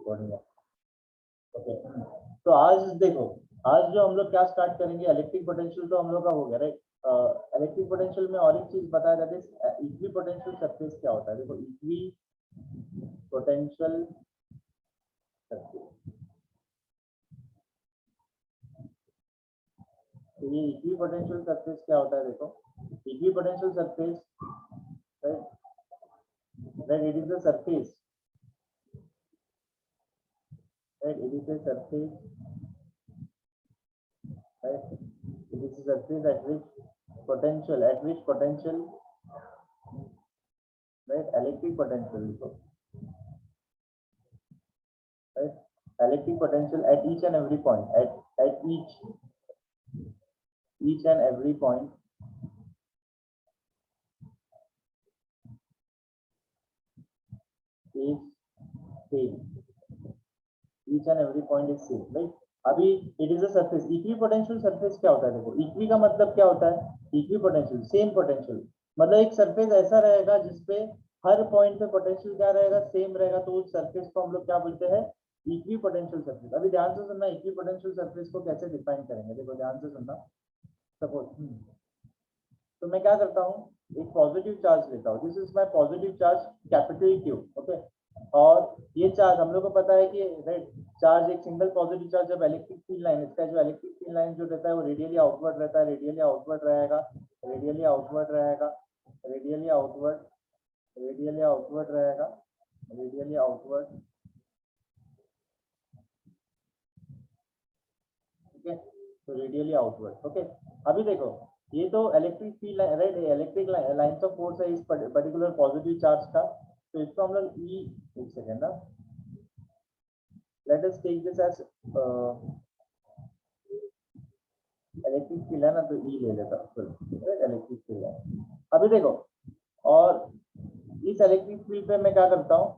Recording है। Okay, तो आज देखो, आज जो हम लोग क्या स्टार्ट करेंगे, इलेक्ट्रिक पोटेंशियल तो हम लोग का हो गया राइट। इलेक्ट्रिक पोटेंशियल में और एक चीज बताया जाता है, इक्वी पोटेंशियल सरफेस क्या होता है। देखो इक्वी पोटेंशियल सरफेस, तो ये इक्वी पोटेंशियल सरफेस क्या होता है। देखो equi potential surface right, it is the surface, right, it is a surface, right, it is a surface at which potential, right, electric potential, right, electric potential at each and every point, at each and every point is same, each and every point is same, right। अभी it is a surface, equi potential surface क्या होता है। देखो equi का मतलब क्या होता है, इक्वी पोटेंशियल सेम पोटेंशियल, मतलब एक सरफेस ऐसा रहेगा जिसपे हर पॉइंट पे पोटेंशियल क्या रहेगा, सेम रहेगा, तो उस सरफेस को हम लोग क्या बोलते हैं, इक्वी पोटेंशियल सरफेस। अभी ध्यान से सुनना, इक्वी पोटेंशियल सरफेस को कैसे डिफाइन करेंगे। देखो ध्यान से सुनना, सपोज तो मैं क्या करता हूँ, एक पॉजिटिव चार्ज लेता हूँ, this is my positive charge capital Q, okay. और ये चार्ज हम लोग को पता है कि राइट, चार्ज एक सिंगल पॉजिटिव चार्ज जब इलेक्ट्रिक फील्ड लाइन, इसका जो इलेक्ट्रिक फील्ड लाइन जो रहता है वो रेडियली आउटवर्ड रहता है, रेडियली आउटवर्ड रहेगा, रेडियली आउटवर्ड रहेगा, रेडियली आउटवर्ड, रेडियली आउटवर्ड रहेगा, रेडियली आउटवर्ड, ठीक है, तो रेडियली आउटवर्ड, ओके। अभी देखो ये तो electric field right, electric lines of force है इस पर्टिकुलर पॉजिटिव चार्ज का, तो इसको हम लोग ई, एक सेकेंड ना, let us take this as electric field है ना, तो ई ले लेता हूं, इलेक्ट्रिक फील्ड है। अभी देखो, और इस इलेक्ट्रिक फील्ड पे मैं क्या करता हूँ,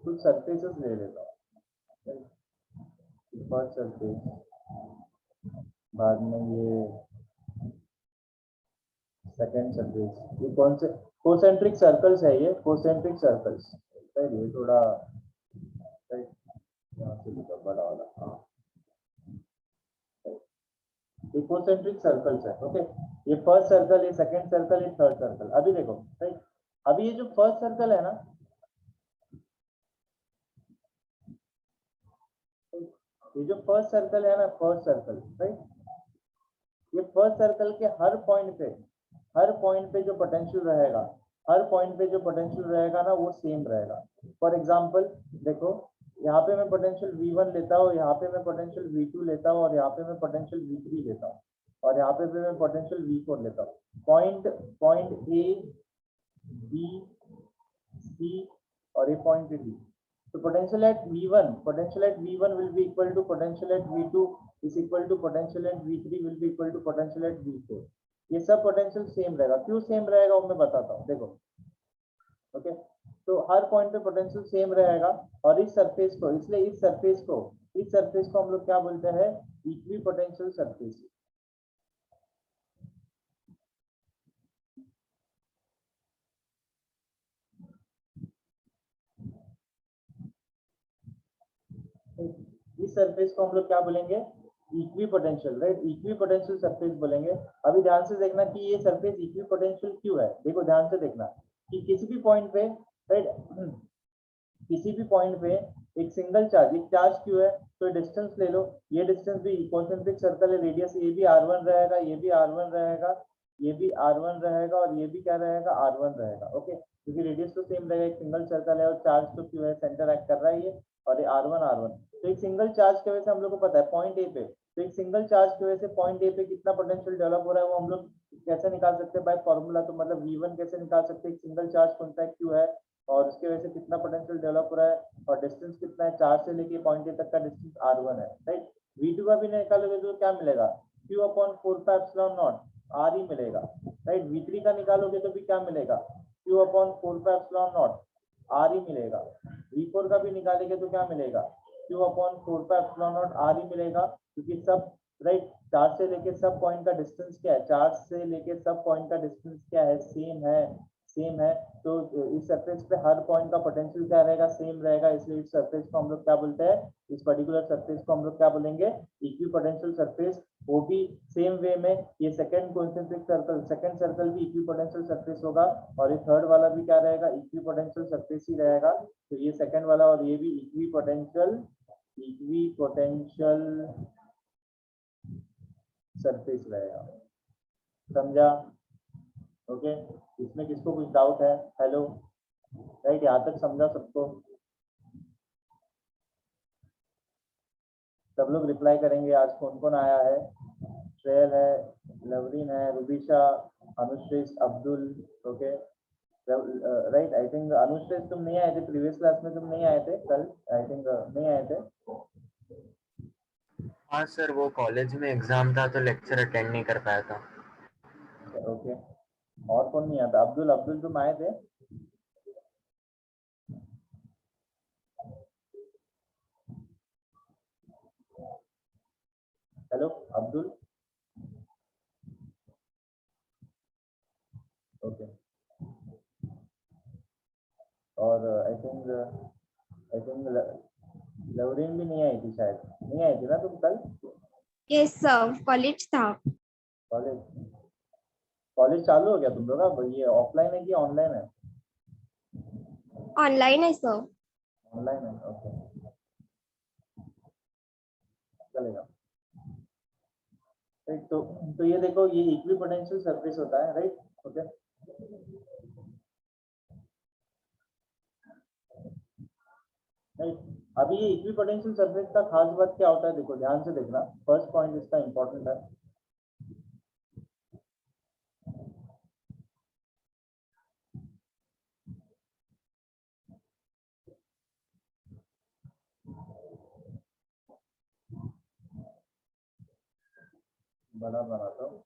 कुछ सरफेसेस ले लेता हूँ, फर्स्ट सरफेस, बाद में ये सेकेंड सरफेस, ये कौन से कोसेंट्रिक सर्कल्स है, ये कोसेंट्रिक सर्कल्स, ये थोड़ा यहाँ से लिखा बड़ा वाला, हाँ ये कोसेंट्रिक सर्कल्स है, ओके। ये फर्स्ट सर्कल, ये सेकेंड सर्कल, ये थर्ड सर्कल। अभी देखो राइट, अभी ये जो फर्स्ट सर्कल है ना, ये जो फर्स्ट सर्कल है ना, फर्स्ट सर्कल राइट, ये फर्स्ट सर्कल के हर पॉइंट पे जो पोटेंशियल रहेगा, हर पॉइंट पे जो पोटेंशियल रहेगा ना वो सेम रहेगा। फॉर एग्जांपल देखो, यहाँ पे मैं पोटेंशियल V1 लेता हूँ, यहाँ पे मैं पोटेंशियल V2 लेता हूँ, और यहाँ पे मैं पोटेंशियल V3 लेता हूँ, और यहाँ पे भी मैं पोटेंशियल V4 लेता हूँ। पॉइंट A, B, C और ये पॉइंट D। तो potential at V1 will be equal to potential at V2 is equal to potential at V3 will be equal to potential at V4। ये सब potential same रहेगा। क्यों same रहेगा वो मैं बताता हूँ, देखो ओके। तो हर पॉइंट पे पोटेंशियल सेम रहेगा, और इस सरफेस को, इसलिए इस सरफेस को हम लोग क्या बोलते हैं, इक्वी पोटेंशियल सरफेस। इस सरफेस को हम लोग क्या बोलेंगे, equi potential right, equi potential surface बोलेंगे। अभी ध्यान से देखना कि ये सरफेस इक्वी पोटेंशियल क्यों है। देखो ध्यान से देखना कि किसी भी पॉइंट पे राइट, किसी भी पॉइंट पे एक सिंगल चार्ज, एक चार्ज क्यों है, तो डिस्टेंस ले लो, ये डिस्टेंस भी कॉन्सेंट्रिक सर्कल है, रेडियस ये भी r1 रहेगा, ये भी r1 रहेगा, ये भी r1 रहेगा, और ये भी क्या रहेगा, r1 रहेगा, ओके। क्योंकि रेडियस तो सेम रहेगा, एक सिंगल सर्कल है, और चार्ज तो क्यों है, सेंटर एक्ट कर रहा है ये, और ये r1 तो एक सिंगल चार्ज की वजह से हम लोग को पता है पॉइंट ए पे, तो एक सिंगल चार्ज की वजह से पॉइंट ए पे कितना पोटेंशियल डेवलप हो रहा है वो हम लोग कैसे निकाल सकते हैं, बाय फॉर्मूला। तो मतलब V1 कैसे निकाल सकते हैं, एक सिंगल चार्ज कौन सा क्यू है, और उसकी वजह से कितना पोटेंशियल डेवलप हो रहा है, और डिस्टेंस कितना है, चार्ज से लेके पॉइंट ए तक का डिस्टेंस r1 है राइट। V2 का भी निकालोगे तो क्या मिलेगा, Q/4πε0 r ही मिलेगा राइट। V3 का निकालोगे तो भी क्या मिलेगा, Q/4πε0 r ही मिलेगा। V4 का भी निकालेंगे तो क्या मिलेगा, Q/4πε0 r ही मिलेगा, क्योंकि सब राइट, चार्ज से लेके सब पॉइंट का डिस्टेंस क्या है, चार्ज से लेके सब पॉइंट का डिस्टेंस क्या है, सेम है, सेम है, तो इस सरफेस पे हर पॉइंट का पोटेंशियल क्या रहेगा, सेम रहेगा, इसलिए इस सरफेस को हम लोग क्या बोलते हैं, इस पर्टिकुलर सरफेस को हम लोग क्या बोलेंगे, इक्विपोटेंशियल सरफेस। वो भी सेम वे में ये second concentric circle, second circle भी इक्विपोटेंशियल सरफेस होगा, और ये थर्ड वाला भी क्या रहेगा, इक्विपोटेंशियल सरफेस ही रहेगा। तो ये सेकंड वाला और ये भी इक्विपोटेंशियल सरफेस रहेगा। समझा? ओके, इसमें किसको कुछ डाउट है? हेलो, राइट, यहाँ तक समझा सबको? सब लोग रिप्लाई करेंगे। आज कौन कौन आया है? श्रेयल है, लवरीन है, Rubisha, Anushreshth, Abdul. Okay, right, I think Anushreshth तुम नहीं आए थे प्रीवियस क्लास में, तुम नहीं आए थे कल, आई थिंक नहीं आए थे। हाँ सर, वो कॉलेज में एग्जाम था तो लेक्चर अटेंड नहीं कर पाया था। ओके, और कौन नहीं आता? अब्दुल, अब्दुल तुम आए थे? हेलो अब्दुल। ओके, और आई थिंक लवरीन भी नहीं आई थी शायद, नहीं आई थी ना तुम कल? यस सर, कॉलेज था। कॉलेज, कॉलेज चालू हो गया तुम लोग का? ये ऑफलाइन है कि ऑनलाइन है? ऑनलाइन है सर। ऑनलाइन है, ओके, चलेगा। राइट, तो ये देखो, ये इक्विपोटेंशियल सरफेस होता है, राइट? Okay, right. अभी ये इक्विपोटेंशियल सरफेस का खास बात क्या होता है, देखो ध्यान से देखना, फर्स्ट पॉइंट इसका इंपॉर्टेंट है। बड़ा बनाता हूँ,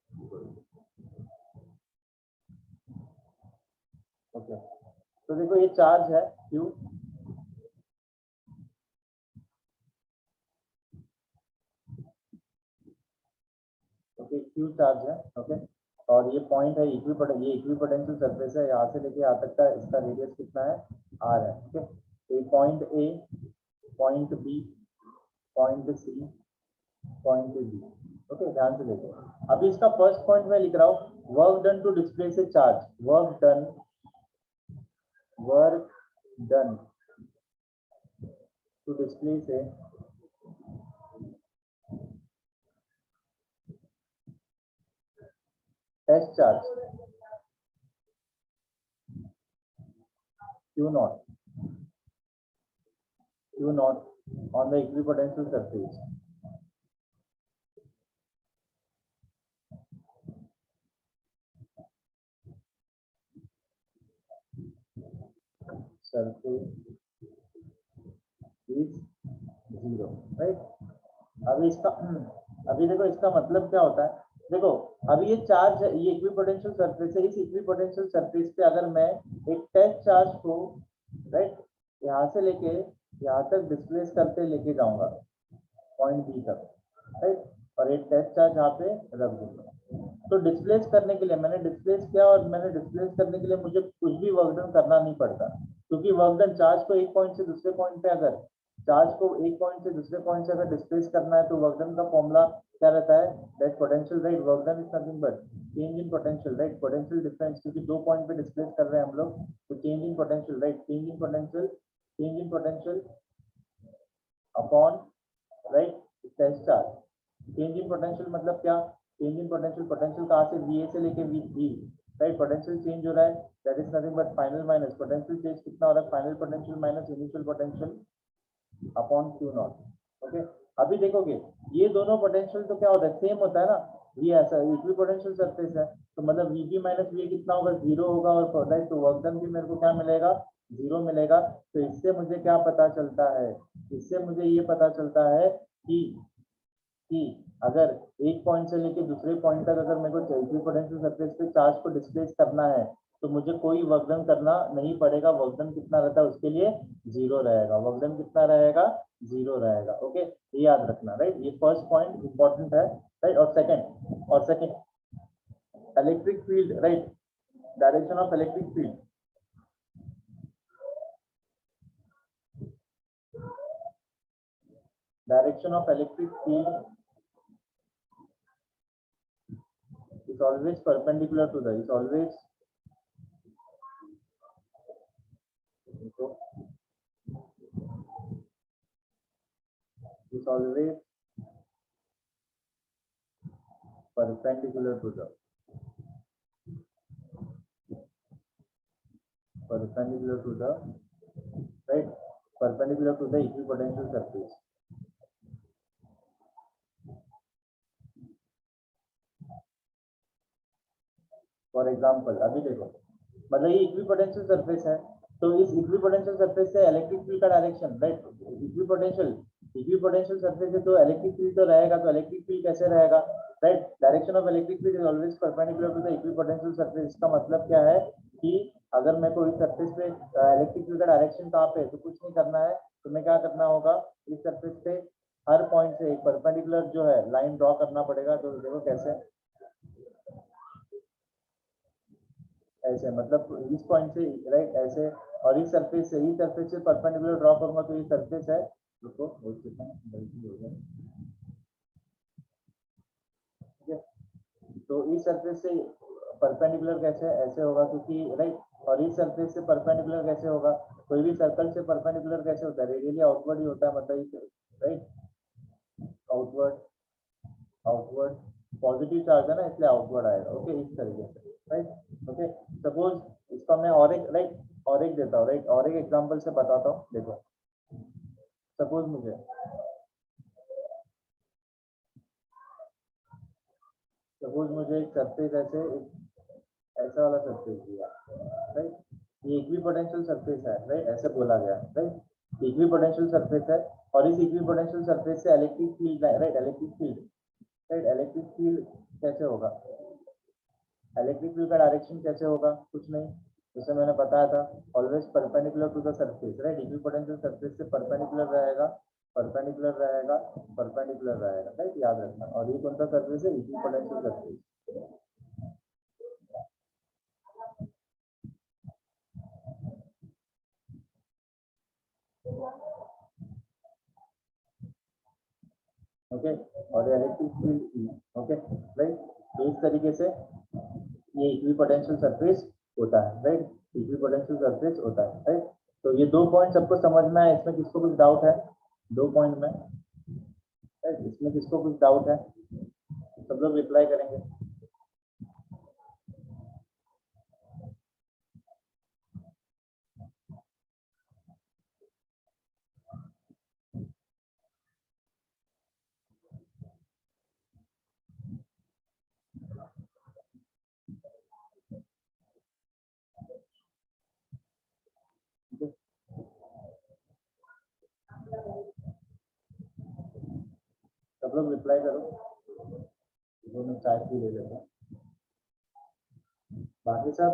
ओके। तो देखो ये चार्ज है Q, ओके, Q चार्ज है, ओके, और ये पॉइंट है ये इक्विपोटेंशियल सरफेस है, यहाँ से लेके यहाँ तक का इसका रेडियस कितना है, R है, ओके। तो ये point A, point B, point C, point D, okay, ध्यान से देखो। अभी इसका फर्स्ट पॉइंट मैं लिख रहा हूँ, work done to displace a charge, work done to displace a test charge Q naught on the equipotential surface. Surface is zero, right? अभी देखो इसका मतलब क्या होता है, देखो अभी ये चार्ज है, ये इक्विपोटेंशियल सरफेस है, इस इक्विपोटेंशियल सरफेस पे अगर मैं एक टेस्ट चार्ज को, राइट, यहाँ से लेके यहाँ तक डिस्प्लेस करते लेके जाऊंगा पॉइंट बी तक, राइट, और एक टेस्ट चार्ज यहाँ पे रख दूंगा। तो डिस्प्लेस करने के लिए मैंने डिस्प्लेस किया, और मैंने डिस्प्लेस करने के लिए मुझे कुछ भी वर्क डन करना नहीं पड़ता, क्योंकि वर्क डन चार्ज को एक पॉइंट से दूसरे पॉइंट पे अगर चार्ज को एक पॉइंट से दूसरे पॉइंट से अगर डिस्प्लेस करना है तो वर्क डन का फॉर्मूला क्या रहता है, that potential, right, work done is nothing but change in potential, right, potential difference, क्योंकि दो पॉइंट पे डिस्प्लेस कर रहे हैं हम लोग, तो change in potential, right, change in potential upon, right, test charge. Change in potential मतलब क्या, चेंज इन पोटेंशियल, पोटेंशियल कहाँ से, VA से लेके VB, राइट, पोटेंशियल चेंज हो रहा है, that is nothing but final minus potential change कितना हो रहा है, final potential minus initial potential upon Q not, okay. अभी देखोगे ये दोनों पोटेंशियल तो क्या होता है, सेम होता है ना, ये ऐसा इक्विपोटेंशियल सरफेस है, तो मतलब VB माइनस VA कितना होगा, जीरो होगा, और राइट, तो वर्क डन भी मेरे को क्या मिलेगा, जीरो मिलेगा। तो इससे मुझे क्या पता चलता है, इससे मुझे ये पता चलता है कि अगर एक पॉइंट से लेके दूसरे पॉइंट तक अगर मेरे को इक्विपोटेंशियल सरफेस पे चार्ज को डिस्प्लेस करना है तो मुझे कोई वर्क डन करना नहीं पड़ेगा, वर्क डन कितना रहता है उसके लिए, जीरो रहेगा, वर्क डन कितना रहेगा, जीरो रहेगा, ओके, ये याद रखना, राइट। ये फर्स्ट पॉइंट इंपॉर्टेंट है, राइट। और second electric field, right, direction of electric field, direction of electric field is always perpendicular to the is always perpendicular to the right perpendicular to the equipotential surface. For example अभी देखो मतलब ये equipotential surface है तो इस equipotential surface से electric field का direction right equipotential surface है तो इलेक्ट्रिक फील्ड तो रहेगा तो इलेक्ट्रिक फील्ड कैसे रहेगा right direction of electric field is always perpendicular to the equipotential surface. इसका मतलब क्या है कि अगर मैं कोई सरफेस पे इलेक्ट्रिक फील्ड का डायरेक्शन कहाँ पे तो कुछ नहीं करना है तो मैं क्या करना होगा इस सरफेस पे हर पॉइंट से एक परपेंडिकुलर जो है लाइन ड्रॉ करना पड़ेगा। तो देखो कैसे ऐसे मतलब इस पॉइंट से राइट ऐसे और इस सरफेस से परपेंडिकुलर ड्रॉ करूंगा तो ये सरफेस है रुको गलती हो गई ठीक है। तो इस सरफेस से परपेंडिकुलर कैसे ऐसे होगा क्योंकि राइट और इस सरफेस से परपेंडिकुलर कैसे होगा कोई भी सर्कल से परपेंडिकुलर कैसे होता है रेडियली आउटवर्ड ही होता है मतलब राइट आउटवर्ड पॉजिटिव चार्ज है ना इसलिए आउटवर्ड आएगा ओके इस तरीके से राइट ओके। सपोज इसका मैं और एक देता हूँ राइट और एक एग्जांपल से बताता हूँ देखो सपोज मुझे एक सरफेस ऐसा वाला सरफेस दिया राइट ये इक्विपोटेंशियल सरफेस है राइट ऐसे बोला गया राइट इक्विपोटेंशियल सरफेस है और इस इक्विपोटेंशियल सरफेस से electric field right electric field कैसे होगा इलेक्ट्रिक फील्ड का डायरेक्शन कैसे होगा कुछ नहीं जैसे मैंने बताया था always perpendicular to the surface right equipotential surface से परपेंडिकुलर रहेगा राइट याद रखना। और ये कौन सा सरफेस है इक्विपोटेंशियल सरफेस। ओके और इलेक्ट्रिक फील्ड ओके राइट तो इस तरीके से ये इक्विपोटेंशियल सरफेस होता है राइट इक्विपोटेंशियल सरफेस होता है राइट। तो ये दो पॉइंट सबको समझना है इसमें किसको कुछ डाउट है दो पॉइंट में राइट इसमें किसको कुछ डाउट है सब लोग रिप्लाई करेंगे। सब लोग रिप्लाई करो मैं चाय पी ले लेता हूँ बाकी सब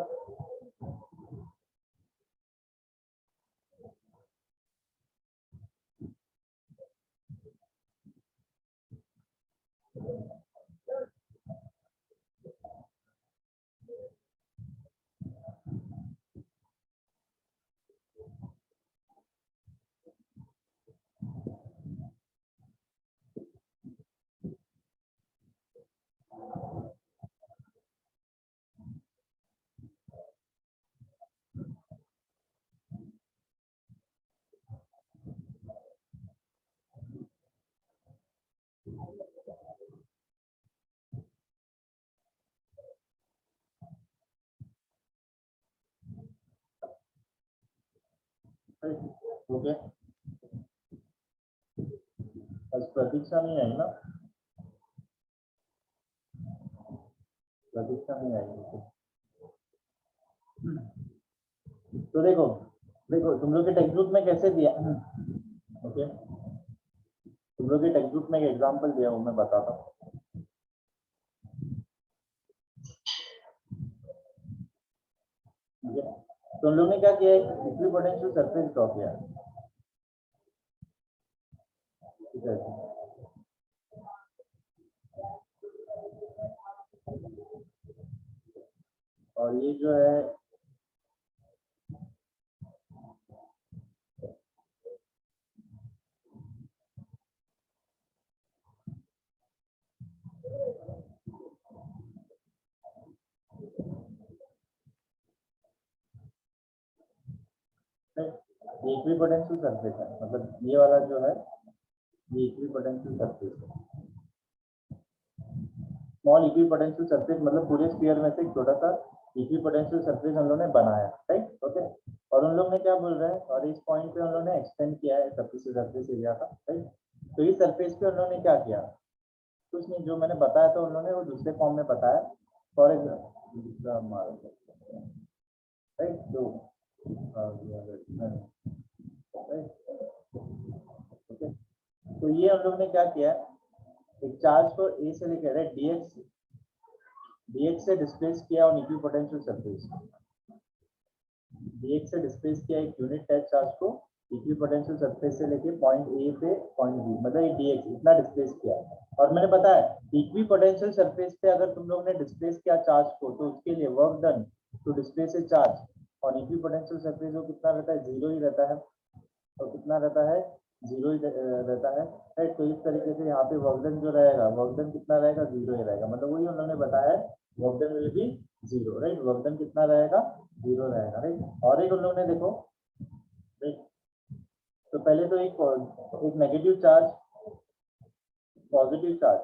ओके आज प्रतीक्षा नहीं आई ना प्रतीक्षा नहीं आई तो देखो तुम लोग के टेक्स्ट बुक में कैसे दिया ओके तुम लोग के टेक्स्ट बुक में एक एग्जांपल दिया हूँ मैं बताता हूँ तो उन लोगों ने क्या किया इक्विपोटेंशियल सरफेस ड्रॉ किया ठीक है और ये जो है इक्विपोटेंशियल सरफेस है, मतलब ये वाला जो है ये इक्विपोटेंशियल सरफेस है। स्मॉल इक्विपोटेंशियल सरफेस मतलब पूरे स्फीयर में से एक छोटा सा इक्विपोटेंशियल सरफेस हम लोगों ने बनाया, राइट। ओके, और उन लोग ने क्या बोल रहे हैं, और इस पॉइंट पे उन लोगों ने एक्सटेंड किया है सरफेस एरिया का, राइट। तो इस सरफेस पे उन लोगों ने क्या किया, कुछ नहीं, जो मैंने बताया था उन लोगों ने वो दूसरे फॉर्म में बताया। फॉर एग्जाम्पल, राइट, तो ओके, तो ये हम लोग ने क्या किया है, एक चार्ज को ए से लेकर, राइट, dx से डिस्प्लेस किया ऑन इक्विपोटेंशियल सरफेस, dx से डिस्प्लेस किया एक यूनिट टाइप चार्ज को इक्विपोटेंशियल सरफेस से लेके पॉइंट ए पे पॉइंट बी, मतलब ये dx इतना डिस्प्लेस किया। और मैंने बताया इक्विपोटेंशियल सरफेस पे अगर तुम लोग ने डिस्प्लेस किया चार्ज को, तो उसके लिए work done to displace a charge और इक्विपोटेंशियल सरफेस वो कितना रहता है, जीरो ही रहता है। तो कितना रहता है, जीरो ही रहता है, राइट। तो इस तरीके से यहाँ पे वर्क डन जो रहेगा, वर्क डन कितना रहेगा, जीरो ही रहेगा, मतलब वही उन्होंने बताया है, work done will B zero, right. Work done कितना रहेगा, जीरो रहेगा, राइट। और एक उन लोगों ने देखो, राइट, तो पहले तो एक negative charge, positive charge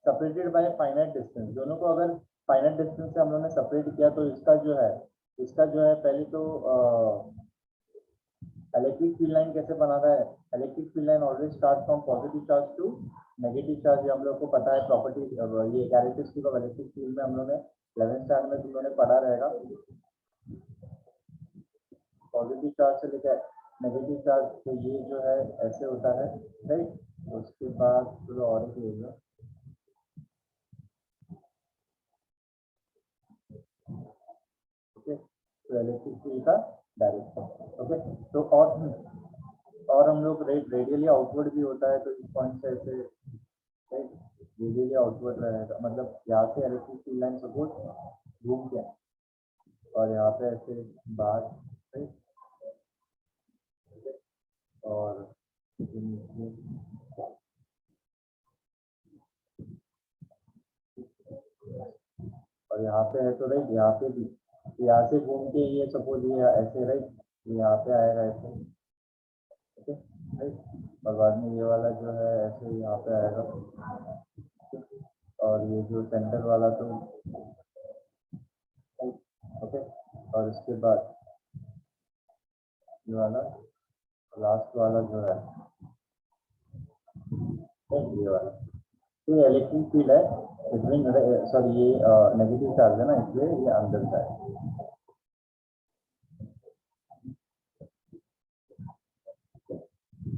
separated by finite distance, दोनों को अगर फाइनाइट डिस्टेंस से हम लोगों ने सेपरेट किया तो इसका जो है पहले तो इलेक्ट्रिक फील्ड लाइन कैसे बनाना है, electric field line always start from positive charge to negative charge, ये हम लोग को पता है प्रॉपर्टी, ये कैरेक्टरिस्टिक ऑफ इलेक्ट्रिक फील्ड में हम लोग ने 11th स्टैंडर्ड में तुम लोगों ने पढ़ा रहेगा। पॉजिटिव चार्ज से लेकर नेगेटिव चार्ज, तो ये जो है ऐसे होता है, राइट। उसके बाद थोड़ा और ही होगा, ओके, तो इलेक्ट्रिक फील्ड का डायरेक्शन, ओके। तो और हम लोग रेडियली आउटवर्ड भी होता है, तो इस पॉइंट से ऐसे, राइट, रेडियली आउटवर्ड रहेगा, मतलब यहाँ से इलेक्ट्रिक फील्ड लाइन सपोज घूम के और यहाँ पे ऐसे बाहर, राइट, और यहाँ पे है, तो राइट, यहाँ पे भी यहाँ से घूम के ये सपोज ये ऐसे, राइट, यहाँ पे आएगा ऐसे, ओके, राइट, और बाद में ये वाला जो है ऐसे यहाँ पे आएगा, और ये जो सेंटर वाला तो, ओके, और इसके बाद ये वाला लास्ट वाला जो है ये वाला, तो ये इलेक्ट्रिक फील्ड है, बिटवीन, सॉरी ये नेगेटिव चार्ज है ना, इसलिए ये अंदर का है,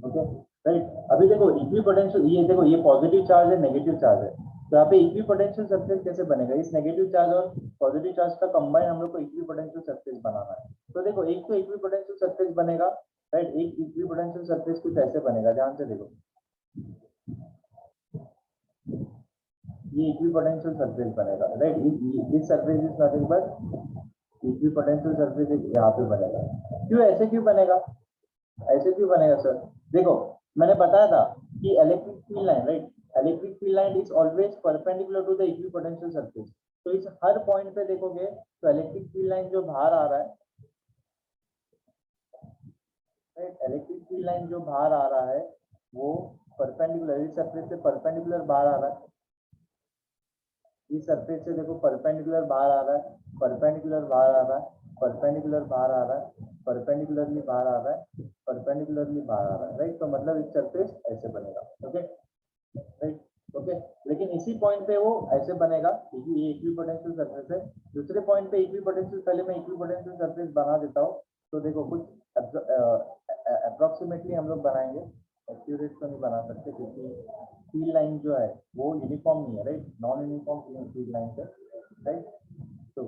ओके, राइट। अभी देखो इक्विपोटेंशियल, ये देखो ये पॉजिटिव चार्ज है, नेगेटिव चार्ज है, तो यहाँ पे इक्विपोटेंशियल सरफेस कैसे बनेगा, इस नेगेटिव चार्ज और पॉजिटिव चार्ज का कंबाइन हम लोग को इक्विपोटेंशियल सरफेस बनाना है। तो देखो एक तो इक्विपोटेंशियल सरफेस बनेगा, राइट, एक इक्विपोटेंशियल सरफेस कुछ ऐसे बनेगा, ध्यान से देखो, ये इक्विपोटेंशियल सरफेस बनेगा, राइट। इस surface is nothing but equipotential surface यहाँ पे बनेगा। क्यों ऐसे क्यों बनेगा, ऐसे क्यों बनेगा सर, देखो मैंने बताया था कि electric field line, right, electric field line is always perpendicular to the equipotential surface. तो इस हर पॉइंट पे देखोगे तो इलेक्ट्रिक फील्ड लाइन जो बाहर आ रहा है, राइट, इलेक्ट्रिक फील्ड लाइन जो बाहर आ रहा है वो परपेंडिकुलर, इस सरफेस से परपेंडिकुलर बाहर आ रहा है, इस सरफेस से देखो परपेंडिकुलर बाहर आ रहा है, परपेंडिकुलर बाहर आ रहा है, परपेंडिकुलर बाहर आ रहा है, परपेंडिकुलरली बाहर आ रहा है, परपेंडिकुलरली बाहर आ रहा है, राइट। तो मतलब इस सरफेस ऐसे बनेगा, ओके, राइट, ओके। लेकिन इसी पॉइंट पे वो ऐसे बनेगा क्योंकि ये इक्विपोटेंशियल सरफेस है। दूसरे पॉइंट पे इक्विपोटेंशियल, पहले मैं इक्विपोटेंशियल सरफेस बना देता हूँ, तो देखो कुछ अप्रोक्सीमेटली हम लोग बनाएंगे, एक्यूरेट तो नहीं बना सकते क्योंकि फील्ड लाइन जो है वो यूनिफॉर्म नहीं है, right, non uniform field line है, राइट। तो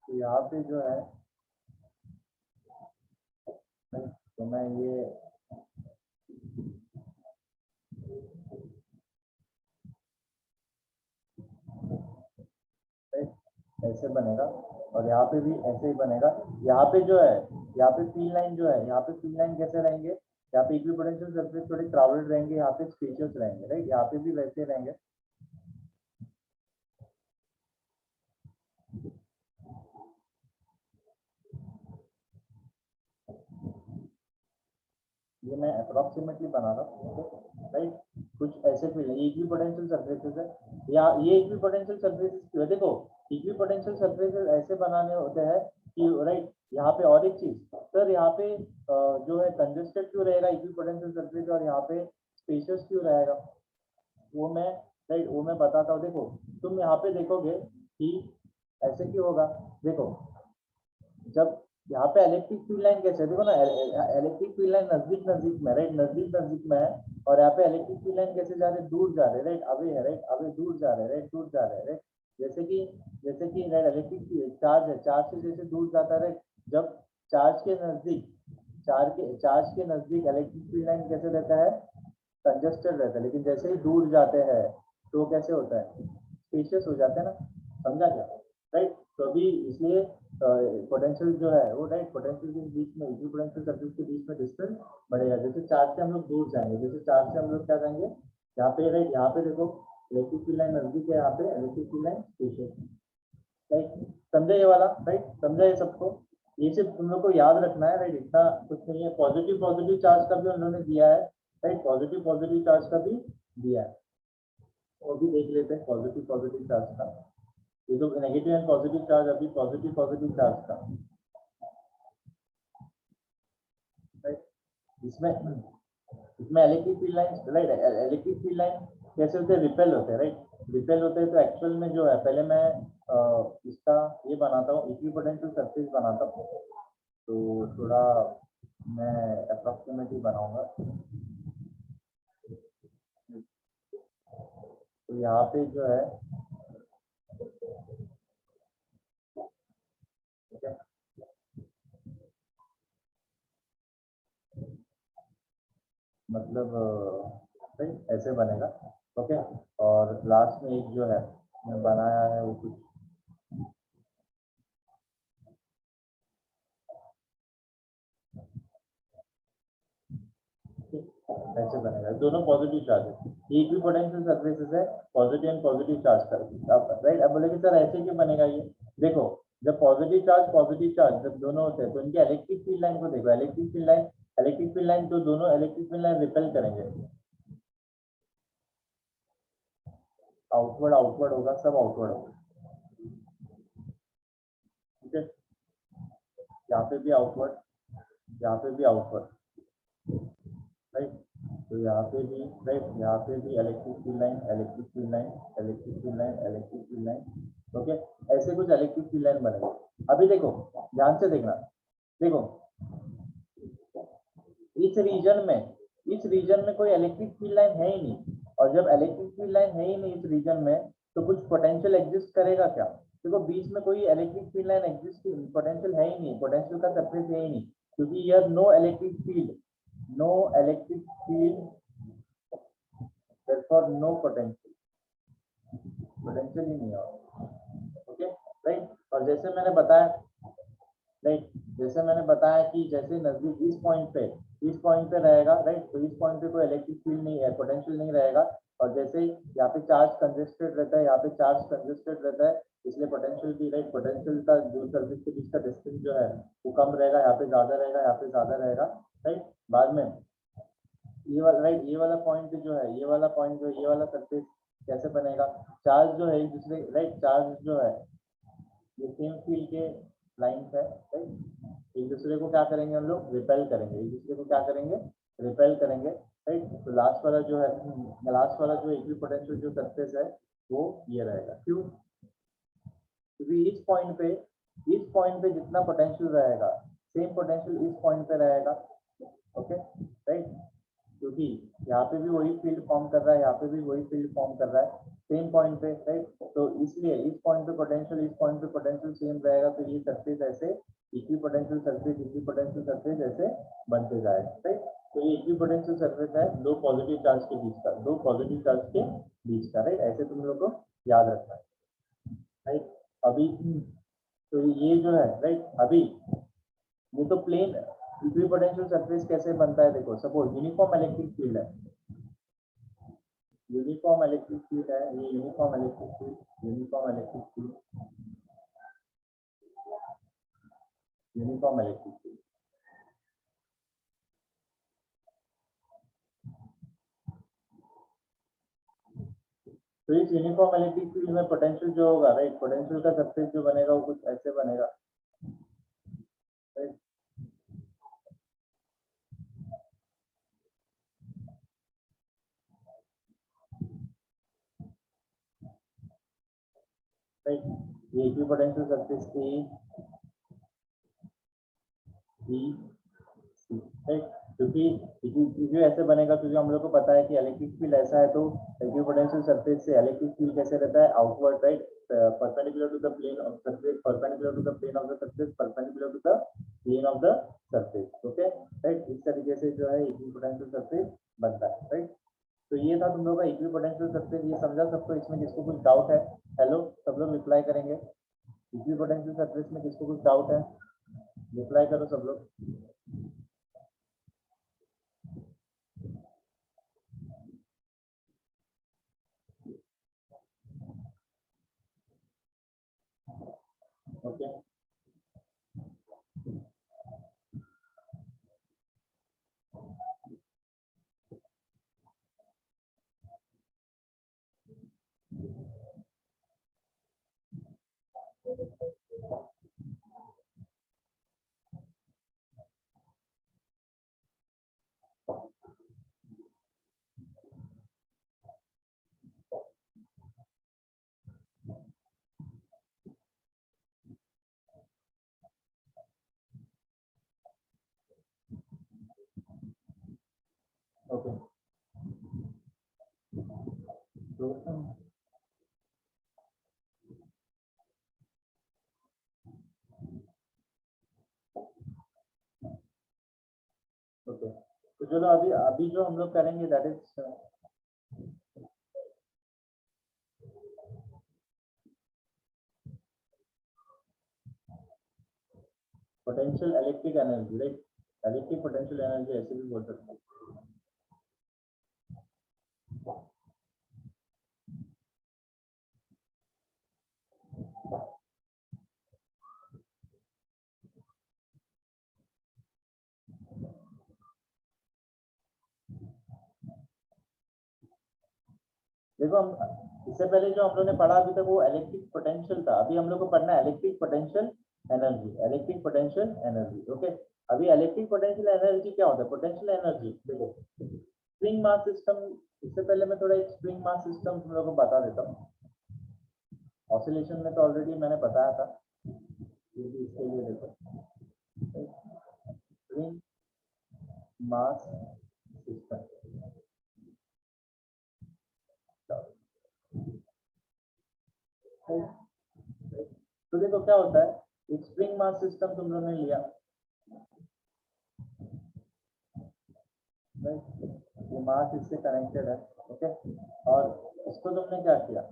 यहाँ पे जो है, तो मैं ये ऐसे बनेगा और यहाँ पे भी ऐसे ही बनेगा। यहाँ पे जो है, यहाँ पे फील्ड लाइन जो है, यहाँ पे फील्ड लाइन कैसे रहेंगे, यहाँ पे इक्विपोटेंशियल सरफेस थोड़े क्राउडेड रहेंगे, यहाँ पे स्पेशियस रहेंगे, राइट, यहाँ पे भी वैसे रहेंगे, ये मैं अप्रोक्सीमेटली बना रहा हूँ, राइट। कुछ ऐसे फील्ड है, इक्विपोटेंशियल सरफेसेस है, या ये इक्विपोटेंशियल सरफेसेस क्यों है, देखो इक्विपोटेंशियल सरफेसेस ऐसे बनाने होते हैं कि राइट, यहाँ पे और एक चीज सर, यहाँ पे जो है कंजेस्टेड क्यों रहेगा इक्विपोटेंशियल सरफेस, और यहाँ पे स्पेशियस क्यों रहेगा, वो मैं राइट वो मैं बताता हूँ। देखो तुम यहाँ पे देखोगे कि ऐसे क्यों होगा, देखो जब यहाँ पे इलेक्ट्रिक फील्ड लाइन कैसे है, देखो ना इलेक्ट्रिक फील्ड लाइन नजदीक नजदीक में राइट, नजदीक नजदीक में है, और यहाँ पे इलेक्ट्रिक फील्ड लाइन कैसे जा रहे हैं, दूर जा रहे हैं, राइट अवे है, राइट अवे दूर जा रहे हैं, राइट दूर जा रहे हैं, राइट जैसे कि राइट इलेक्ट्रिक चार्ज है, चार्ज से जैसे दूर जाता है, राइट जब चार्ज के नजदीक इलेक्ट्रिक फील्ड लाइन कैसे रहता है, कंजेस्टेड रहता है, लेकिन जैसे ही दूर जाते हैं तो कैसे होता है, स्पेशियस हो जाता है ना, समझा क्या, राइट। तो अभी इसलिए पोटेंशियल जो है वो राइट, पोटेंशियल के बीच में इक्विपोटेंशियल सरफेस के बीच में डिस्टेंस बढ़ेगा, जैसे चार्ज से हम लोग दूर जाएंगे, जैसे चार्ज से हम लोग क्या जाएंगे, यहाँ पे राइट, यहाँ पे देखो इलेक्ट्रिक फील्ड लाइन नजदीक है, यहाँ पे electric field line spacious, right समझे ये वाला, राइट समझा ये सबको, ये सिर्फ तुम लोग को याद रखना है, राइट इतना कुछ नहीं है। पॉजिटिव चार्ज का भी उन्होंने दिया है, राइट पॉजिटिव चार्ज का भी दिया है, वो भी देख लेते हैं पॉजिटिव चार्ज का, ये तो नेगेटिव एंड पॉजिटिव चार्ज, अभी पॉजिटिव चार्ज का, राइट। इसमें electric field line, right electric field line कैसे होते हैं, रिपेल होते हैं, राइट रिपेल होते हैं। तो एक्चुअल में जो है, पहले मैं इसका ये बनाता हूँ, इक्विपोटेंशियल सरफेस बनाता हूँ, तो थोड़ा मैं अप्रोक्सीमेटली बनाऊंगा। तो यहाँ पे जो है ठीक है, मतलब राइट ऐसे बनेगा, ओके। और लास्ट में एक जो है मैं बनाया है वो कुछ ऐसे बनेगा, दोनों पॉजिटिव चार्ज है, ये इक्विपोटेंशियल सरफेसेस है, पॉजिटिव चार्ज कर, अब राइट। अब बोलेंगे सर ऐसे क्यों बनेगा ये, देखो जब पॉजिटिव चार्ज जब दोनों होते हैं तो इनके इलेक्ट्रिक फील्ड लाइन को देखो, इलेक्ट्रिक फील्ड लाइन तो दोनों इलेक्ट्रिक फील्ड लाइन रिपेल करेंगे, आउटवर्ड होगा, सब आउटवर्ड होगा, ठीक है। यहाँ पे भी आउटवर्ड, यहाँ पे भी आउटवर्ड, राइट। तो यहाँ पे भी राइट, यहाँ पे भी इलेक्ट्रिक फील्ड लाइन, ओके। ऐसे कुछ इलेक्ट्रिक फील्ड लाइन बनेगा। अभी देखो ध्यान से देखना, देखो इस रीजन में कोई इलेक्ट्रिक फील्ड लाइन है ही नहीं, और जब इलेक्ट्रिक फील्ड लाइन है ही नहीं इस रीजन में, तो कुछ पोटेंशियल एग्जिस्ट करेगा क्या, देखो बीच में कोई electric field line exist, potential है ही नहीं, पोटेंशियल का सरफेस है ही नहीं, क्योंकि यह no electric field, therefore no potential ही नहीं होगा, ओके राइट। और जैसे मैंने बताया, राइट जैसे मैंने बताया कि जैसे नजदीक इस पॉइंट पे रहेगा, राइट तो इस पॉइंट पे कोई इलेक्ट्रिक फील्ड नहीं है, पोटेंशियल नहीं रहेगा, और जैसे यहाँ पे चार्ज कंजेस्टेड रहता है, इसलिए पोटेंशियल भी राइट, पोटेंशियल का जो सरफेस के बीच का डिस्टेंस जो है वो कम रहेगा, यहाँ पे ज्यादा रहेगा, राइट। बाद में ये वाला राइट, ये वाला पॉइंट जो है, ये वाला सरफेस कैसे बनेगा, चार्ज जो है एक दूसरे, राइट चार्ज जो है ये सेम फील्ड के लाइंस है, राइट एक दूसरे को क्या करेंगे हम लोग, रिपेल करेंगे, राइट। तो लास्ट वाला जो इक्विपोटेंशियल जो सरफेस है वो ये रहेगा, क्यों, क्योंकि इस पॉइंट पे जितना पोटेंशियल रहेगा सेम पोटेंशियल इस पॉइंट पे रहेगा, ओके राइट, क्योंकि यहाँ पे भी वही फील्ड फॉर्म कर रहा है, यहाँ पे भी वही फील्ड फॉर्म कर रहा है सेम पॉइंट पे, राइट। तो इसलिए इस पॉइंट पे पोटेंशियल सेम रहेगा, तो ये सरफेस ऐसे इक्विपोटेंशियल सरफेस ऐसे बनते जाएगा, राइट। तो ये इक्विपोटेंशियल सरफेस है दो पॉजिटिव चार्ज के बीच का, राइट ऐसे तुम लोग को याद रखना है, राइट। अभी तो ये जो है राइट, अभी ये तो प्लेन इक्विपोटेंशियल सरफेस कैसे बनता है, देखो सपोज यूनिफॉर्म इलेक्ट्रिक फील्ड है, ये यूनिफॉर्म इलेक्ट्रिक फील्ड, तो इस यूनिफॉर्म इलेक्ट्रिक फील्ड में पोटेंशियल जो होगा, राइट, पोटेंशियल का सरफेस जो बनेगा वो कुछ ऐसे बनेगा, राइट। राइट, ये equipotential surface B C, right. क्योंकि ऐसे बनेगा क्योंकि हम लोग को पता है कि इलेक्ट्रिक फील्ड ऐसा है, तो इक्विपोटेंशियल सरफेस से इलेक्ट्रिक फील्ड कैसे रहता है, outward, right, perpendicular to the plane of surface, perpendicular to the plane of the surface, perpendicular to the plane of the surface, okay, right. इस तरीके से जो है इक्विपोटेंशियल सरफेस बनता है, राइट। तो ये था तुम लोग का इक्विपोटेंशियल सरफेस, ये समझा सबको? इसमें किसको कुछ डाउट है? हेलो, सब लोग रिप्लाई करेंगे। इक्विपोटेंशियल सरफेस में किसको कुछ डाउट है? रिप्लाई करो सब लोग। ओके, ओके, तो ओके, तो चलो अभी अभी जो हम लोग करेंगे that is potential electric energy, right. Electric potential energy ऐसे भी बोल सकते हैं। देखो, हम इससे पहले जो हम लोग ने पढ़ा अभी तक वो इलेक्ट्रिक पोटेंशियल था, अभी हम लोग को पढ़ना है electric potential energy, electric potential energy, okay. अभी इलेक्ट्रिक पोटेंशियल एनर्जी क्या होता है? पोटेंशियल एनर्जी देखो, स्प्रिंग मास सिस्टम, इससे पहले मैं थोड़ा एक स्प्रिंग मास सिस्टम तुम लोगों को बता देता हूँ। ऑसिलेशन में तो ऑलरेडी मैंने बताया था, ये भी इसके लिए देखो, स्प्रिंग मास सिस्टम। तो देखो क्या होता है, एक स्प्रिंग मास सिस्टम तुम लोगों ने लिया, ये मास इससे कनेक्टेड है, ओके, और इसको तुमने क्या किया,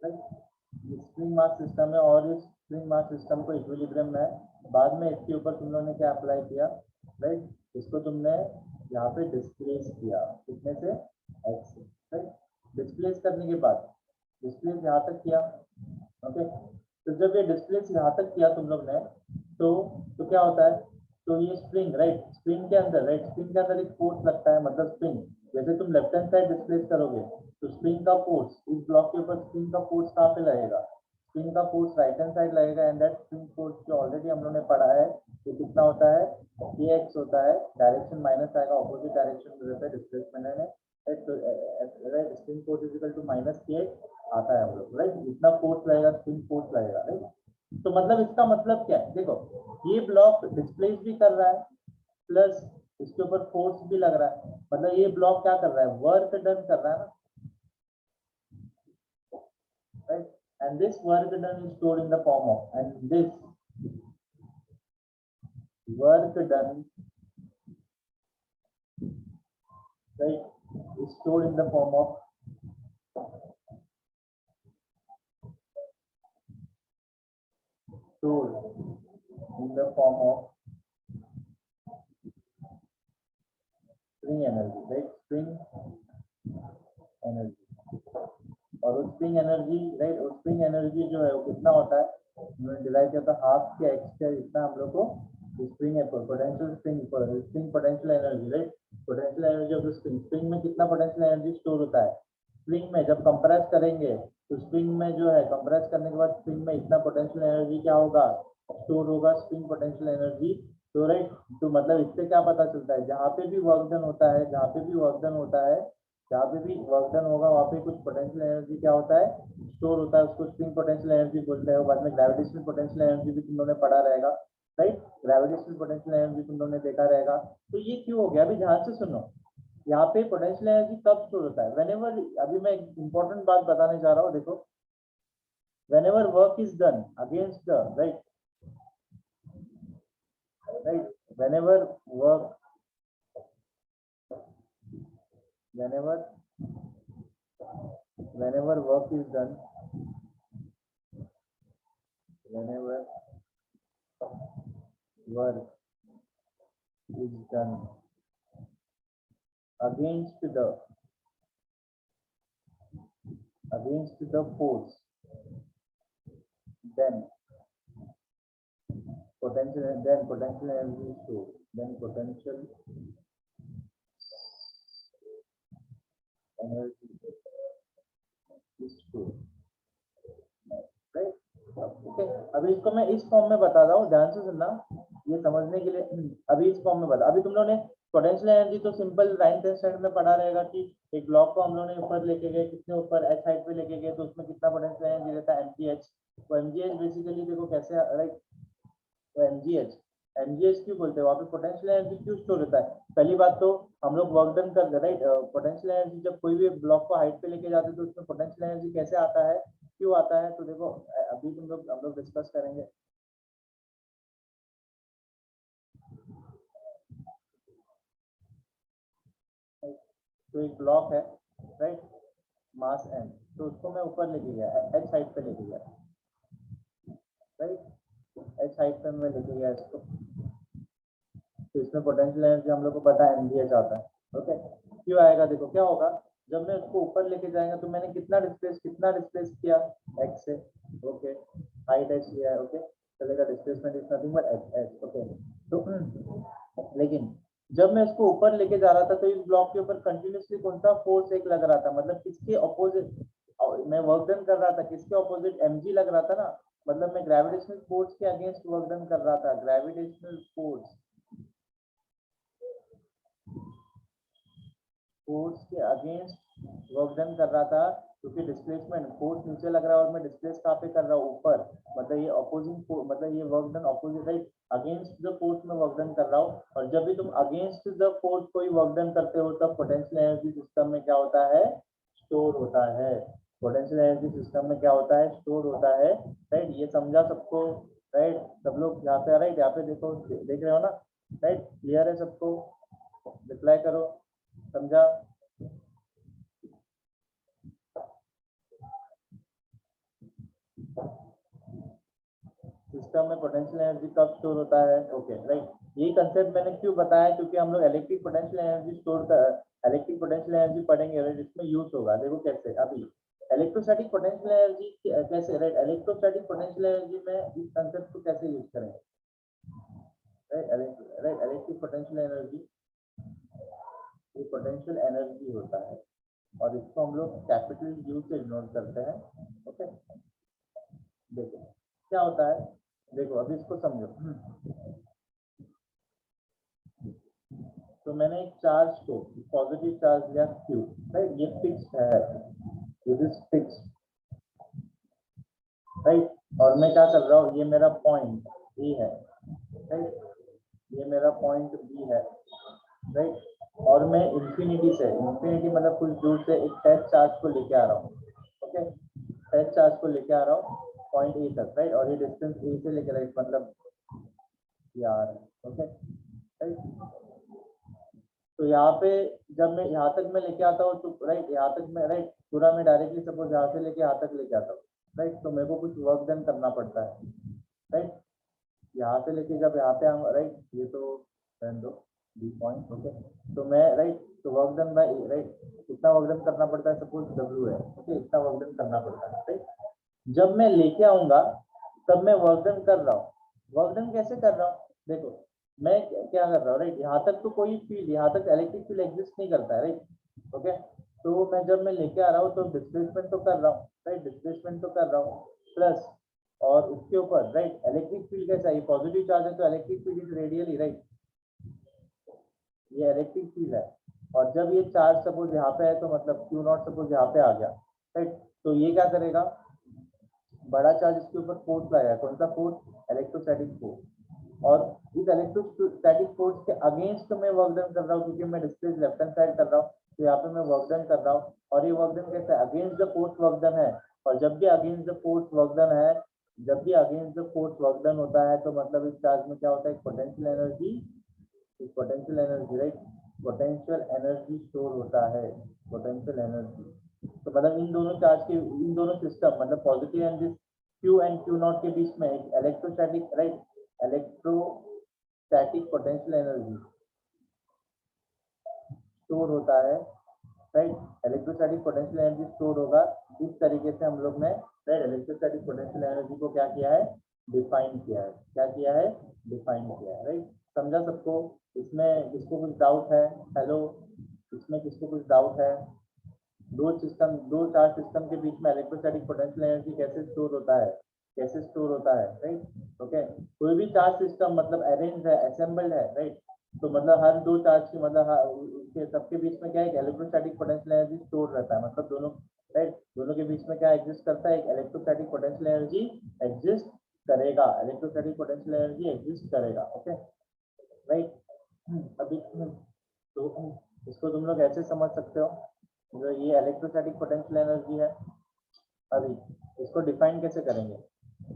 ये स्प्रिंग मास सिस्टम है और इस स्प्रिंग मास सिस्टम को इक्विलिब्रियम में, बाद में इसके ऊपर तुम लोगों ने क्या अप्लाई किया, राइट, इसको तुमने यहाँ पे डिस्प्लेस किया, कितने से, x से, राइट। डिस्प्लेस करने के बाद डिस्प्लेस यहाँ तक किया, ओके। तो जब ये डिस्प्लेस यहाँ तक किया तुम लोग ने, तो क्या होता है, तो ये स्प्रिंग, राइट, स्प्रिंग के अंदर, राइट, स्प्रिंग के अंदर एक फोर्स लगता है, मतलब स्प्रिंग, जैसे तुम लेफ्ट हैंड साइड डिस्प्लेस करोगे तो स्प्रिंग का फोर्स इस ब्लॉक के ऊपर, स्प्रिंग का फोर्स कहाँ पे लगेगा, स्प्रिंग का फोर्स राइट हैंड साइड लगेगा, एंड दैट स्प्रिंग फोर्स जो ऑलरेडी हम लोगों ने पढ़ा है ये कितना होता है, kx होता है, डायरेक्शन माइनस आएगा, ऑपोजिट डायरेक्शन में रहता है डिस्प्लेसमेंट है, right, spring force is equal to minus kx आता है हम लोग, राइट, इतना फोर्स लगेगा, स्प्रिंग फोर्स लगेगा, राइट। तो मतलब इसका मतलब क्या है, देखो ये ब्लॉक डिस्प्लेस भी कर रहा है प्लस इसके ऊपर फोर्स भी लग रहा है, मतलब ये ब्लॉक क्या कर रहा है, वर्क डन कर रहा है ना, right, and this work done is stored in the form of, and this work done, right, is stored in the form of stored in the form of spring energy, right, spring energy, और उस spring energy, right, उस spring energy जो है वो कितना होता है, उन्होंने डिवाइड किया था हाफ के एक्स के, इतना हम लोग को स्प्रिंग है, potential spring potential energy, right, potential energy of the spring, spring में कितना पोटेंशियल एनर्जी स्टोर होता है, स्प्रिंग में जब कंप्रेस करेंगे तो स्प्रिंग में जो है कंप्रेस करने के बाद स्प्रिंग में इतना पोटेंशियल एनर्जी क्या होगा, स्टोर होगा, स्प्रिंग पोटेंशियल एनर्जी। तो राइट, तो मतलब इससे क्या पता चलता है, जहाँ पे भी वर्क डन होता है, जहाँ पे भी वर्क डन होता है, जहाँ पे भी वर्क डन होगा वहाँ पे कुछ पोटेंशियल एनर्जी क्या होता है, स्टोर होता है, उसको स्प्रिंग पोटेंशियल एनर्जी बोलते हैं। बाद में ग्रेविटेशनल पोटेंशियल एनर्जी भी तुम लोगों ने पढ़ा रहेगा, राइट, ग्रेविटेशनल पोटेंशियल एनर्जी तुम लोगों ने देखा रहेगा। तो ये क्यों हो गया, अभी ध्यान से सुनो, यहाँ पे पोटेंशियल एनर्जी कब स्टोर होता है, व्हेनेवर, अभी मैं एक इंपॉर्टेंट बात बताने जा रहा हूँ, देखो, whenever work is done against the, right, whenever work, whenever work is done, whenever work is done against the force, then potential energy is stored, then potential energy is stored, right? Okay, अभी इसको मैं इस form में बता रहा हूँ, ध्यान से सुनना, ये समझने के लिए। अभी इस फॉर्म में बता, अभी तुम लोगों ने पोटेंशियल एनर्जी तो सिंपल लाइन टेंशन में पढ़ा रहेगा कि एक ब्लॉक को हम लोगों ने ऊपर लेके गए, कितने ऊपर, एच हाइट पे लेके गए, तो उसमें कितना पोटेंशियल एनर्जी रहता है, mgh। तो mgh बेसिकली देखो कैसे, राइट, तो mgh क्यों बोलते हैं, वहाँ पे पोटेंशियल एनर्जी क्यों स्टोर होता है। पहली बात तो हम लोग वर्क डन कर, राइट, पोटेंशियल एनर्जी जब कोई भी ब्लॉक को हाइट पे लेके जाते हैं तो उसमें पोटेंशियल एनर्जी कैसे आता है, क्यों आता है, तो देखो अभी हम लोग डिस्कस करेंगे। तो एक ब्लॉक है, राइट, मास m, तो उसको मैं ऊपर लेके गया, h हाइट पे लेके गया, राइट, h हाइट पे मैं लेके गया इसको, तो इसमें पोटेंशियल एनर्जी हम लोग को पता है mgh आता है, ओके। क्यों आएगा, देखो क्या होगा, जब मैं उसको ऊपर लेके जाएगा तो मैंने कितना डिस्प्लेस किया, x से, ओके, हाइट h लिया है, ओके, चलेगा, displacement is nothing but h, okay. तो लेकिन जब मैं इसको ऊपर लेके जा रहा था तो इस ब्लॉक के ऊपर कंटिन्यूसली कौन सा फोर्स एक लग रहा था, मतलब किसके ऑपोजिट मैं वर्क डन कर रहा था, किसके ऑपोजिट mg लग रहा था ना, मतलब मैं ग्रेविटेशनल फोर्स के अगेंस्ट वर्क डन कर रहा था, ग्रेविटेशनल फोर्स के अगेंस्ट वर्क डन कर रहा था, क्योंकि डिस्प्लेसमेंट फोर्स नीचे लग रहा है और मैं डिस्प्लेस कहाँ पे कर रहा हूँ, ऊपर, मतलब ये अपोजिंग, मतलब ये work done opposite, right, against the force में वर्क डन कर रहा हूँ। और जब भी तुम अगेंस्ट द फोर्स कोई वर्क डन करते हो तब पोटेंशियल एनर्जी सिस्टम में क्या होता है, स्टोर होता है, पोटेंशियल एनर्जी सिस्टम में क्या होता है, स्टोर होता है, राइट, ये समझा सबको, राइट, सब लोग यहाँ पे, राइट, यहाँ पे देखो, देख रहे हो ना, राइट, क्लियर है सबको, रिप्लाई करो, समझा। सिस्टम में पोटेंशियल एनर्जी कब स्टोर होता है, ओके, राइट, ये कंसेप्ट मैंने क्यों बताया, क्योंकि हम लोग इलेक्ट्रिक पोटेंशियल एनर्जी स्टोर कर, इलेक्ट्रिक पोटेंशियल एनर्जी पढ़ेंगे, राइट, इसमें यूज होगा, देखो कैसे। अभी इलेक्ट्रोस्टैटिक पोटेंशियल एनर्जी कैसे, राइट, इलेक्ट्रोस्टैटिक पोटेंशियल एनर्जी में इस कंसेप्ट को कैसे यूज करेंगे, राइट, इलेक्ट्रिक पोटेंशियल एनर्जी, ये पोटेंशियल एनर्जी होता है और इसको हम लोग कैपिटल यू से इग्नोर करते हैं, ओके। देखो क्या होता है, देखो अभी इसको समझो। तो मैंने एक चार्ज को, पॉजिटिव चार्ज लिया Q, राइट, ये फिक्स्ड है, दिस इज फिक्स्ड, राइट, और मैं क्या कर रहा हूँ, ये मेरा पॉइंट A है, राइट, ये मेरा पॉइंट B है, राइट, और मैं इंफिनिटी से, इंफिनिटी मतलब कुछ दूर से एक टेस्ट चार्ज को लेके आ रहा हूँ, ओके, टेस्ट चार्ज को लेके आ रहा हूँ पॉइंट ए तक, राइट, और ये डिस्टेंस ए से लेके, राइट, मतलब यार, ओके, राइट। तो यहाँ पे जब मैं यहाँ तक मैं लेके आता हूँ तो, राइट, यहाँ तक मैं, राइट, पूरा मैं डायरेक्टली सपोज यहाँ से लेके यहाँ तक लेके आता हूँ, राइट, तो मेरे को कुछ वर्क डन करना पड़ता है, राइट, यहाँ से लेके जब यहाँ पे आऊँगा, राइट, ये तो रहने दो बी पॉइंट, ओके, तो मैं, राइट, तो वर्क डन बाय, राइट, कितना वर्क डन करना पड़ता है, सपोज W है, ओके, इतना वर्क डन करना पड़ता है, राइट। जब मैं लेके आऊंगा तब मैं वर्क डन कर रहा हूँ, वर्क डन कैसे कर रहा हूँ, देखो मैं क्या कर रहा हूँ, राइट, यहाँ तक तो कोई फील्ड, यहाँ तक इलेक्ट्रिक फील्ड एग्जिस्ट नहीं करता है, राइट, ओके, तो मैं जब मैं लेके आ रहा हूँ तो डिस्प्लेसमेंट तो कर रहा हूँ, राइट, डिस्प्लेसमेंट तो कर रहा हूँ प्लस, और उसके ऊपर राइट इलेक्ट्रिक फील्ड कैसा है, पॉजिटिव चार्ज है तो electric field is radially, right, ये इलेक्ट्रिक फील्ड है। और जब ये चार्ज सपोज यहाँ पे है तो मतलब क्यू नॉट सपोज यहाँ पे आ गया, राइट, तो ये क्या करेगा, बड़ा चार्ज इसके ऊपर फोर्स लगाएगा, कौन सा फोर्स, इलेक्ट्रोस्टैटिक फोर्स, और इस इलेक्ट्रोस्टैटिक फोर्स के अगेंस्ट में वर्क डन कर रहा हूँ क्योंकि मैं डिस्प्लेस लेफ्ट हैंड साइड कर रहा हूँ, तो यहाँ पे मैं वर्क डन कर रहा हूँ, और ये वर्क डन कैसा है, against the force work done है। और जब भी against the force work done है, जब भी against the force work done होता है तो मतलब इस चार्ज में क्या होता है, potential energy, potential energy, right, potential energy store होता है, पोटेंशियल एनर्जी। तो मतलब इन दोनों चार्ज के, इन दोनों सिस्टम मतलब positive and this Q and Q not के बीच में एक electrostatic, right, electrostatic potential energy store होता है, right, electrostatic potential energy store होगा। इस तरीके से हम लोग ने राइट इलेक्ट्रोस्टैटिक पोटेंशियल एनर्जी को क्या किया है, डिफाइन किया है, क्या किया है, डिफाइन किया है, राइट। समझा सबको, इसमें किसको कुछ डाउट है, हेलो, इसमें किसको कुछ डाउट है, दो सिस्टम, दो चार्ज सिस्टम के बीच में इलेक्ट्रोस्टैटिक पोटेंशियल एनर्जी कैसे स्टोर होता है, कैसे स्टोर होता है, राइट, ओके। कोई भी चार्ज सिस्टम मतलब अरेंज है, असेंबल्ड है, राइट, तो मतलब हर दो चार्ज की मतलब उसके सबके बीच में क्या है, इलेक्ट्रोस्टैटिक पोटेंशियल एनर्जी स्टोर रहता है, मतलब दोनों, राइट, दोनों के बीच में क्या एग्जिस्ट करता है, एक इलेक्ट्रोस्टैटिक पोटेंशियल एनर्जी एग्जिस्ट करेगा, इलेक्ट्रोस्टैटिक पोटेंशियल एनर्जी एग्जिस्ट करेगा, ओके, राइट। अभी तो इसको तुम लोग ऐसे समझ सकते हो, जो ये इलेक्ट्रोस्टैटिक पोटेंशियल एनर्जी है, अभी इसको डिफाइन कैसे करेंगे,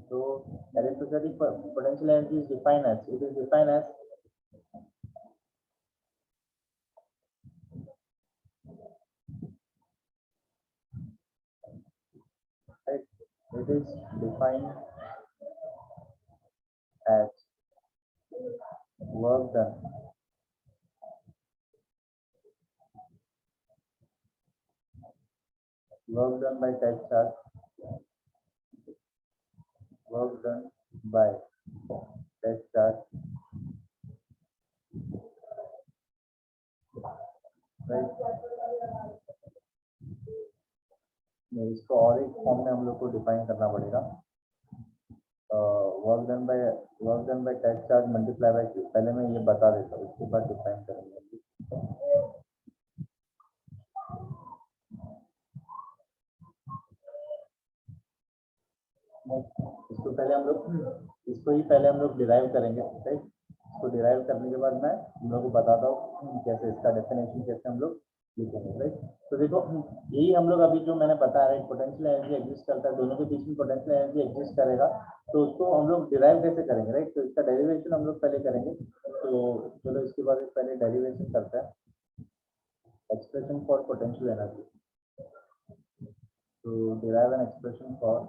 तो electrostatic potential energy is defined as, it is defined as it is defined as work done by test charge, work done by test charge, right। नहीं, इसको और एक फॉर्म में हम लोग को डिफाइन करना पड़ेगा, work done by test charge multiply by Q. पहले मैं ये बता देता हूँ, उसके बाद डिफाइन करेंगे। इसको पहले हम लोग, इसको ही पहले हम लोग डिराइव करेंगे, राइट। इसको डिराइव करने के बाद मैं हम लोग को बताता हूँ कैसे इसका डेफिनेशन कैसे हम लोग लिखेंगे, राइट। तो देखो यही हम लोग अभी जो मैंने बताया, राइट, पोटेंशियल एनर्जी एग्जिस्ट करता है, दोनों के बीच में पोटेंशियल एनर्जी एग्जिस्ट करेगा, तो उसको हम लोग डिराइव कैसे करेंगे, राइट। तो इसका डेरिवेशन हम लोग पहले करेंगे, तो चलो इसके बाद पहले डेरिवेशन करते हैं, एक्सप्रेशन फॉर पोटेंशियल एनर्जी। तो डिराइव एन एक्सप्रेशन फॉर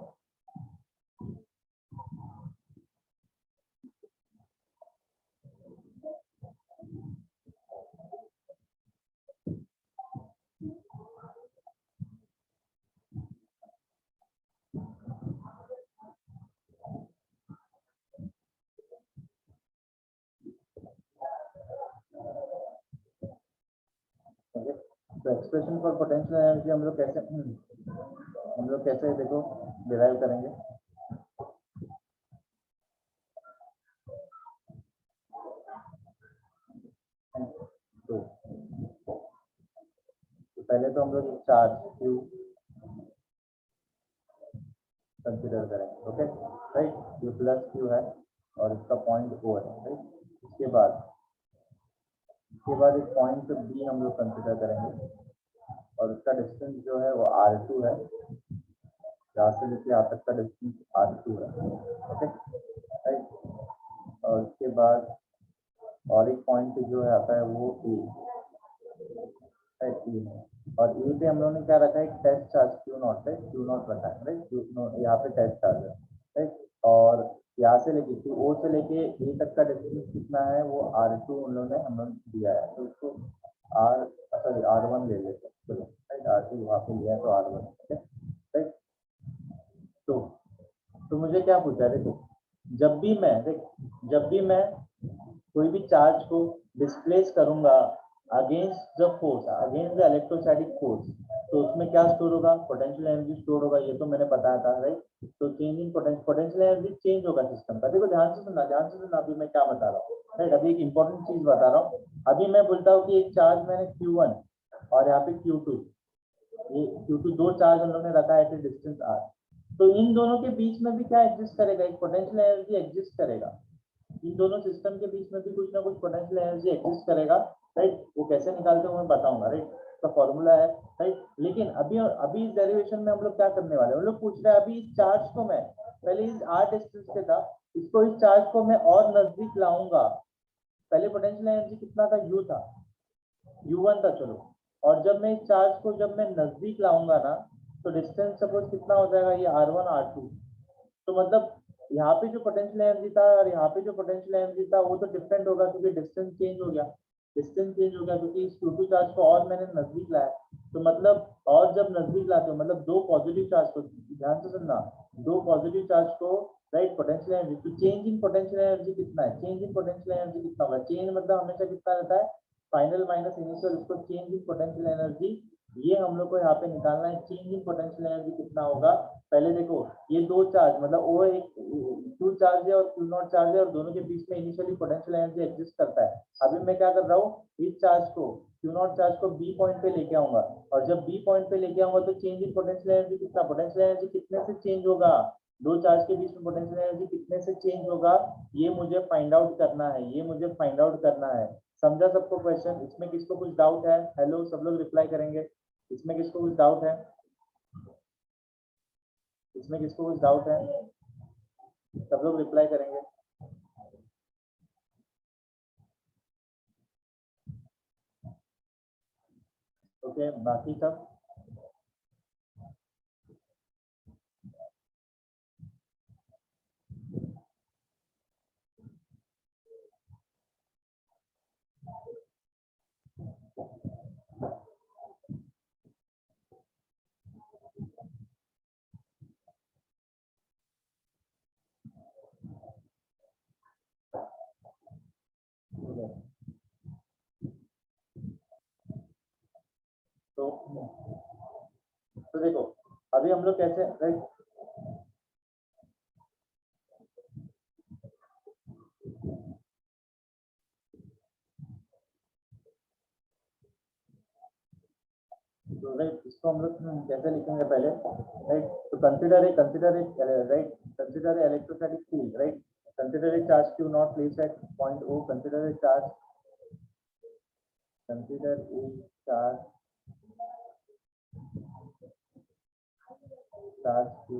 तो एक्सप्रेशन फॉर पोटेंशियल एनर्जी हम लोग कैसे देखो डिराइव करेंगे। तो पहले तो हम लोग चार्ज Q कंसिडर करेंगे, okay, right, Q plus Q है और इसका पॉइंट O है, राइट। इसके बाद एक पॉइंट B हम लोग कंसिडर करेंगे और उसका डिस्टेंस जो है वो R2 है, यहाँ से लेके यहाँ तक का डिस्टेंस R2 है, ओके, राइट। और उसके बाद और एक पॉइंट जो है आता है वो E, राइट, E है। और E पे हम लोगों ने क्या रखा है, एक टेस्ट चार्ज Q नॉट है, Q नॉट रखा है, राइट, Q नॉट यहाँ पे टेस्ट चार्ज है, राइट। और यहाँ से लेके O से लेके A तक का डिस्टेंस कितना है, वो R2 उन लोगों ने हम लोग दिया है, तो इसको R1 ले लेते हैं, चलो, राइट, R2 वहाँ पे लिया है तो R1, राइट। तो मुझे क्या पूछा है, देखो जब भी मैं कोई भी चार्ज को डिस्प्लेस करूंगा against the force, against the electrostatic force, तो उसमें क्या स्टोर होगा, पोटेंशियल एनर्जी स्टोर होगा, ये तो मैंने बताया था राइट। तो change in potential energy change होगा सिस्टम का। देखो ध्यान से सुनना, ध्यान से सुनना, अभी मैं क्या बता रहा हूँ राइट। अभी एक इंपॉर्टेंट चीज बता रहा हूँ। अभी मैं बोलता हूँ कि एक चार्ज मैंने Q1 और यहाँ पे Q2, ये Q2 दो चार्ज हम लोगों ने रखा है एट डिस्टेंस r। तो इन दोनों के बीच में भी क्या एग्जिस्ट करेगा, एक पोटेंशियल एनर्जी एग्जिस्ट करेगा। इन दोनों सिस्टम के बीच में भी कुछ ना कुछ पोटेंशियल एनर्जी एग्जिस्ट करेगा राइट। वो कैसे निकालते हैं मैं बताऊंगा राइट, उसका फॉर्मूला है राइट। लेकिन अभी अभी इस डेरिवेशन में हम लोग क्या करने वाले हैं, हम लोग पूछ रहे हैं अभी इस चार्ज को मैं पहले इस r डिस्टेंस पे था, इसको इस चार्ज को मैं और नजदीक लाऊंगा। पहले पोटेंशियल एनर्जी कितना था, u था, u1 था चलो। और जब मैं इस चार्ज को जब मैं नजदीक लाऊंगा ना, तो डिस्टेंस सपोज कितना हो जाएगा, ये r1 r2। तो मतलब यहाँ पे जो पोटेंशियल एनर्जी था और यहाँ पे जो पोटेंशियल एनर्जी था वो तो डिफरेंट होगा, क्योंकि डिस्टेंस चेंज हो गया। डिस्टेंस चेंज हो गया क्योंकि इस Q2 चार्ज को और मैंने नजदीक लाया। तो मतलब और जब नजदीक लाते हो मतलब दो पॉजिटिव चार्ज को, ध्यान से सुनना, दो पॉजिटिव चार्ज को राइट, पोटेंशियल एनर्जी, तो चेंज इन पोटेंशियल एनर्जी कितना है, चेंज इन पोटेंशियल एनर्जी कितना होगा, चेंज मतलब हमेशा कितना रहता है, फाइनल माइनस इनिशियल, उसको चेंज इन पोटेंशियल एनर्जी, ये हम लोग को यहाँ पे निकालना है। चेंज इन पोटेंशियल एनर्जी कितना होगा, पहले देखो ये दो चार्ज मतलब वो एक Q चार्ज है और Q0 चार्ज है, और दोनों के बीच में इनिशियली पोटेंशियल एनर्जी एग्जिस्ट करता है। अभी मैं क्या कर रहा हूँ, इस चार्ज को Q0 चार्ज को B पॉइंट पे लेके आऊंगा, और जब B पॉइंट पे लेके आऊंगा तो चेंज इन पोटेंशियल एनर्जी कितना, पोटेंशियल एनर्जी कितने से चेंज होगा, दो चार्ज के बीच में पोटेंशियल एनर्जी कितने से चेंज होगा, ये मुझे फाइंड आउट करना है, ये मुझे फाइंड आउट करना है। समझा सबको क्वेश्चन, इसमें किसको कुछ डाउट है, हेलो सब लोग रिप्लाई करेंगे, इसमें किसको कुछ डाउट है, इसमें किसको कुछ डाउट है, सब लोग रिप्लाई करेंगे। ओके बाकी सब तो देखो अभी हम लोग कैसे राइट, तो राइट इसको हम लोग कैसे लिखेंगे पहले राइट। तो consider a right, consider electrostatic field right, consider a charge Q not place at point O, consider a charge, consider a charge, charge Q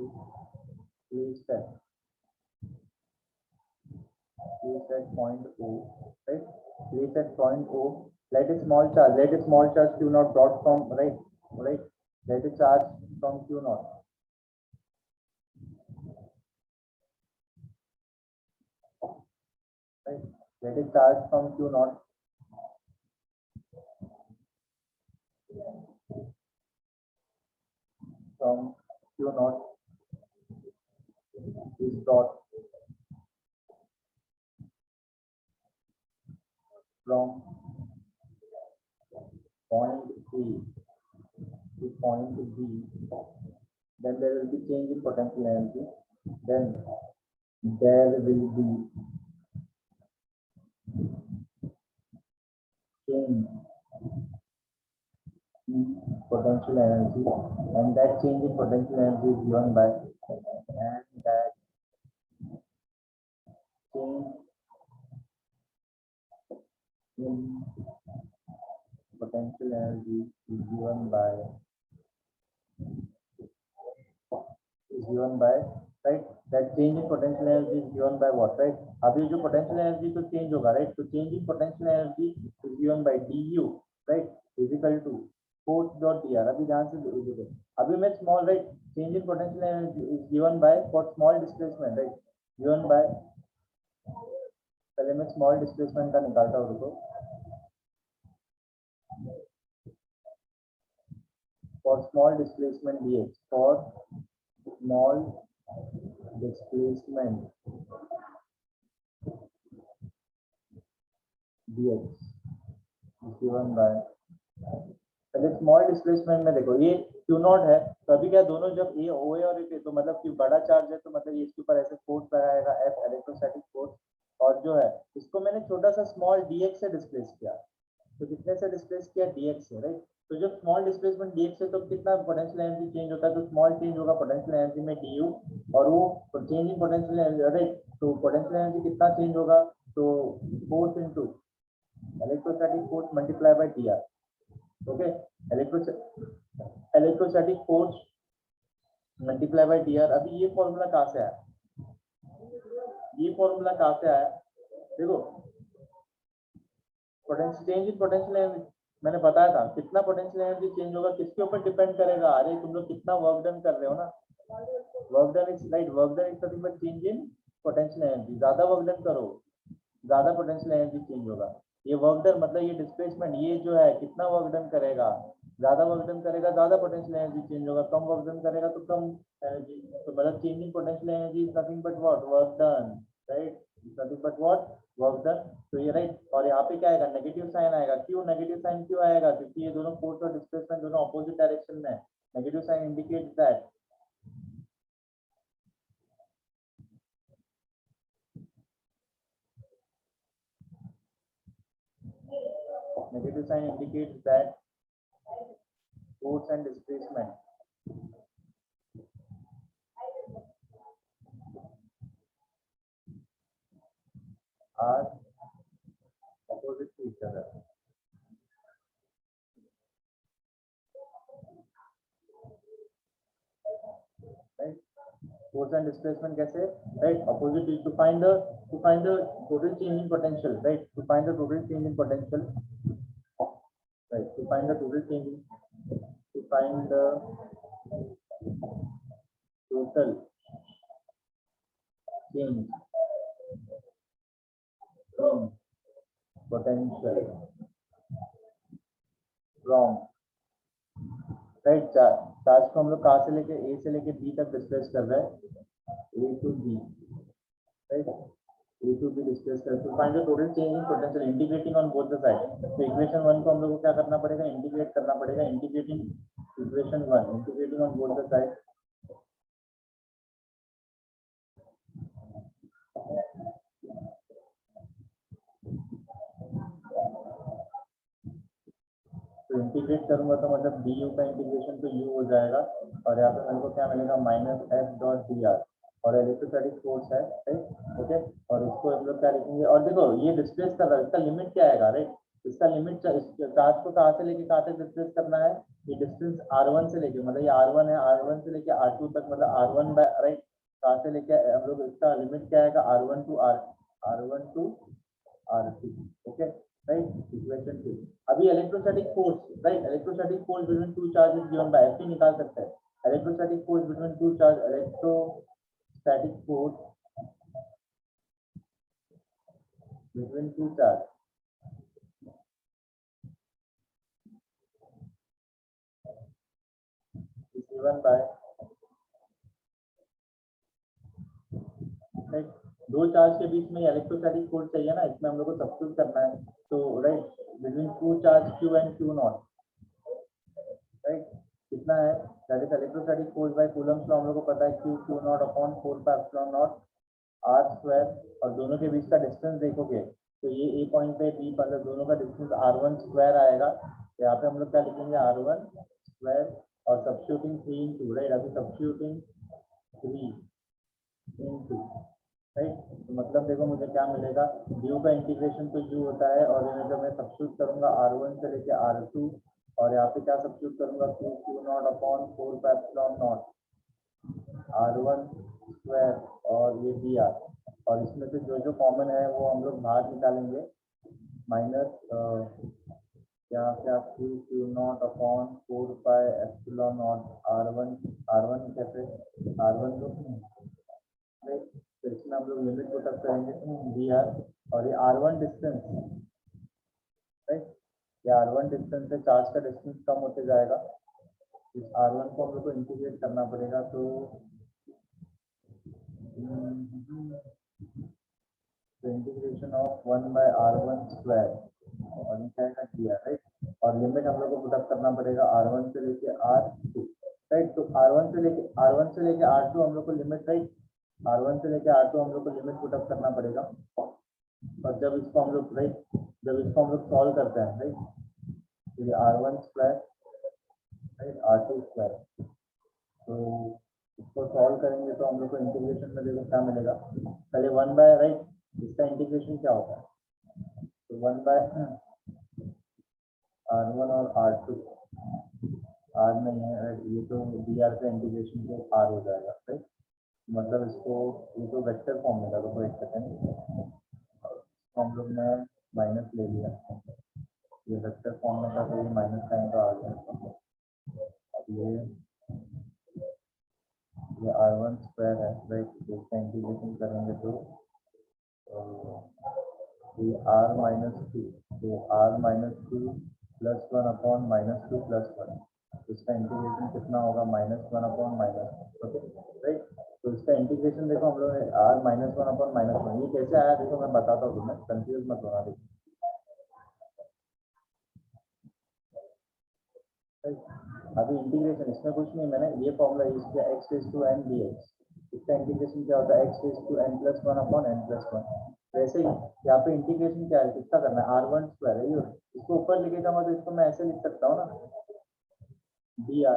place at point O, right? Place at point O. Let a small charge Q naught brought from right. Let a charge from Q naught. Right. Let a charge from Q naught. From Q naught is brought from point A to point B. Then there will be change in potential energy. Then there will be change in potential energy, and that change in potential energy is given by, and that change in potential energy is given by right, that change in potential energy is given by what, right? अभी जो potential energy तो change होगा right, तो change in potential energy is given by du right is equal to force dot dr। अभी ध्यान से देखो, अभी मैं small right, change in potential energy is given by for small displacement right, given by, पहले मैं small displacement का निकालता हूँ रुको, for small displacement dx, for small displacement dx is given by, पहले स्मॉल डिस्प्लेसमेंट में देखो ये क्यू नॉट है, तो अभी क्या दोनों जब ए ओ ए और ए तो मतलब क्यू बड़ा चार्ज है तो मतलब ये इसके ऊपर ऐसे फोर्स लगाएगा एफ इलेक्ट्रोस्टैटिक फोर्स, और जो है इसको मैंने छोटा सा स्मॉल डीएक्स से डिस्प्लेस किया, तो कितने से डिस्प्लेस किया डीएक्स से, राइट। तो जब स्मॉल डिस्प्लेसमेंट डीएक्स है तो कितना पोटेंशियल एनर्जी चेंज होता है, तो स्मॉल चेंज होगा पोटेंशियल एनर्जी में डीयू, और वो change in potential energy, right. तो पोटेंशियल एनर्जी कितना चेंज होगा, तो force into electrostatic force multiply by TR, okay. Electrostatic force multiply by TR. अभी ये फॉर्मूला कहाँ से आया, ये फॉर्मूला कहाँ से आया, देखो potential change in potential energy मैंने बताया था, कितना पोटेंशियल एनर्जी चेंज होगा किसके ऊपर डिपेंड करेगा, अरे तुम लोग कितना वर्क डन कर रहे हो ना, work done is right, work done is nothing but change in potential energy, ज्यादा वर्क डन करो ज्यादा पोटेंशियल एनर्जी चेंज होगा। ये वर्क डन मतलब ये डिस्प्लेसमेंट, ये जो है कितना वर्क डन करेगा, ज्यादा वर्क डन करेगा ज्यादा पोटेंशियल एनर्जी चेंज होगा, कम वर्क डन करेगा तो कम एनर्जी, तो मतलब changing potential energy is nothing but what work done, right, nothing but what work done. तो ये राइट, और यहाँ पे क्या आएगा नेगेटिव साइन आएगा, क्यों नेगेटिव साइन क्यों आएगा, क्योंकि ये दोनों फोर्स और डिस्प्लेसमेंट दोनों अपोजिट डायरेक्शन में है, negative sign indicates that negative sign indicates that force and displacement are opposite to each other. Right? Force and displacement कैसे, right? Opposite is to find the total change in potential, right? To find the total change in potential, right? To find the total change in, to find the total change in potential from right, charge को हम लोग कहाँ से लेके ए से लेके B तक displace कर रहे हैं, A to B, right, A to B displace कर, तो find the total change in potential integrating on both the side. तो इक्वेशन 1 को हम लोग को क्या करना पड़ेगा, इंटीग्रेट करना पड़ेगा, integrating equation 1 integrating on both the side, तो इंटीग्रेट करूंगा तो मतलब डी यू का इंटीग्रेशन तो यू हो जाएगा, और यहाँ पे मेरे को क्या मिलेगा minus F dot D R, और इलेक्ट्रोस्टैटिक फोर्स है, राइट, ओके। और इसको हम लोग क्या लिखेंगे, और देखो ये डिस्प्लेस कर रहा है, इसका लिमिट क्या आएगा, राइट, इसका लिमिट चार्ज को कहाँ से लेके कहाँ तक डिस्प्लेस करना है, ये डिस्टेंस r1 से लेके, मतलब ये r1 है, r1 से लेके r2 तक, मतलब r1 बाय, राइट, कहाँ से लेके हम लोग, इसका लिमिट क्या आएगा r1 to r2, okay, right, equation 2। अभी electrostatic force, right, electrostatic force between two charges given by F निकाल सकते हैं, electrostatic force between two charge, electrostatic force between two charge is given by, right, दो charge के बीच में electrostatic force चाहिए ना, इसमें हम लोग को सब्स्टिट्यूट करना है, तो right between two charge Q and Q naught, right, कितना है, that is electrostatic force by Coulomb's law, हम लोग को पता है Q Q not upon 4 pi epsilon naught R square, और दोनों के बीच का डिस्टेंस देखोगे तो ये ए पॉइंट पे बी, मतलब दोनों का डिस्टेंस r1 स्क्वायर आएगा, तो यहाँ पे हम लोग क्या लिखेंगे r1 स्क्वायर, और सब्स्टिट्यूटिंग 3 इंटू, राइट, अभी सब्स्टिट्यूटिंग 3 इंटू, राइट, तो मतलब देखो मुझे क्या मिलेगा, u का इंटीग्रेशन तो u होता है, और ये जब मैं सब्स्टिट्यूट करूंगा r1 से लेके r2, और यहाँ पे क्या सब्स्टिट्यूट करूंगा q q not upon 4 pi epsilon not r1 square, और ये dr, और इसमें से जो जो कॉमन है वो हम लोग बाहर निकालेंगे, माइनस यहाँ पे आप q not upon 4 pi epsilon not r1 कैसे r1 तो, तो इसमें हम लोग लिमिट पुट अप करेंगे dr, और ये r1 डिस्टेंस, राइट, ये r1 डिस्टेंस से चार्ज का डिस्टेंस कम होते जाएगा, इस r1 को हम लोग को इंटीग्रेट करना पड़ेगा, तो integration of 1 by r1 square, और ये क्या dr, राइट, और लिमिट हम लोग को पुट अप करना पड़ेगा R1 से लेके R2, राइट। तो R1 से लेके R2 हम लोग को लिमिट, राइट, R1 से लेके R2 हम लोग को लिमिट पुट अप करना पड़ेगा। और जब इसको हम लोग, राइट, जब इसको हम लोग सॉल्व करते हैं, राइट, तो ये R1 square, right, R2 square, तो इसको सॉल्व करेंगे तो हम लोग को इंटीग्रेशन में देखो क्या मिलेगा। पहले 1 बाय, राइट, इसका इंटीग्रेशन क्या होता है, तो 1 बाय R1 और R2, R नहीं है, राइट, ये तो dr का इंटीग्रेशन तो R हो जाएगा, राइट। मतलब इसको ये तो वेक्टर फॉर्म में था, तो एक सेकंड हम लोग ने माइनस ले लिया, ये वेक्टर फॉर्म में था तो ये माइनस साइन का आ गया। अब ये R1 स्क्वायर है, राइट, इसका इंटीग्रेशन करेंगे तो ये R माइनस 2, तो R minus 2 plus 1 upon minus 2 plus 1, इसका इंटीग्रेशन कितना होगा, minus 1 upon minus 1, okay, right. तो इसका इंटीग्रेशन देखो हम लोग R माइनस 1 अपॉन माइनस 1, ये कैसे आया देखो मैं बताता हूँ तुम्हें, कंफ्यूज मत होना। देखो अभी इंटीग्रेशन इसमें कुछ नहीं, मैंने ये फॉर्मूला यूज किया x raise to n dx, इसका इंटीग्रेशन क्या होता है x raise to n plus 1 upon n plus 1। वैसे ही यहाँ पे इंटीग्रेशन क्या है, कितना करना है, R1 स्क्वायर है, ये इसको ऊपर लेके जाऊंगा तो इसको मैं ऐसे लिख सकता हूँ ना, dr,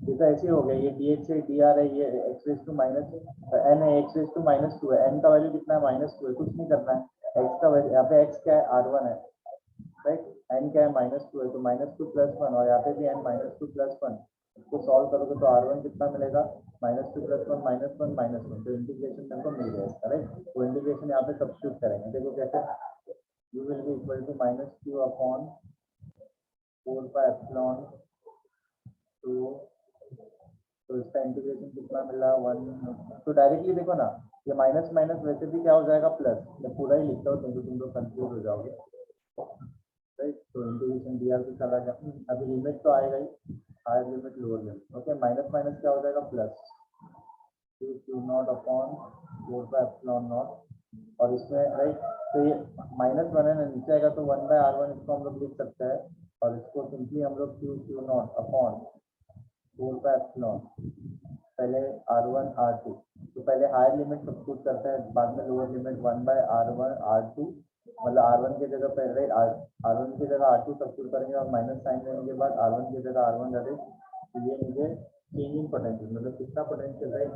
ये तो ऐसे हो गया, ये dx है, dr है, ये x raise to minus n है, x रेज़ टू माइनस 2 है, n का वैल्यू कितना है, माइनस 2 है, कुछ नहीं करना है, x का वैल्यू यहाँ पे x क्या है, R1 है, राइट, n क्या है, माइनस 2 है, तो माइनस 2 प्लस 1, और यहाँ पे भी n माइनस 2 प्लस 1, इसको सॉल्व करोगे तो R1 कितना मिलेगा, माइनस 2 प्लस 1 माइनस 1 माइनस 1, तो इंटीग्रेशन मेरे को मिल गया इसका, राइट। वो इंटीग्रेशन यहाँ पे सब्स्टिट्यूट करेंगे, देखो कैसे, u will be equal to minus Q upon 4 pi epsilon 2, तो इसका इंटीग्रेशन कितना मिला 1, तो डायरेक्टली देखो ना, ये माइनस माइनस वैसे भी क्या हो जाएगा प्लस, मैं पूरा ही लिखता हूँ क्योंकि तुम लोग कंफ्यूज हो जाओगे, राइट। तो इंटीग्रेशन dr भी चला गया, अभी लिमिट तो आएगा ही, higher limit lower limit, okay, minus minus क्या हो जाएगा plus, q not upon 4 pi epsilon not, और इसमें, राइट, तो ये माइनस 1 है ना, नीचे आएगा तो 1 बाय R1 इसको हम लोग लिख सकते हैं, और इसको सिंपली हम लोग Q not upon 4 pi epsilon, पहले R1 R2, तो पहले हायर लिमिट सब्स्टिट्यूट करते हैं, बाद में lower limit 1 by R1 R2, मतलब R1 की जगह पे, राइट, R1 की जगह R2 सब्स्टिट्यूट करेंगे और माइनस साइन देने के बाद R1 की जगह R1 डालें, तो ये मुझे चेंजिंग पोटेंशियल, मतलब कितना पोटेंशियल, राइट,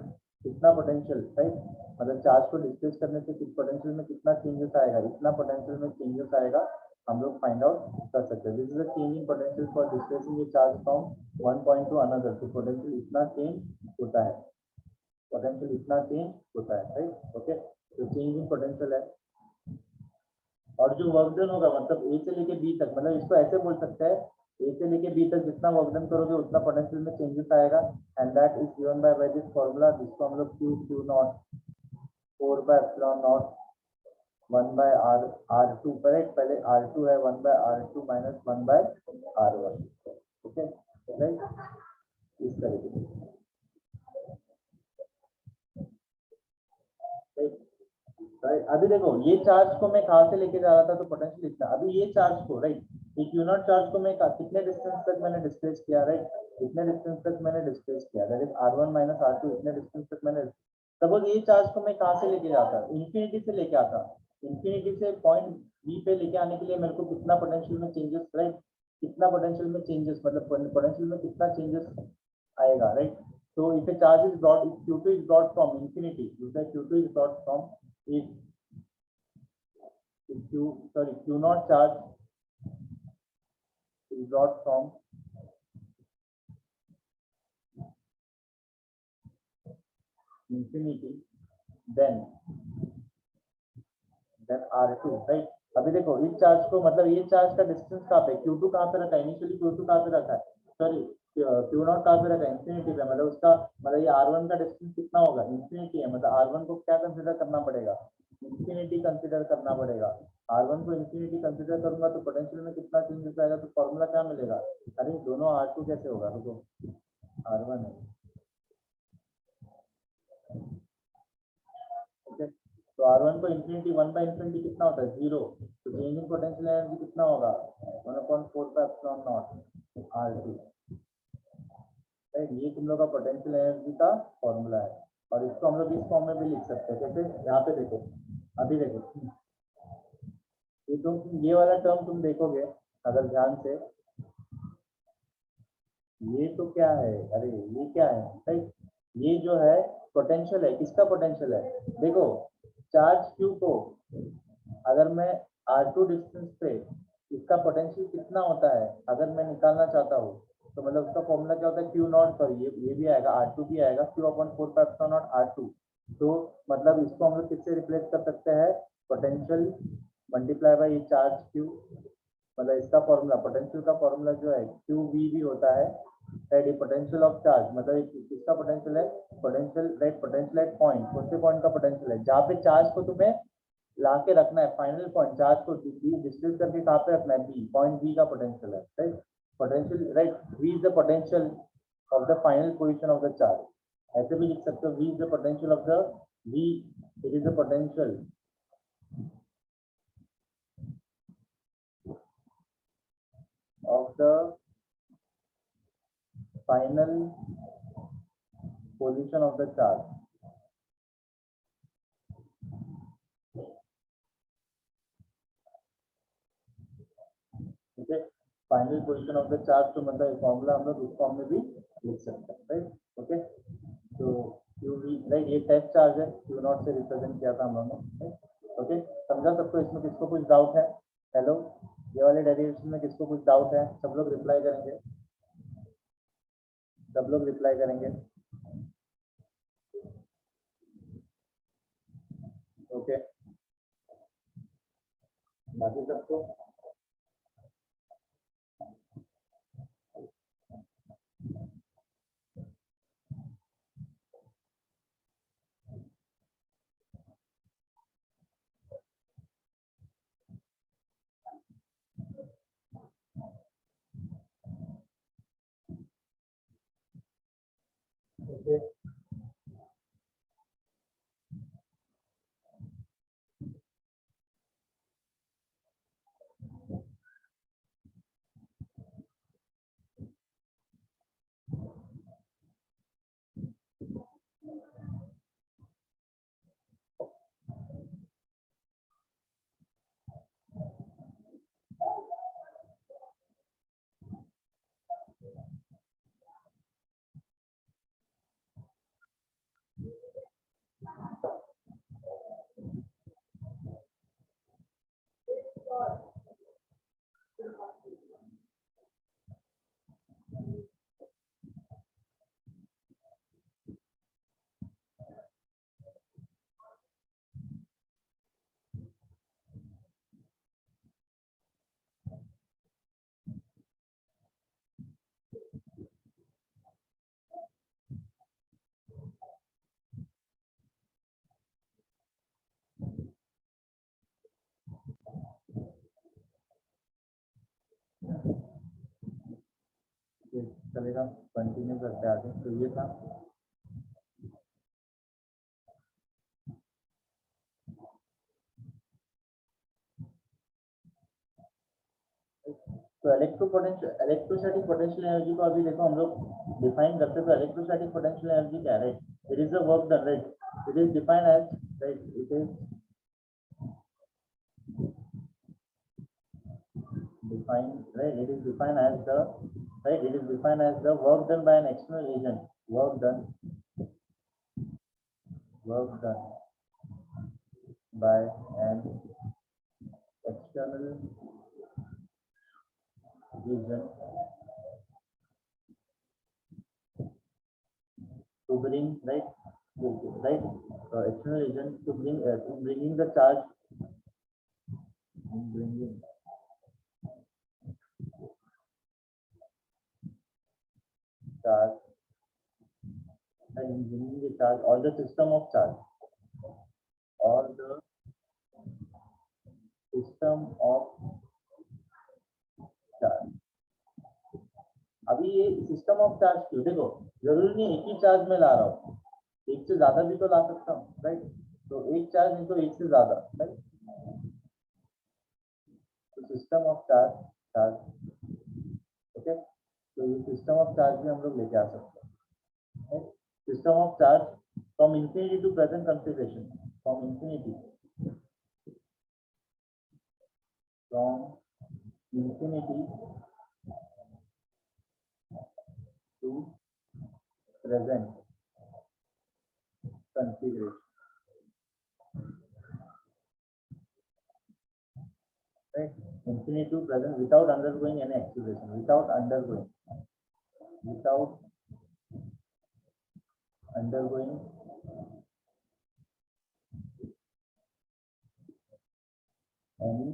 कितना पोटेंशियल, राइट, मतलब चार्ज को डिस्प्लेस करने से किस पोटेंशियल में कितना चेंजेस आएगा, इतना पोटेंशियल में चेंजेस आएगा, हम लोग फाइंड आउट कर सकते हैं। This is a changing potential for displacing A charge from one point two another, तो पोटेंशियल इतना चेंज होता है, पोटेंशियल इतना चेंज होता है, राइट, ओके, तो चेंजिंग पोटेंशियल है। और जो वर्क डन होगा, मतलब ए से लेके बी तक, मतलब इसको ऐसे बोल सकते हैं, ए से लेके बी तक जितना वर्क डन करोगे उतना पोटेंशियल में चेंजेस आएगा, and that is given by this formula, जिसको हम लोग Q naught 4 by epsilon naught 1 by R2, correct, पहले R2 है 1 by R2 minus 1 by R1, okay, right, इस तरीके से, राइट। अभी देखो ये चार्ज को मैं कहाँ से लेके जा रहा था, तो पोटेंशियल इतना, अभी ये चार्ज को, राइट, ये क्यू नॉट चार्ज को मैं कितने डिस्टेंस तक मैंने डिस्प्लेस किया, राइट, इतने डिस्टेंस तक मैंने डिस्प्लेस किया, that is R1 minus R2, इतने डिस्टेंस तक मैंने, सपोज ये चार्ज को मैं कहाँ से लेके जाता, इंफिनिटी से लेके आता, इंफिनिटी से पॉइंट बी पे लेके आने के लिए मेरे को कितना पोटेंशियल में चेंजेस, राइट, कितना पोटेंशियल में चेंजेस, मतलब पोटेंशियल में कितना चेंजेस आएगा, राइट। तो if A charge is brought, if Q2 is brought from infinity, if Q2 is brought from, if Q naught charge is brought from infinity, then R2, right. अभी देखो इस charge को, मतलब ये चार्ज का distance कहाँ पे, Q2 कहाँ पे रखा है, इनिशियली Q2 कहाँ पे रखा है, सॉरी Q नॉट कहाँ पे रखा है, इंफिनिटी पे, मतलब उसका, मतलब ये R1 का डिस्टेंस कितना होगा, इंफिनिटी है, मतलब R1 को क्या कंसीडर करना पड़ेगा, इंफिनिटी कंसीडर करना पड़ेगा, R1 को इंफिनिटी कंसीडर करूंगा तो पोटेंशियल में कितना चेंजेस आएगा, तो फॉर्मूला क्या मिलेगा, अरे दोनों R2 कैसे होगा, रुको, R1 है, ओके, तो R1 को इंफिनिटी 1 बाय इंफिनिटी कितना होता है 0, तो चेंजिंग पोटेंशियल एनर्जी कितना होगा 1/4 R2, राइट। ये तुम लोग का पोटेंशियल एनर्जी का फॉर्मूला है, और इसको हम लोग इस फॉर्म में भी लिख सकते हैं। जैसे यहाँ पे देखो, अभी देखो, ये वाला टर्म तुम देखोगे अगर ध्यान से, ये तो क्या है, अरे ये क्या है, राइट। ये जो है पोटेंशियल है, किसका पोटेंशियल है, देखो चार्ज Q को अगर मैं R2 डिस्टेंस पे, इसका पोटेंशियल कितना होता है अगर मैं निकालना चाहता हूँ, तो मतलब उसका फॉर्मूला क्या होता है, Q नॉट, सॉरी ये भी आएगा, R2 भी आएगा, Q/4 R2। तो मतलब इसको हम लोग किससे रिप्लेस कर सकते हैं, पोटेंशियल मल्टीप्लाई बाई ये चार्ज Q, मतलब इसका फॉर्मूला, पोटेंशियल का फॉर्मूला जो है QV भी होता है, राइट। पोटेंशियल ऑफ चार्ज मतलब किसका पोटेंशियल है, potential, right, potential at point, कौन से पॉइंट का पोटेंशियल है, जहाँ पे चार्ज को तुम्हें ला के रखना है, फाइनल पॉइंट, चार्ज को डिस्प्लेस करके कहाँ पे रखना है, बी पॉइंट, बी का पोटेंशियल है, right. Potential, right, V is the potential of the final position of the charge, ऐसे भी लिख सकते हो, V is the potential of the, V it is the potential of the final position of the charge. ठीक है, final position of the charge, तो मतलब formula हम लोग उस फॉर्म में भी लिख सकते हैं, राइट। ओके, तो QV, राइट, ये टेस्ट चार्ज है, Q नॉट से रिप्रेजेंट किया था हम लोगों ने, ओके। समझा सबको, इसमें किसको कुछ डाउट है, हेलो, ये वाले डेरिवेशन में किसको कुछ डाउट है, सब लोग रिप्लाई करेंगे, सब लोग रिप्लाई करेंगे, ओके, बाकी सबको ओके। चलेगा, कंटिन्यू करते आगे, तो ये था, तो इलेक्ट्रोस्टैटिक पोटेंशियल एनर्जी को अभी देखो हम लोग डिफाइन करते हैं। तो इलेक्ट्रोस्टैटिक पोटेंशियल एनर्जी क्या है, right, it is the work done, right, it is defined as, right, it is defined, right, it is defined as the, right, it is defined as the work done by an external agent, work done by an external agent to bring, right, external agent to bringing the charge, bringing charge, and bringing the charge or the system of charge, or the system of charge। अभी ये system of charge क्यों, देखो जरूरी नहीं एक ही charge में ला रहा हूँ, एक से ज्यादा भी तो ला सकता हूँ, राइट। तो एक चार्ज नहीं तो एक से ज्यादा, राइट। तो system of charge charge. Okay, तो ये सिस्टम ऑफ चार्ज भी हम लोग लेके आ सकते हैं। System of charge from infinity to present consideration, from infinity to present configuration, right? Infinity to present without undergoing any acceleration, without undergoing any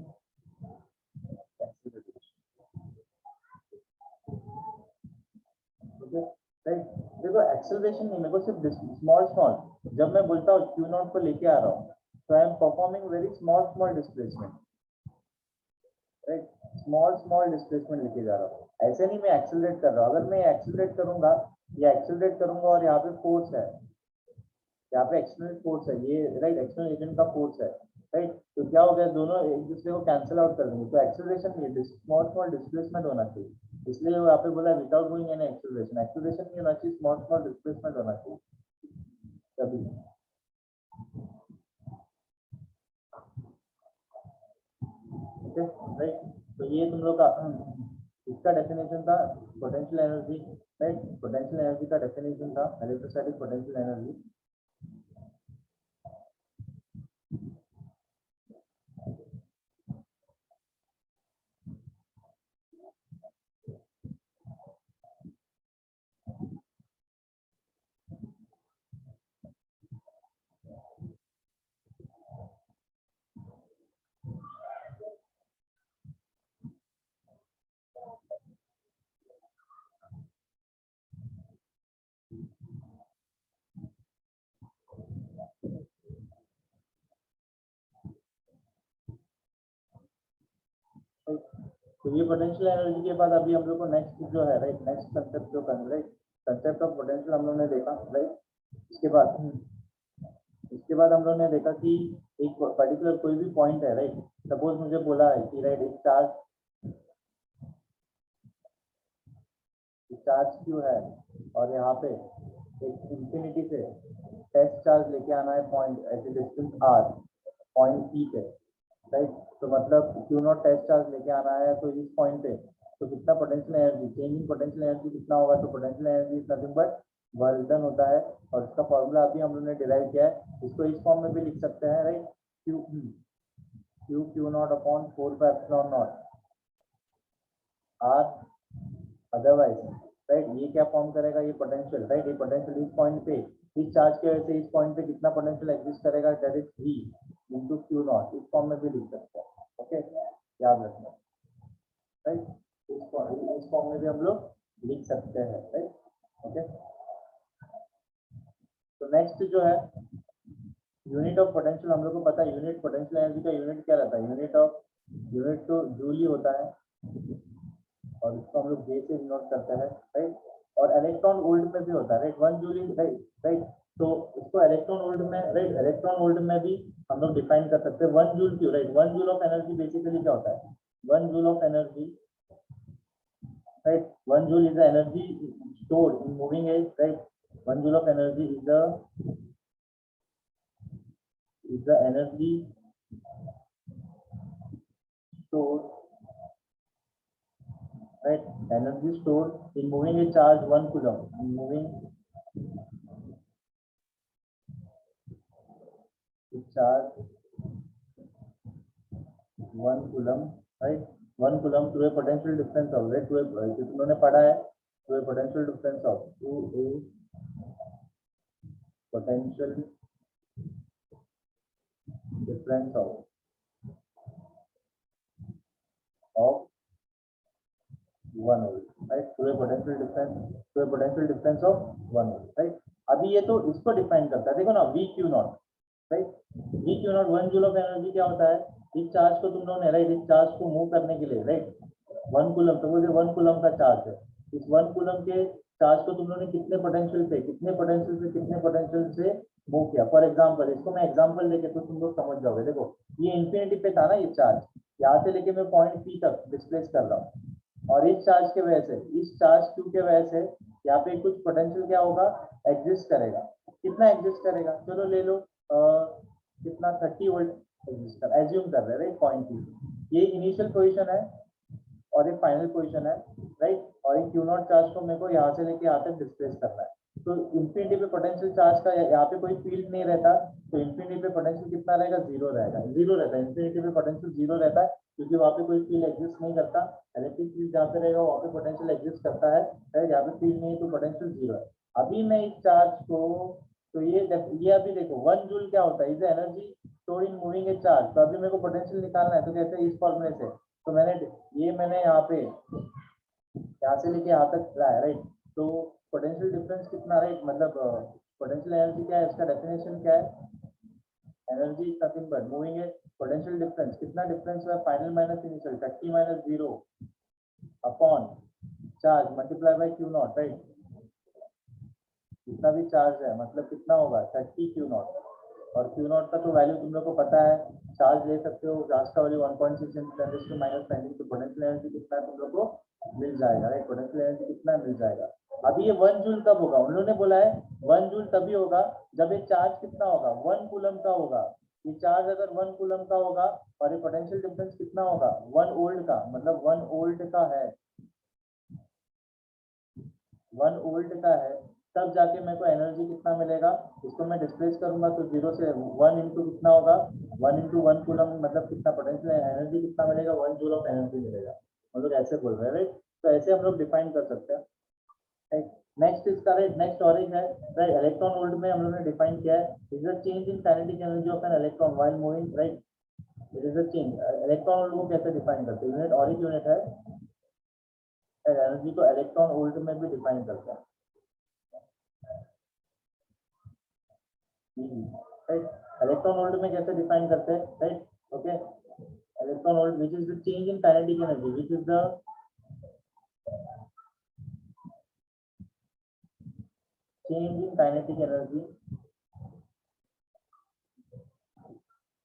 acceleration. Okay, right? देखो एक्सेलरेशन नहीं, मेरे को सिर्फ स्मॉल जब मैं बोलता हूँ क्यू नॉट को लेके आ रहा हूँ, तो I am performing very small displacement, right? Small displacement लेके जा रहा हूँ, ऐसे नहीं मैं एक्सेलरेट कर रहा हूँ। अगर मैं एक्सेलरेट करूंगा और यहाँ पे फोर्स है, यहाँ पे एक्सटर्नल फोर्स है, ये राइट एक्सटर्नल एजेंट का फोर्स है, राइट? तो क्या हो गया, दोनों एक दूसरे को कैंसिल आउट कर देंगे, तो एक्सेलरेशन नहीं, स्मॉल डिस्प्लेसमेंट होना चाहिए। इसलिए वो यहाँ पे बोला विदाउट गोइंग एनी एक्सेलरेशन नहीं होना चाहिए, स्मॉल डिस्प्लेसमेंट होना चाहिए तभी। Okay, right? तो ये तुम लोग का इसका डेफिनेशन था potential energy, right? Potential energy का डेफिनेशन था इलेक्ट्रोस्टैटिक पोटेंशियल एनर्जी। तो ये पोटेंशियल एनर्जी के बाद अभी हम लोग को नेक्स्ट जो है, राइट, नेक्स्ट कंसेप्ट जो है, राइट, कंसेप्ट ऑफ पोटेंशियल हम लोग ने देखा, राइट? इसके बाद हम लोग ने देखा कि एक पर्टिकुलर कोई भी पॉइंट है, राइट? सपोज मुझे बोला है कि राइट एक चार्ज क्यू है और यहाँ पे एक इंफिनिटी से टेस्ट चार्ज लेके आना है point at distance r, point P पे, राइट? तो मतलब क्यू नॉट टेस्ट चार्ज लेके आना है, तो इस पॉइंट पे तो कितना potential energy, change in potential energy कितना होगा, तो potential energy is nothing but work done होता है, और इसका फॉर्मूला अभी हम लोग ने डिराइव किया है। इसको इस फॉर्म में भी लिख सकते हैं, right? Q not upon 4/ε0 r, otherwise, right? ये क्या फॉर्म करेगा, ये पोटेंशियल, राइट? ये पोटेंशियल इस पॉइंट पे, इस चार्ज की वजह से इस पॉइंट पे कितना पोटेंशियल एग्जिस्ट करेगा, that is v into Q not, इस फॉर्म में भी लिख सकते हैं। ओके, याद रखना, राइट? इस फॉर्म में भी हम लोग लिख सकते हैं, राइट? ओके, तो नेक्स्ट जो है यूनिट ऑफ पोटेंशियल, हम लोग को पता है यूनिट पोटेंशियल एनर्जी का यूनिट क्या रहता है, यूनिट तो जूल ही होता है, और इसको हम लोग जे से डिनोट करते हैं, राइट? और इलेक्ट्रॉन वोल्ट में भी होता है, राइट? 1 जूल इज राइट, तो इसको इलेक्ट्रॉन वोल्ट में, राइट, इलेक्ट्रॉन वोल्ट में भी हम लोग डिफाइन कर सकते हैं। 1 जूल क्यों, right? 1 joule of energy basically क्या होता है, 1 joule of energy, right? 1 joule is the energy stored in moving edge, right? 1 joule of energy is the energy stored, right? Energy stored in moving a charge 1 coulomb, in moving a charge 1 coulomb, right? 1 coulomb to a potential difference of, right, to a, उन्होंने पढ़ा है, to a potential difference of, to a potential difference of 1 volt, right? To a potential difference of 1 volt, right? अभी ये तो इसको define करता है, देखो ना, V Q not, right? V Q not 1 joule of energy क्या होता है, इस चार्ज को तुम लोगों ने, राइट, इस चार्ज को मूव करने के लिए, राइट, 1 कूलम, तो बोलिए 1 कूलम का चार्ज है, इस 1 कूलम के चार्ज को तुम लोगों ने कितने पोटेंशियल से मूव किया। फॉर एग्जांपल, इसको मैं एग्जांपल देके तो तुम लोग समझ जाओगे। देखो, ये इंफिनिटी पे था ना ये चार्ज, यहाँ से लेके मैं पॉइंट पी तक डिस्प्लेस कर रहा हूँ, और इस चार्ज के वजह से, इस चार्ज क्यू के वजह से यहाँ पे कुछ पोटेंशियल क्या होगा, एग्जिस्ट करेगा। कितना एग्जिस्ट करेगा, चलो ले लो कितना 30 वोल्ट एग्जिस्ट कर, एज्यूम कर रहे हैं राइट, पॉइंट पी। ये इनिशियल पोजीशन है और ये फाइनल पोजीशन है राइट, और ये क्यू नॉट चार्ज को मेरे को यहाँ से लेके यहाँ तक डिस्प्लेस करना है। तो इंफिनिटी पे पोटेंशियल चार्ज का यहाँ पे कोई फील्ड नहीं रहता, तो इंफिनिटी पे पोटेंशियल कितना रहेगा, जीरो रहेगा, जीरो रहता है। इंफिनिटी पे पोटेंशियल जीरो रहता है क्योंकि वहाँ पे कोई फील्ड एग्जिस्ट नहीं करता। इलेक्ट्रिक फील्ड जहाँ पे रहेगा वहाँ पे पोटेंशियल एग्जिस्ट करता है, यहाँ पे फील्ड नहीं है तो पोटेंशियल जीरो है। अभी मैं इस चार्ज को, तो ये अभी देखो 1 जूल क्या होता है, is energy stored in moving A charge. तो अभी मेरे को पोटेंशियल निकालना है, तो कैसे, इस फॉर्मूले से। तो मैंने यहाँ पे यहाँ से लेके यहाँ तक लाया राइट, तो पोटेंशियल डिफरेंस कितना राइट, मतलब पोटेंशियल एनर्जी क्या है, इसका डेफिनेशन क्या है, energy is nothing but moving A potential difference. कितना डिफरेंस हुआ, final minus initial, 30 minus 0 upon charge multiply by Q naught right. जितना भी चार्ज है मतलब कितना होगा, 30 क्यू नॉट, और क्यू नॉट का तो वैल्यू तुम लोग को पता है, चार्ज ले सकते हो, चार्ज का वैल्यू 1.6 × 10⁻⁹ तो पोटेंशियल एनर्जी कितना तुम लोग को मिल जाएगा राइट, पोटेंशियल एनर्जी कितना मिल जाएगा। अभी ये 1 जूल कब होगा, उन लोगों ने बोला है 1 जूल तभी होगा जब ये चार्ज कितना होगा, 1 कूलम का होगा। ये चार्ज अगर 1 कूलम का होगा और ये पोटेंशियल डिफरेंस कितना होगा, 1 वोल्ट का, मतलब 1 वोल्ट का है, 1 वोल्ट का है, तब जाके मेरे को एनर्जी कितना मिलेगा। इसको मैं डिस्प्लेस करूंगा तो 0 से 1 इंटू कितना होगा, 1 इंटू 1 कूलम, मतलब कितना पोटेंशियल एनर्जी कितना मिलेगा, 1 जूल ऑफ एनर्जी मिलेगा। हम लोग ऐसे बोल रहे हैं राइट, तो ऐसे हम लोग डिफाइन कर सकते हैं राइट। नेक्स्ट इसका राइट, नेक्स्ट और एक है राइट, इलेक्ट्रॉन वोल्ट में हम लोगों ने डिफाइन किया है, is the change in kinetic energy of an electron while moving right. It is the change, electron volt को कैसे डिफाइन करते हैं, यूनिट और एक यूनिट है, एनर्जी को इलेक्ट्रॉन वोल्ट में भी डिफाइन करता है राइट। इलेक्ट्रॉन वोल्ट में कैसे डिफाइन करते हैं right, okay. Electron volt which is the change in kinetic energy, which is the change in kinetic energy,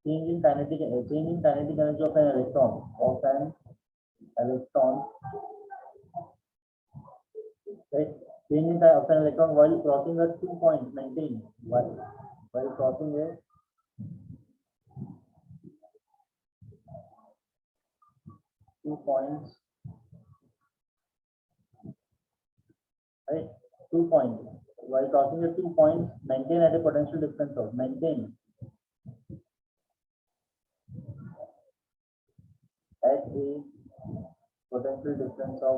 change in kinetic energy of an electron, right, change in of an electron while crossing a 2 point, maintain while crossing a 2 points, right, 2 points, while crossing a 2 points, maintain at a potential difference of, maintain at a potential difference of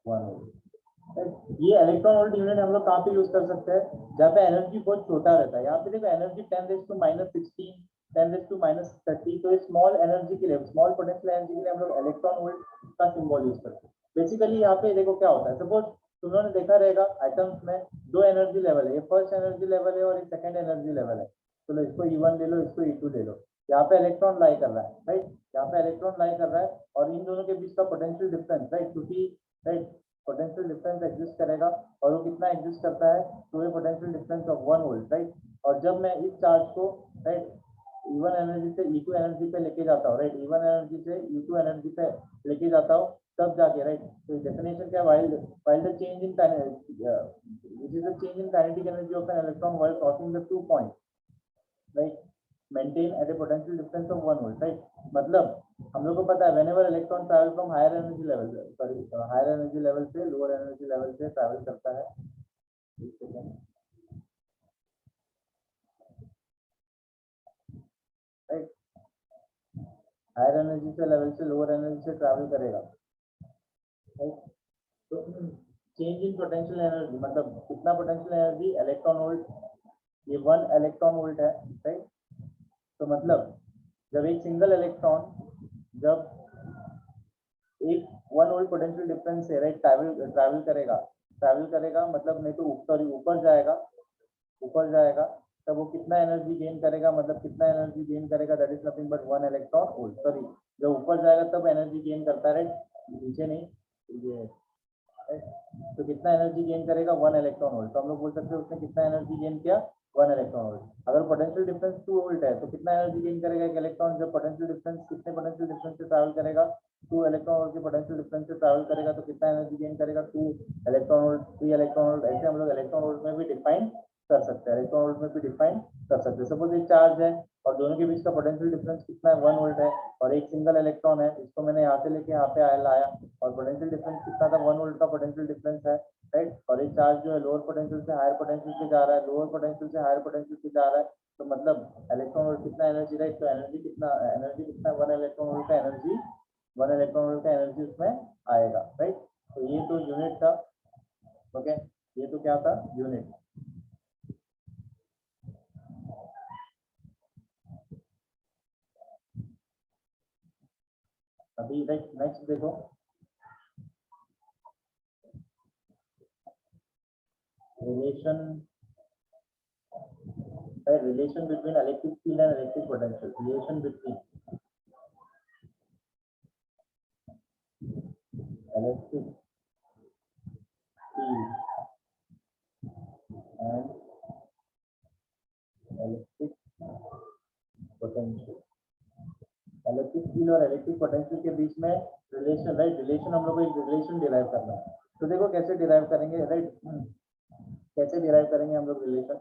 1 volt। ये electron volt unit हम लोग कहाँ पे use कर सकते हैं, जहाँ पे एनर्जी बहुत छोटा रहता है। यहाँ पे देखो एनर्जी 10⁻⁻16 10⁻⁻30, तो स्मॉल एनर्जी के लिए, स्मॉल पोटेंशियल एनर्जी के लिए हम लोग इलेक्ट्रॉन वोल्ट का सिंबल यूज करते हैं। बेसिकली यहाँ पे देखो क्या होता है, सपोज तुम लोगों ने देखा रहेगा आइटम्स में 2 एनर्जी लेवल है, ये फर्स्ट एनर्जी लेवल है और ये सेकंड एनर्जी लेवल है। चलो इसको E1 ले लो, इसको E2 ले लो। यहाँ पे इलेक्ट्रॉन लाई कर रहा है राइट, यहाँ पे इलेक्ट्रॉन लाई कर रहा है और इन दोनों के बीच का पोटेंशियल डिफरेंस राइट, क्योंकि राइट पोटेंशियल डिफरेंस एग्जिस्ट करेगा, और वो कितना एग्जिस्ट करता है, तो ये potential difference of 1 volt right. और जब मैं इस चार्ज को राइट E1 एनर्जी से E2 एनर्जी पे लेके जाता हूँ राइट, E1 एनर्जी से E2 एनर्जी पे लेके जाता हूँ, तब जाके राइट, तो डेफिनेशन क्या, while the change in which is the change in kinetic energy of an electron while crossing the 2 points right, maintain at a potential difference of 1 volt right। मतलब हम लोग को पता है whenever electron travel from higher energy level, higher energy level से lower energy level से travel करता है, राइट, हायर एनर्जी से लेवल से लोअर एनर्जी से ट्रैवल करेगा राइट। तो चेंज इन पोटेंशियल एनर्जी मतलब कितना पोटेंशियल एनर्जी, इलेक्ट्रॉन वोल्ट, ये 1 इलेक्ट्रॉन वोल्ट है राइट। तो मतलब जब एक सिंगल इलेक्ट्रॉन, जब एक 1 वोल्ट पोटेंशियल डिफरेंस से राइट ट्रैवल करेगा मतलब नहीं तो ऊपर जाएगा, तब वो कितना एनर्जी गेन करेगा, मतलब कितना एनर्जी गेन करेगा, that is nothing but 1 electron volt. Sorry, जब ऊपर जाएगा तब एनर्जी गेन करता है राइट, नीचे नहीं, ये तो कितना एनर्जी गेन करेगा 1 इलेक्ट्रॉन वोल्ट। तो हम लोग बोल सकते हैं उसने कितना एनर्जी गेन किया 1 इलेक्ट्रॉन वोल्ट। अगर पोटेंशियल डिफरेंस 2 वोल्ट है तो कितना एनर्जी गेन करेगा एक इलेक्ट्रॉन जब पोटेंशियल डिफरेंस कितने पोटेंशियल डिफरेंस से ट्रैवल करेगा 2 इलेक्ट्रॉन वोल्ट के पोटेंशियल डिफरेंस से ट्रैवल करेगा तो कितना एनर्जी गेन करेगा 2 इलेक्ट्रॉन वोल्ट 3 इलेक्ट्रॉन वोल्ट। ऐसे हम लोग इलेक्ट्रॉन वोल्ट में भी डिफाइन कर सकते हैं, इलेक्ट्रॉन वोल्ट में भी डिफाइन कर सकते हैं। सपोज एक चार्ज है और दोनों के बीच का पोटेंशियल डिफरेंस कितना है 1 वोल्ट है और एक सिंगल इलेक्ट्रॉन है, इसको मैंने यहाँ से लेके यहाँ पे लाया और पोटेंशियल डिफरेंस कितना था 1 वोल्ट का पोटेंशियल डिफरेंस है, राइट। और एक चार्ज जो है लोअर पोटेंशियल से हायर पोटेंशियल पे जा रहा है, लोअर पोटेंशियल से हायर पोटेंशियल पे जा रहा है, तो मतलब इलेक्ट्रॉन वोल्ट कितना एनर्जी, राइट। तो एनर्जी कितना 1 इलेक्ट्रॉन वोल्ट का एनर्जी 1 इलेक्ट्रॉन वोल्ट का एनर्जी उसमें आएगा, राइट। तो ये तो यूनिट था, ओके। ये तो क्या था यूनिट। अभी राइट नेक्स्ट देखो, relation between electric field and electric potential, relation between electric field and electric potential। Electric field और इलेक्ट्रिक पोटेंशियल के बीच में रिलेशन, राइट। रिलेशन हम लोग को एक रिलेशन डिराइव करना है। तो देखो कैसे डिराइव करेंगे, राइट। कैसे डिराइव करेंगे हम लोग रिलेशन।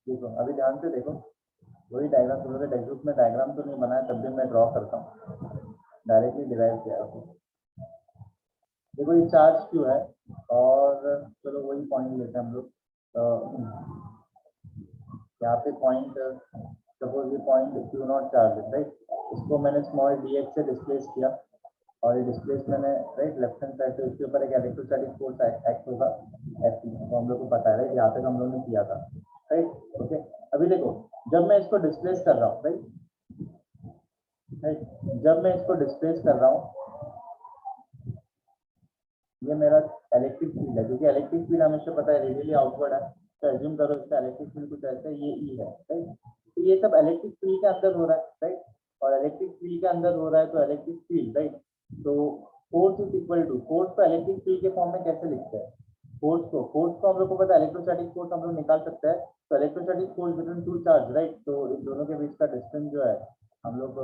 देखो अभी ध्यान से देखो, वही डायग्राम तुम लोग टेक्स्ट बुक में डायग्राम तो नहीं बनाया, तब भी मैं ड्रॉ करता हूँ, डायरेक्टली डिराइव किया है। देखो ये चार्ज क्यों है और चलो वही पॉइंट लेते हैं हम लोग। यहाँ पे पॉइंट सपोज ये पॉइंट क्यू नॉट चार्ज है, राइट। इसको मैंने स्मॉल डी एक्स से डिस्प्लेस किया और ये डिस्प्लेस मैंने, राइट, लेफ्ट हैंड साइड से उसके ऊपर एक इलेक्ट्रोस्टैटिक फोर्स एक्ट होगा एफ, तो हम लोग को पता है, राइट। यहाँ तक हम लोग ने किया था, राइट, ओके। अभी देखो जब मैं इसको डिस्प्लेस कर रहा हूँ, राइट, जब मैं इसको डिस्प्लेस कर रहा हूँ, ये मेरा इलेक्ट्रिक फील्ड है, क्योंकि इलेक्ट्रिक फील्ड हमेशा पता है रेडियली आउटवर्ड है, तो एज्यूम करो इसका इलेक्ट्रिक फील्ड कुछ ऐसा है, ये ई है, राइट। तो ये सब इलेक्ट्रिक फील्ड के अंदर हो रहा है, राइट। और इलेक्ट्रिक फील्ड के अंदर हो रहा है तो इलेक्ट्रिक फील्ड, राइट। तो force is equal to, force को इलेक्ट्रिक फील्ड के फॉर्म में कैसे लिखते हैं, फोर्स को हम लोग को पता है इलेक्ट्रोस्टैटिक फोर्स हम लोग निकाल सकते हैं। तो electrostatic force between two charge, right. तो इन दोनों के बीच का डिस्टेंस जो है हम लोग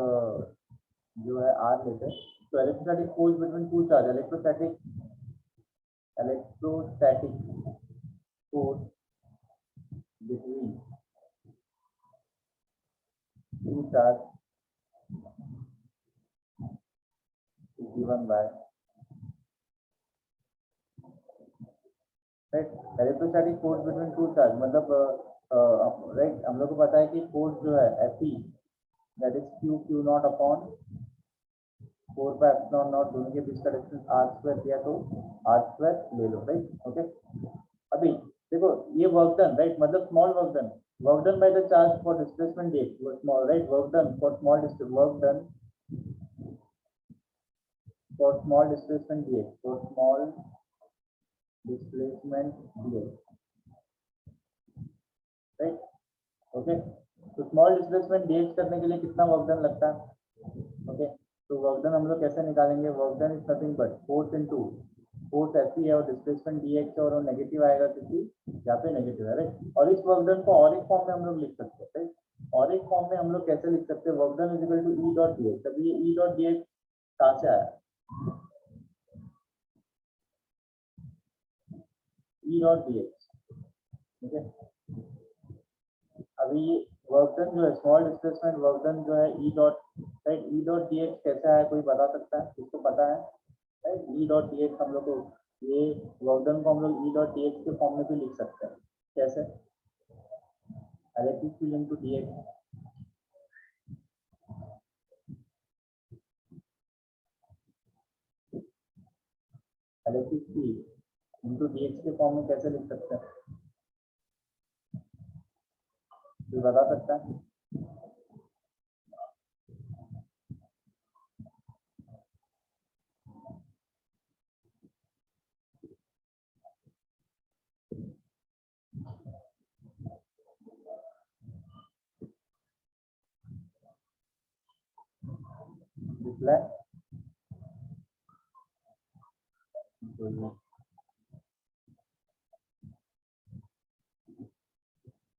जो है आर लेते हैं। तो electrostatic force between two charge, electrostatic force between two charge is given by, right, electrostatic force between two charge मतलब राइट, हम लोग को पता है कि फोर्स जो है Fe that is Q not upon 4/ε0, दोनों के बीच का डिस्टेंस r² दिया तो r² ले लो, राइट, ओके। अभी देखो ये वर्क डन, राइट, मतलब small work done by the charge for displacement D small, right, work done for small work done for small displacement D for small displacement D, right, okay. तो small displacement D करने के लिए कितना work done लगता है, okay. तो work done हम लोग कैसे निकालेंगे, work done is nothing but force into force ऐसी है और डिस्प्लेसमेंट डी एक्स और नेगेटिव आएगा क्योंकि यहाँ पे नेगेटिव है, राइट। और इस वर्क डन को और एक फॉर्म में हम लोग लिख सकते हैं, राइट। और एक फॉर्म में हम लोग कैसे लिख सकते हैं, work done is equal to E dot D X. अभी ये ई डॉट डी एक्स कहाँ से आया, ई डॉट डी एक्स, ठीक है। अभी ये वर्क डन जो है स्मॉल डिस्प्लेसमेंट वर्क डन जो है ई dot, right, E dot D X कैसे आया कोई बता सकता है, किसको पता है, right. E dot D X हम लोग को ये वर्क डन को हम लोग ई डॉट डी एक्स के फॉर्म में भी लिख सकते हैं, कैसे, electric field into D x, electric field into D x के फॉर्म में कैसे लिख सकते हैं, कोई बता सकता है। रिप्लाई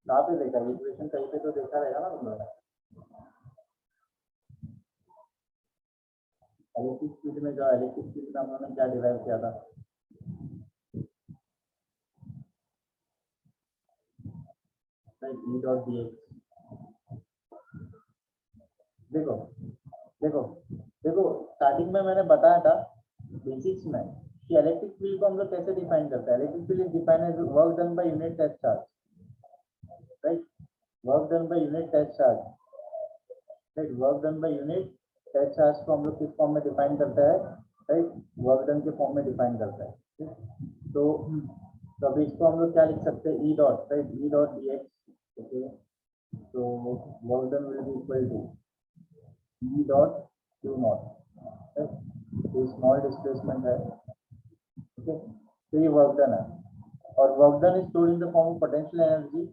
कहाँ पे देखा, इक्वेशन कहीं पे तो देखा रहेगा ना तुम लोगों ने। इलेक्ट्रिक फील्ड में जो इलेक्ट्रिक फील्ड का हम लोगों ने क्या डिराइव किया था, E डॉट डी एक्स। देखो देखो देखो स्टार्टिंग में मैंने बताया था बेसिक्स में कि इलेक्ट्रिक फील्ड को हम लोग कैसे डिफाइन करते हैं। Electric field is defined as work done by unit test charge, right. Work done by unit test charge, right. Work done by unit test charge को हम लोग किस फॉर्म में डिफाइन करते हैं, राइट, वर्क डन के फॉर्म में define करते हैं, ठीक। तो अभी इसको हम लोग क्या लिख सकते हैं, E dot, right, E dot D X, okay. तो work done will be equal to E dot Q naught, right? तो स्मॉल डिस्प्लेसमेंट है, ओके। तो ये वर्क डन है और work done is stored in the form of potential energy.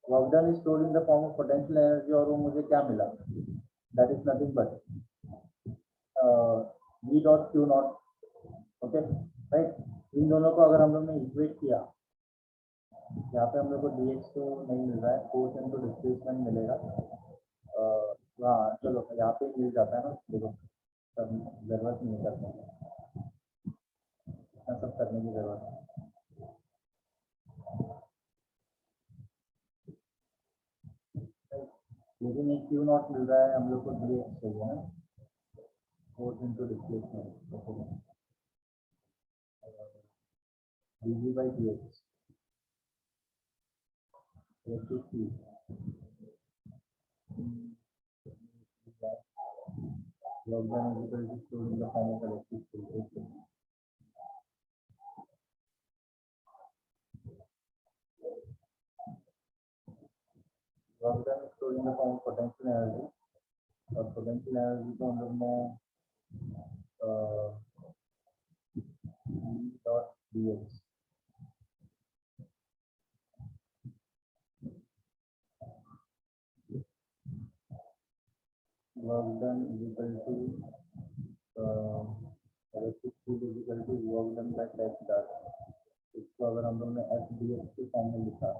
Work done is stored in the form of potential energy और वो मुझे क्या मिला, that is nothing but E dot Q naught, okay, right. इन दोनों को अगर हम लोग ने इक्वेट किया, यहाँ पे हम लोग को dx तो नहीं मिल रहा है, फोर्स इनटू डिस्प्लेसमेंट मिलेगा। हाँ चलो यहाँ पे मिल जाता है ना, देखो जरूरत नहीं करते सब करने की जरूरत है। लेकिन एक क्यू नॉट मिल रहा है हम लोग को, dx चाहिए ना, force into displacement dv by dx electric field work done is equal to stored in the form of electric field. Work done is stored in the form of potential energy और potential energy को हम लोग ने E dot dx work done is equal to electric field is equal to work done by test charge। इसको अगर हम लोग ने एफ डी एक्स के फॉर्म में लिखा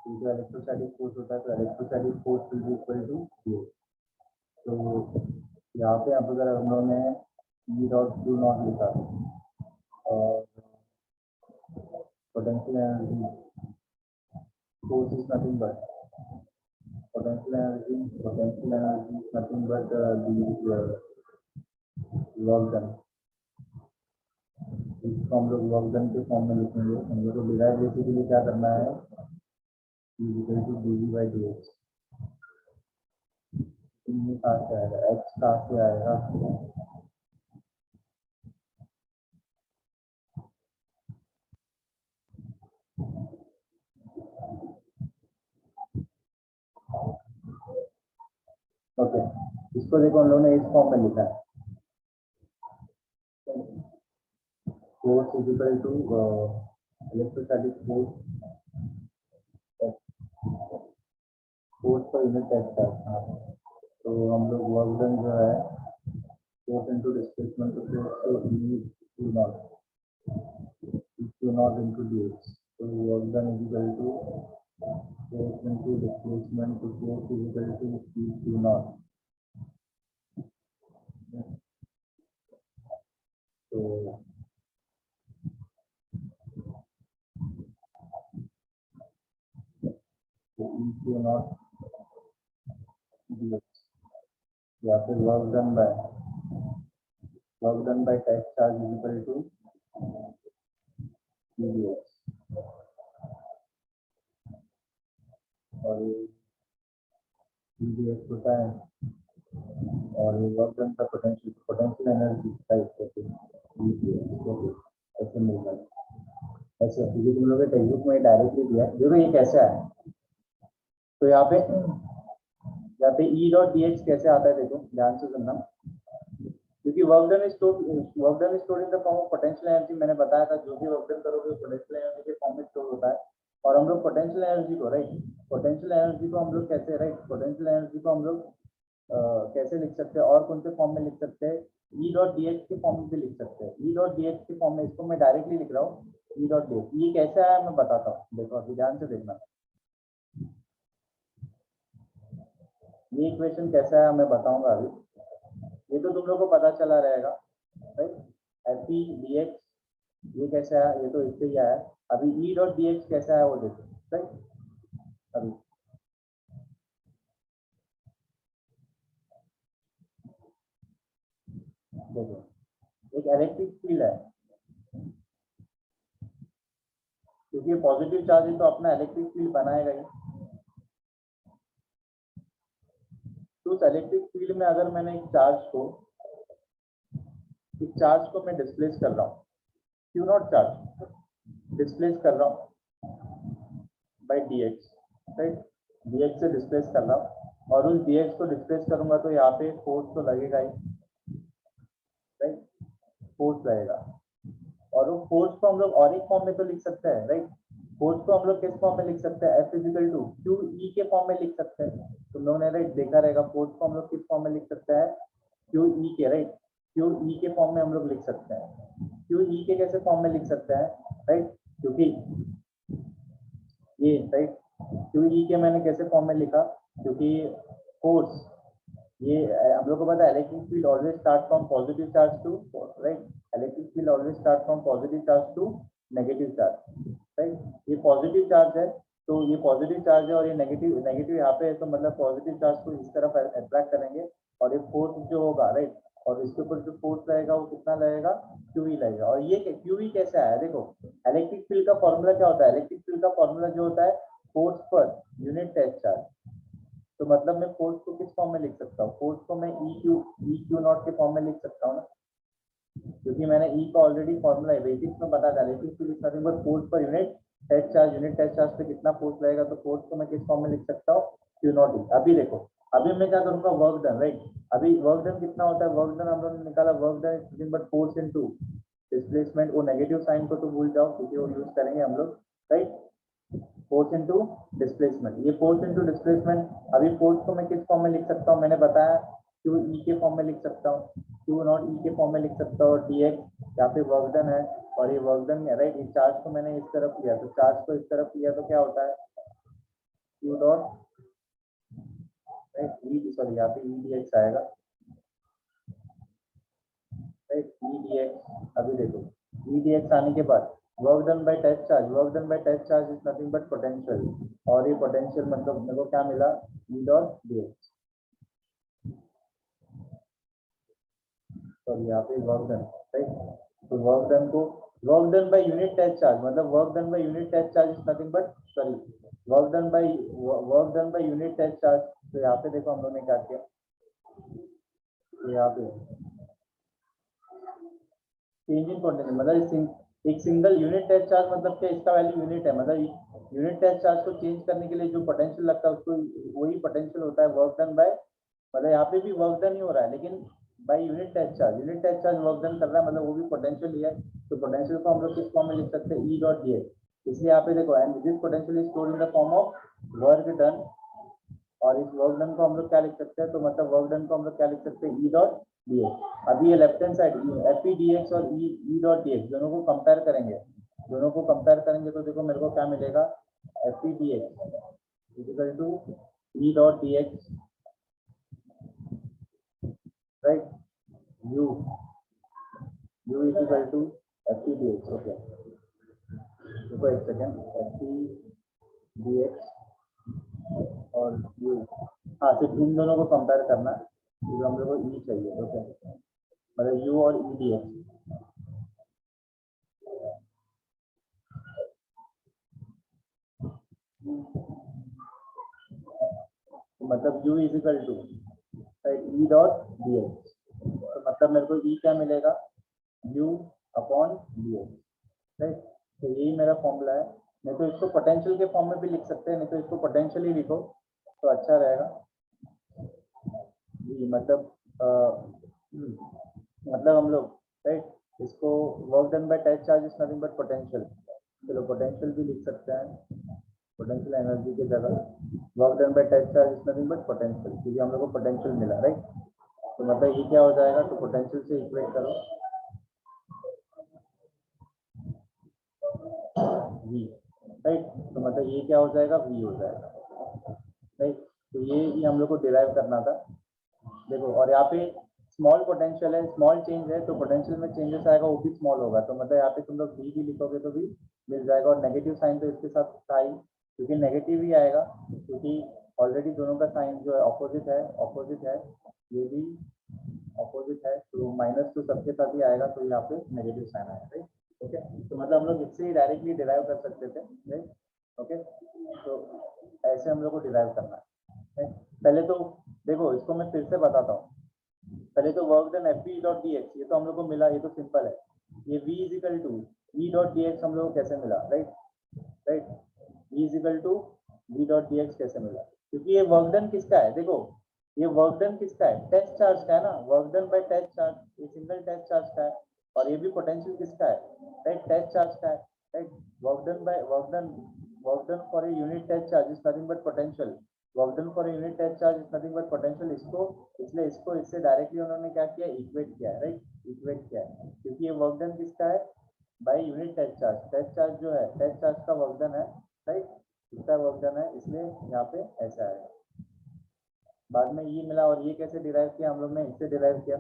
तो जो इलेक्ट्रोस्टैटिक फोर्स होता है तो electrostatic force will be equal to Q। तो यहाँ पे अब अगर हम लोग ने E डॉट Q नॉट लिखा और potential energy force is nothing but potential energy is nothing but the work done। इसको हम लोग वर्क डन के फॉर्म में लिखेंगे। हम लोग को डिराइव बेसिकली क्या करना है, dv by dx। ये कहाँ से आएगा, x कहाँ से आएगा, ओके। इसको देखो हम लोगों ने इस फॉर्म में लिखा है, force is equal to electrostatic force per unit test charge. तो हम लोग वर्क डन जो है फोर्स इनटू डिस्प्लेसमेंट तो Q नॉट इनटू dx। तो work done is equal to force into displacement तो force is equal to Q not. तो Q not dx या फिर work done by test charge is equal to dx और dx होता है और work done का पोटेंशियल एनर्जी का ऐसे मिलता है। ऐसे क्योंकि तुम लोग टेक्स्ट बुक में डायरेक्टली दिया है, देखो ये कैसे है। तो यहाँ पे E डॉट डी एक्स कैसे आता है, देखो ध्यान से सुनना। क्योंकि work done is stored in the form of potential energy. मैंने बताया था जो भी वर्क डन करोगे पोटेंशियल एनर्जी के फॉर्म में स्टोर होता है। और हम लोग पोटेंशियल एनर्जी को, राइट, पोटेंशियल एनर्जी को हम लोग कैसे, राइट, पोटेंशियल एनर्जी को हम लोग कैसे लिख सकते हैं और कौन से फॉर्म में लिख सकते हैं, ई डॉट डी एक्स के फॉर्म में भी लिख सकते हैं। ई डॉट डी एक्स के फॉर्म में, इसको मैं डायरेक्टली लिख रहा हूँ ई डॉट डी एक्स। ये कैसे आया मैं बताता हूँ, देखो अभी ध्यान से देखना। ये इक्वेशन कैसा है मैं बताऊंगा अभी, ये तो तुम लोग को पता चला रहेगा, right. F E D x ये कैसे आया, ये तो इससे ही आया। अभी ई डॉट डी एक्स कैसा है वो देखो, राइट। अभी देखो एक इलेक्ट्रिक फील्ड है, क्योंकि पॉजिटिव चार्ज है तो अपना इलेक्ट्रिक फील्ड बनाएगा ही। तो उस इलेक्ट्रिक फील्ड में अगर मैंने एक चार्ज को मैं डिस्प्लेस कर रहा हूँ, क्यू नॉट चार्ज डिस्प्लेस कर रहा हूँ by D X, right. D x से डिस्प्लेस कर रहा हूँ, और उस डी एक्स को डिस्प्लेस करूंगा तो यहाँ पे फोर्स तो लगेगा ही, राइट। फोर्स लगेगा, और वो फोर्स को हम लोग और एक फॉर्म में तो लिख सकते हैं, राइट। फोर्स को हम लोग किस फॉर्म में लिख सकते हैं, F equal to Q E के फॉर्म में लिख सकते हैं। तुम लोगों ने राइट देखा रहेगा, फोर्स को हम लोग किस फॉर्म में लिख सकते हैं, क्यू ई के, राइट। क्यू ई के फॉर्म में हम लोग लिख सकते हैं। क्यू ई के कैसे फॉर्म में लिख सकते हैं, राइट, क्योंकि ये राइट क्यू ई के मैंने कैसे फॉर्म में लिखा, क्योंकि फोर्स ये हम लोग को पता है electric field always start from positive charge to, right. Electric field always start from positive charge to negative charge, right. ये पॉजिटिव चार्ज है, तो ये पॉजिटिव चार्ज है, और ये नेगेटिव नेगेटिव यहाँ पे है, तो मतलब पॉजिटिव चार्ज को इस तरफ अट्रैक्ट करेंगे, और ये फोर्स जो होगा, राइट, और इसके ऊपर जो फोर्स रहेगा वो कितना लगेगा, क्यू ई लगेगा। और ये क्यू ई कैसे आया, देखो इलेक्ट्रिक फील्ड का फॉर्मूला क्या होता है, इलेक्ट्रिक फील्ड का फॉर्मूला जो होता है force per unit test charge. तो मतलब मैं फोर्स को किस फॉर्म में लिख सकता हूँ, फोर्स को मैं ई क्यू नॉट के फॉर्म में लिख सकता हूँ ना, क्योंकि मैंने ई का ऑलरेडी फॉर्मूला है बेसिक्स में बता था, लेकिन फिर nothing but force per unit test charge, unit test charge पे कितना फोर्स लगेगा, तो फोर्स को मैं किस फॉर्म में लिख सकता हूँ, क्यू नॉट ई। अभी देखो, अभी मैं क्या करूंगा, वर्क डन, राइट। अभी वर्क डन कितना होता है, वर्क डन हम लोगों ने निकाला, work done nothing but force into displacement. वो नेगेटिव साइन को तो भूल जाओ, क्योंकि वो यूज करेंगे हम लोग, राइट। फोर्स इनटू डिस्प्लेसमेंट, ये फोर्स इनटू डिस्प्लेसमेंट। अभी फोर्स को मैं किस फॉर्म में लिख सकता हूँ, मैंने बताया क्यू ई के फॉर्म में लिख सकता हूँ, क्यू नॉट ई के फॉर्म में लिख सकता हूँ, डी एक्स यहाँ पे वर्क डन है, और ये वर्क डन है, राइट। इस चार्ज को मैंने इस तरफ लिया, तो चार्ज को इस तरफ लिया तो क्या होता है, Q dot, right, E, sorry यहाँ पे ई डी एक्स आएगा, राइट, ई डी एक्स। अभी देखो ई डी एक्स आने के बाद work done by test charge, work done by test charge is nothing but potential, और ये पोटेंशियल मतलब मेरे को क्या मिला, E dot D X, sorry यहाँ पे वर्क डन, राइट। तो वर्क डन को, work done by unit test charge, मतलब work done by unit test charge is nothing but, sorry, work done by unit test charge. तो यहाँ पे देखो हम लोग ने क्या किया, तो यहाँ पे चेंज इन पोटेंशियल, मतलब एक सिंगल यूनिट टेस्ट चार्ज मतलब क्या, इसका वैल्यू यूनिट है, मतलब यूनिट टेस्ट चार्ज को चेंज करने के लिए जो पोटेंशियल लगता है उसको वही पोटेंशियल होता है, वर्क डन बाय, मतलब यहाँ पे भी वर्क डन ही हो रहा है, लेकिन by unit test charge, unit test charge work done कर रहा है, मतलब वो भी पोटेंशियल ही है। तो पोटेंशियल को हम लोग किस फॉर्म में लिख सकते हैं, ई डॉट डी एक्स। इसलिए यहाँ पे देखो, and this potential is stored in the form of work done, और इस वर्क डन को हम लोग क्या लिख सकते हैं, तो मतलब वर्क डन को हम लोग क्या लिख सकते हैं, ई डॉट डी एक्स। अभी ये left hand side F E D X और ई डॉट डी एक्स दोनों को कंपेयर करेंगे, दोनों को कंपेयर करेंगे तो देखो मेरे को क्या मिलेगा, F E D X equal to E dot D X, right, U U is equal to F E D X. Okay, देखो एक second, F E D X और यू, हाँ सिर्फ इन दोनों को कंपेयर करना, तो हम लोग को ई चाहिए, ओके, मतलब यू और ई डी एक्स। मतलब u is equal to E dot D X, तो मतलब मेरे को ई क्या मिलेगा, u upon D X, right. तो यही मेरा फॉर्मूला है। नहीं तो इसको पोटेंशियल के फॉर्म में भी लिख सकते हैं, नहीं तो इसको पोटेंशियल ही लिखो तो अच्छा रहेगा जी। मतलब हम लोग, राइट, इसको work done by test charge is nothing but potential, चलो पोटेंशियल भी लिख सकते हैं, पोटेंशियल एनर्जी की जगह, work done by test charge is nothing but potential, क्योंकि हम लोग को पोटेंशियल मिला, राइट। तो मतलब ये क्या हो जाएगा, तो पोटेंशियल से इक्वेट करो v, राइट। तो मतलब ये क्या हो जाएगा, v हो जाएगा, राइट। तो ये हम लोग को डिराइव करना था, देखो। और यहाँ पे स्मॉल पोटेंशियल है, स्मॉल चेंज है, तो पोटेंशियल में चेंजेस आएगा वो भी स्मॉल होगा, तो मतलब यहाँ पे तुम लोग v भी लिखोगे तो भी मिल जाएगा। और नेगेटिव साइन तो इसके साथ था ही, क्योंकि नेगेटिव ही आएगा, क्योंकि ऑलरेडी दोनों का साइन जो है ऑपोजिट है, ये भी ऑपोजिट है, तो माइनस तो सबके साथ ही आएगा, तो यहाँ पे नेगेटिव साइन आएगा, राइट। ओके, तो मतलब हम लोग इससे ही डायरेक्टली डिराइव कर सकते थे, राइट। ओके, तो ऐसे हम लोग को डिराइव करना है। पहले तो देखो, इसको मैं फिर से बताता हूँ। पहले तो work done F dot D x, ये तो हम लोग को मिला, ये तो सिंपल है। ये v is equal to E dot D X हम लोग को कैसे मिला, right. v is equal to v dot D X कैसे मिला, क्योंकि ये वर्क डन किसका है, देखो ये वर्क डन किसका है, टेस्ट चार्ज का है ना, work done by test charge, ये सिंगल टेस्ट चार्ज का है। और ये भी पोटेंशियल किसका है, राइट, टेस्ट चार्ज का है, right. Work done for a unit test charge is nothing but potential, work done for unit test charge is nothing but potential. इसको इसलिए इसको इससे डायरेक्टली उन्होंने क्या किया, इक्वेट किया है, राइट, इक्वेट किया है, क्योंकि ये वर्क डन किसका है, बाय यूनिट टेस्ट चार्ज जो है टेस्ट चार्ज का वर्क डन है, राइट, इसका वर्क डन है, इसलिए यहाँ पे ऐसा है। बाद में ये मिला, और ये कैसे डिराइव किया हम लोग ने, इससे डिराइव किया,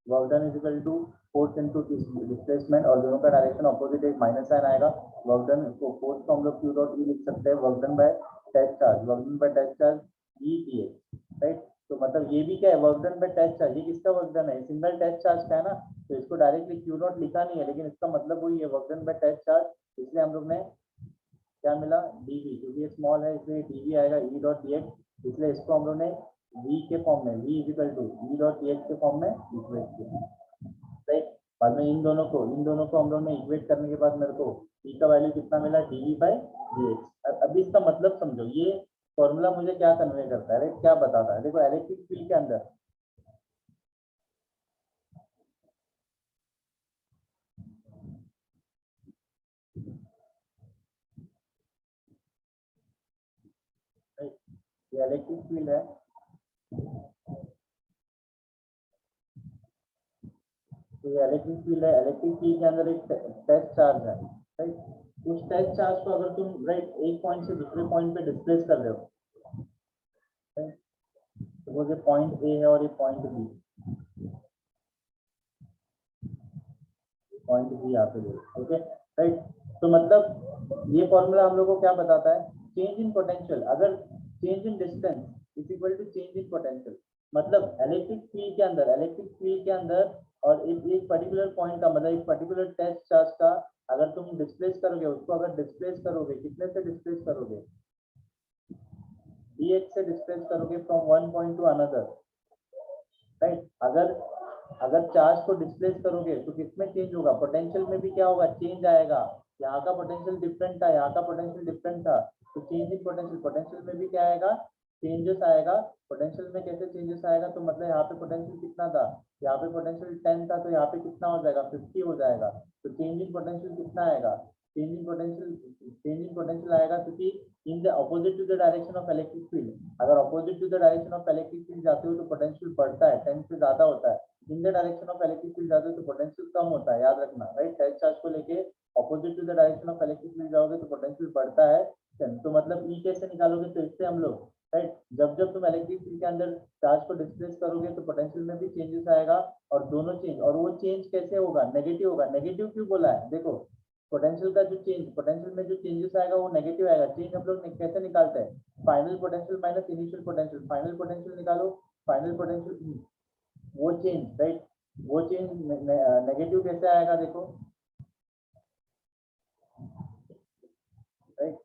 work done is equal to force into displacement, और दोनों का डायरेक्शन ऑपोजिट, एक माइनस साइन आएगा। वर्क डन को फोर्स को हम लोग क्यू डॉट ई लिख सकते हैं, work done by test charge, work done by test charge e t x, right. तो मतलब ये भी क्या है, work done by test charge, ये किसका वर्क डन है, सिंगल टेस्ट चार्ज का है ना, तो इसको डायरेक्टली क्यू डॉट लिखा नहीं है, लेकिन इसका मतलब वही है, work done by test charge. इसलिए हम लोग ने क्या मिला, dv, क्योंकि ये स्मॉल है इसलिए dv आएगा e डॉट डी एक्स, इसलिए इसको हम लोग ने v के फॉर्म में, v equal to e dot D x के फॉर्म में इक्वेट किया, राइट। बाद में इन दोनों को हम लोग ने इक्वेट करने के बाद मेरे को e का वैल्यू कितना मिला, dv बाई dx। अभी इसका मतलब समझो, ये फॉर्मूला मुझे क्या कन्वे करता है, राइट, क्या बताता है, देखो इलेक्ट्रिक फील्ड के अंदर ये इलेक्ट्रिक फील्ड है, तो ये इलेक्ट्रिक फील्ड है, इलेक्ट्रिक फील्ड के अंदर एक टेस्ट चार्ज है, राइट। उस टेस्ट चार्ज को अगर तुम, राइट, एक पॉइंट से दूसरे पॉइंट पे डिस्प्लेस कर रहे हो, तो वो पॉइंट ए है और ये पॉइंट बी यहाँ पे, ओके, राइट। तो मतलब ये फॉर्मूला हम लोग को क्या बताता है, चेंज इन पोटेंशियल, अगर change in distance is equal to change in potential, मतलब इलेक्ट्रिक फील्ड के अंदर और एक पर्टिकुलर पॉइंट का, मतलब एक पर्टिकुलर टेस्ट चार्ज का अगर तुम डिस्प्लेस करोगे, उसको अगर डिस्प्लेस करोगे, कितने से डिस्प्लेस करोगे, dx से डिस्प्लेस करोगे from one point two another, right. अगर चार्ज को डिस्प्लेस करोगे तो किसमें चेंज होगा, पोटेंशियल में भी क्या होगा, चेंज आएगा। यहाँ का पोटेंशियल डिफरेंट था, यहाँ का पोटेंशियल डिफरेंट था, तो चेंज इन पोटेंशियल में भी क्या आएगा, चेंजेस आएगा। पोटेंशियल में कैसे चेंजेस आएगा, तो मतलब यहाँ पे पोटेंशियल कितना था, यहाँ पे पोटेंशियल 10 था, तो यहाँ पे कितना हो जाएगा, 50 हो जाएगा। तो चेंज इन पोटेंशियल कितना आएगा, चेंज इन पोटेंशियल आएगा, क्योंकि in the opposite to the direction of electric field, अगर opposite to the direction of electric field जाते हो तो पोटेंशियल बढ़ता है, 10 से ज्यादा होता है। In the direction of electric field जाते हो तो पोटेंशियल कम होता है, याद रखना, राइट। टेस्ट चार्ज को लेके opposite to the direction of electric field जाओगे तो पोटेंशियल बढ़ता है। तो मतलब ई कैसे निकालोगे, तो इससे हम लोग, राइट, जब जब तुम इलेक्ट्रिक फील्ड के अंदर चार्ज को डिस्प्लेस करोगे तो पोटेंशियल में भी चेंजेस आएगा, और दोनों चेंज, और वो चेंज कैसे होगा, नेगेटिव होगा। नेगेटिव क्यों बोला है, देखो पोटेंशियल का जो चेंज, पोटेंशियल में जो चेंजेस आएगा वो नेगेटिव आएगा। चेंज हम लोग कैसे निकालते हैं, final potential minus initial potential, final potential निकालो, फाइनल पोटेंशियल वो चेंज, राइट, वो चेंज नेगेटिव कैसे आएगा, देखो, राइट,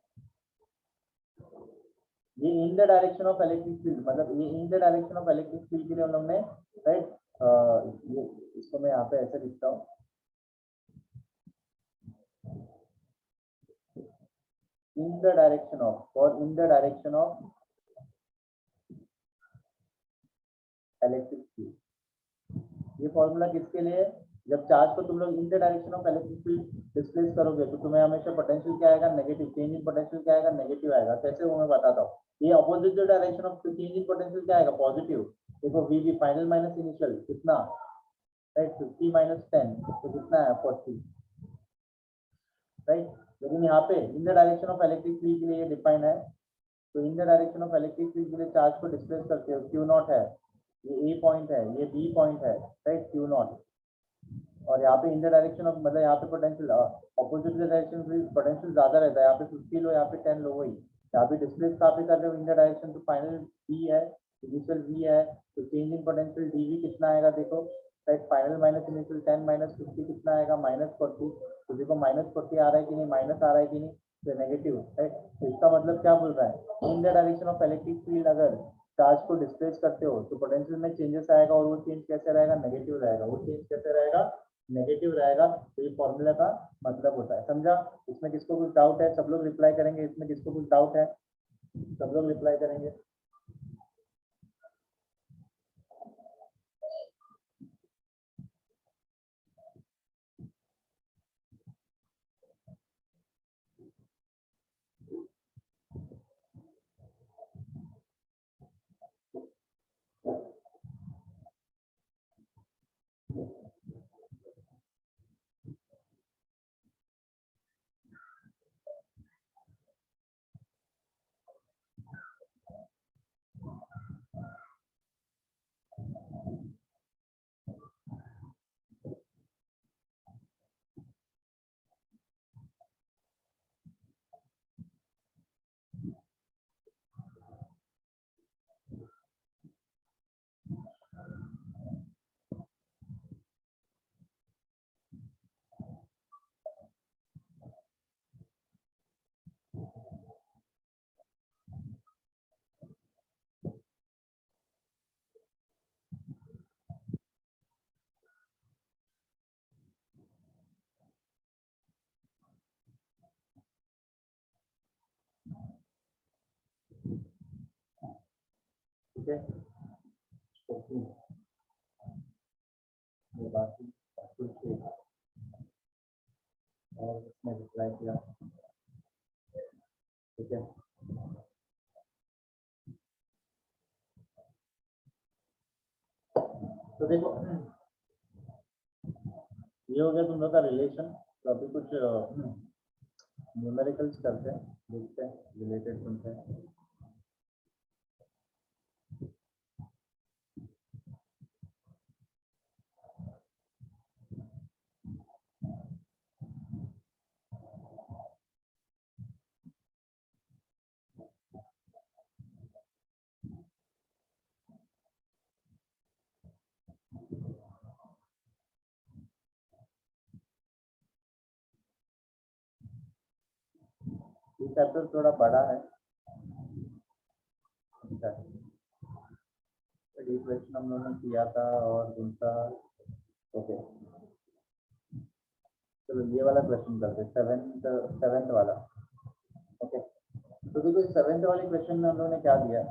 ये in the direction of electric field, मतलब ये in the direction of electric field के लिए हम लोग ने, राइट, ये इसको मैं यहाँ पे ऐसे लिखता हूँ, in the direction of, or in the direction of electric field। ये फॉर्मूला किसके लिए, जब चार्ज को तुम लोग in the direction of electric field displace करोगे तो तुम्हें हमेशा पोटेंशियल क्या आएगा, नेगेटिव। चेंज इन पोटेंशियल क्या आएगा, नेगेटिव आएगा। कैसे वो मैं बताता हूँ। ये opposite direction of change in potential क्या आएगा, पॉजिटिव। देखो वी फाइनल माइनस इनिशियल कितना, राइट, 50 माइनस 10 तो कितना है, 40, राइट। लेकिन यहाँ पे in the direction of electric field के लिए डिफाइन है, तो in the direction of electric field के लिए चार्ज को डिस्प्लेस करते हो, क्यू नॉट है, ये ए पॉइंट है, ये बी पॉइंट है, राइट, क्यू नॉट। और यहाँ पे इन द डायरेक्शन ऑफ मतलब यहाँ पे पोटेंशियल अपोजिट डायरेक्शन पोटेंशियल ज्यादा रहता है, यहाँ पे 50 लो, यहाँ पे 10 लो, वही यहाँ पे डिस्प्लेस कहाँ पे कर रहे हो, इन द डायरेक्शन। तो फाइनल बी है, इनिशियल बी है, तो चेंज इन पोटेंशियल डीवी कितना आएगा देखो, right. Final minus initial 10 minus 50 कितना आएगा, -40। तो देखो -40 आ रहा है कि नहीं, माइनस आ रहा है कि नहीं, तो नेगेटिव, राइट। तो इसका मतलब क्या बोल रहा है, in the direction of electric field अगर चार्ज को डिस्प्लेस करते हो तो पोटेंशियल में चेंजेस आएगा, और वो चेंज कैसे रहेगा, नेगेटिव रहेगा। वो चेंज कैसे रहेगा, नेगेटिव रहेगा। तो ये फॉर्मूला का मतलब होता है, समझा। इसमें किसको कुछ डाउट है, सब लोग रिप्लाई करेंगे। इसमें किसको कुछ डाउट है, सब लोग रिप्लाई करेंगे। ठीक है, ये बात कुछ और इसमें रिप्लाई किया, ठीक है। तो देखो ये हो गया तुम लोग का रिलेशन। तो अभी कुछ न्यूमेरिकल्स करते हैं, देखते हैं रिलेटेड सुनते हैं। ये चैप्टर थोड़ा बड़ा है, अच्छा। ये क्वेश्चन हम लोगों ने किया था और दूसरा, ओके चलो ये वाला क्वेश्चन करते हैं, सेवेंथ वाला। ओके, तो देखो सेवेंथ वाले क्वेश्चन में हम लोगों ने क्या दिया,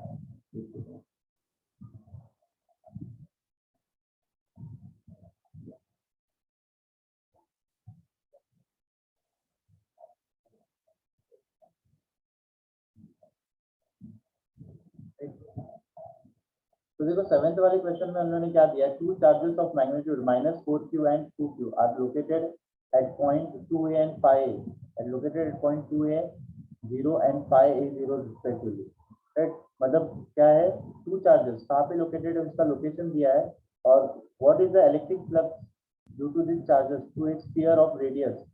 तो देखो सेवेंथ वाले क्वेश्चन में हम लोगों ने क्या दिया, two charges of magnitude -4q and 2q are located at point 2a and 5a, at located at point 2a 0 and 5a 0 respectively, right. मतलब क्या है, टू चार्जेस कहाँ पे लोकेटेड है, उसका लोकेशन दिया है, और what is the electric flux due to this charges to a sphere of radius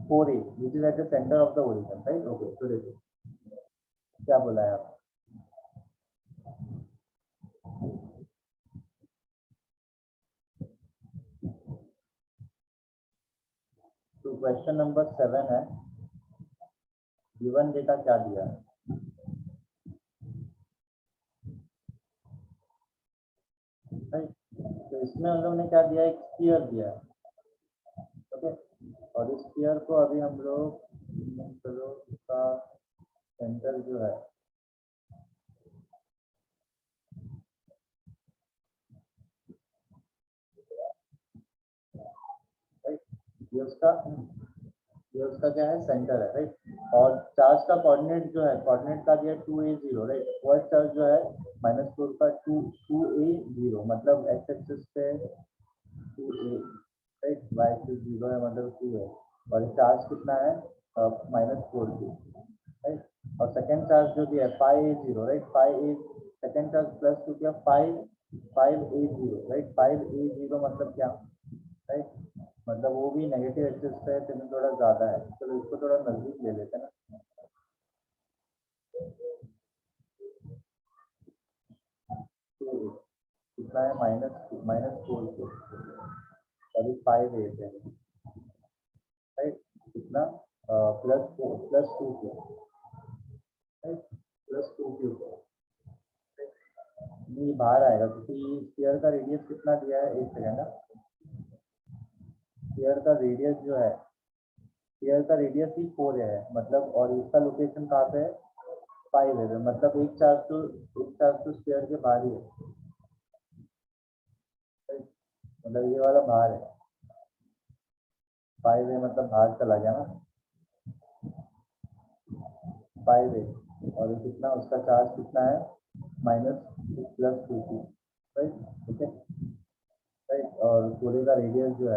4a which is at the centre of the origin, right. Okay, तो देखो क्या बोला है आप, तो क्वेश्चन नंबर 7 है, गिवन डेटा क्या दिया है, राइट। तो इसमें हम लोग ने क्या दिया, एक स्फीयर दिया है, ओके। और इस स्फीयर को अभी हम लोग, चलो इसका सेंटर जो है, ये उसका क्या है, सेंटर है, राइट। और चार्ज का कोऑर्डिनेट जो है, कोऑर्डिनेट का दिया 2a0, राइट। वर्ड चार्ज जो है -4 का 2a0, मतलब एक्स एक्सिस पे 2a, राइट, वाई एक्सिस 0 है, मतलब 2 है। और चार्ज कितना है, -4 की, राइट। और सेकेंड चार्ज जो दिया है 5a0, right, 5a, second charge plus two किया 5a0, राइट। 5a0 मतलब क्या, राइट, मतलब वो भी नेगेटिव एक्सिस पे है, तो थोड़ा ज्यादा है। चलो इसको थोड़ा नजदीक ले लेते हैं ना। तो कितना है, -4 के, सॉरी 5a है, राइट। कितना, +2 के, राइट, +2 के ऊपर, ये बाहर आएगा क्योंकि स्फीयर का रेडियस कितना दिया है, एक सेकेंड ना। स्फीयर का रेडियस जो है, स्फीयर का रेडियस ही 4 है, मतलब, और इसका लोकेशन कहाँ पे है, 5 है, मतलब एक चार्ज तो स्फीयर के बाहर ही है, right? मतलब ये वाला बाहर है, 5 है, मतलब बाहर चला गया ना, 5 है। और ये कितना, उसका चार्ज कितना है, -+2, राइट, ठीक है, राइट। और पूरे का रेडियस जो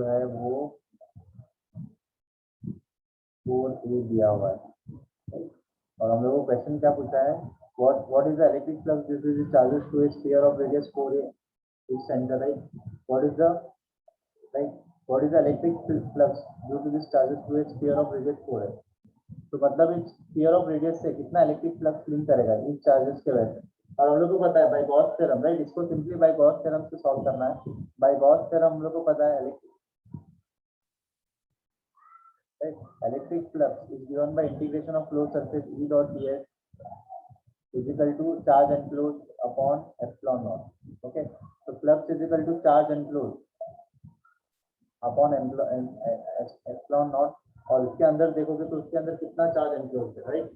है वो 4a दिया हुआ है, right? और हम लोगों को क्वेश्चन क्या पूछा है, what is the electric flux due to the charges to a sphere of radius 4a is center, right? What is the, right, what is the electric flux due to this charges to a sphere of radius 4a? तो मतलब इस sphere of radius से कितना electric flux link करेगा इस charges के वजह से। और हम लोग को पता है बाय गॉस थ्योरम, राइट, इसको सिंपली बाय गॉस थ्योरम से सॉल्व करना है। बाय गॉस थ्योरम हम लोग को पता है electric flux is given bye integration of close surface E dot ds is equal to charge enclosed upon epsilon naught, okay। so flux is equal to charge enclosed upon epsilon not. और उसके अंदर देखोगे तो उसके अंदर कितना charge enclose है, right,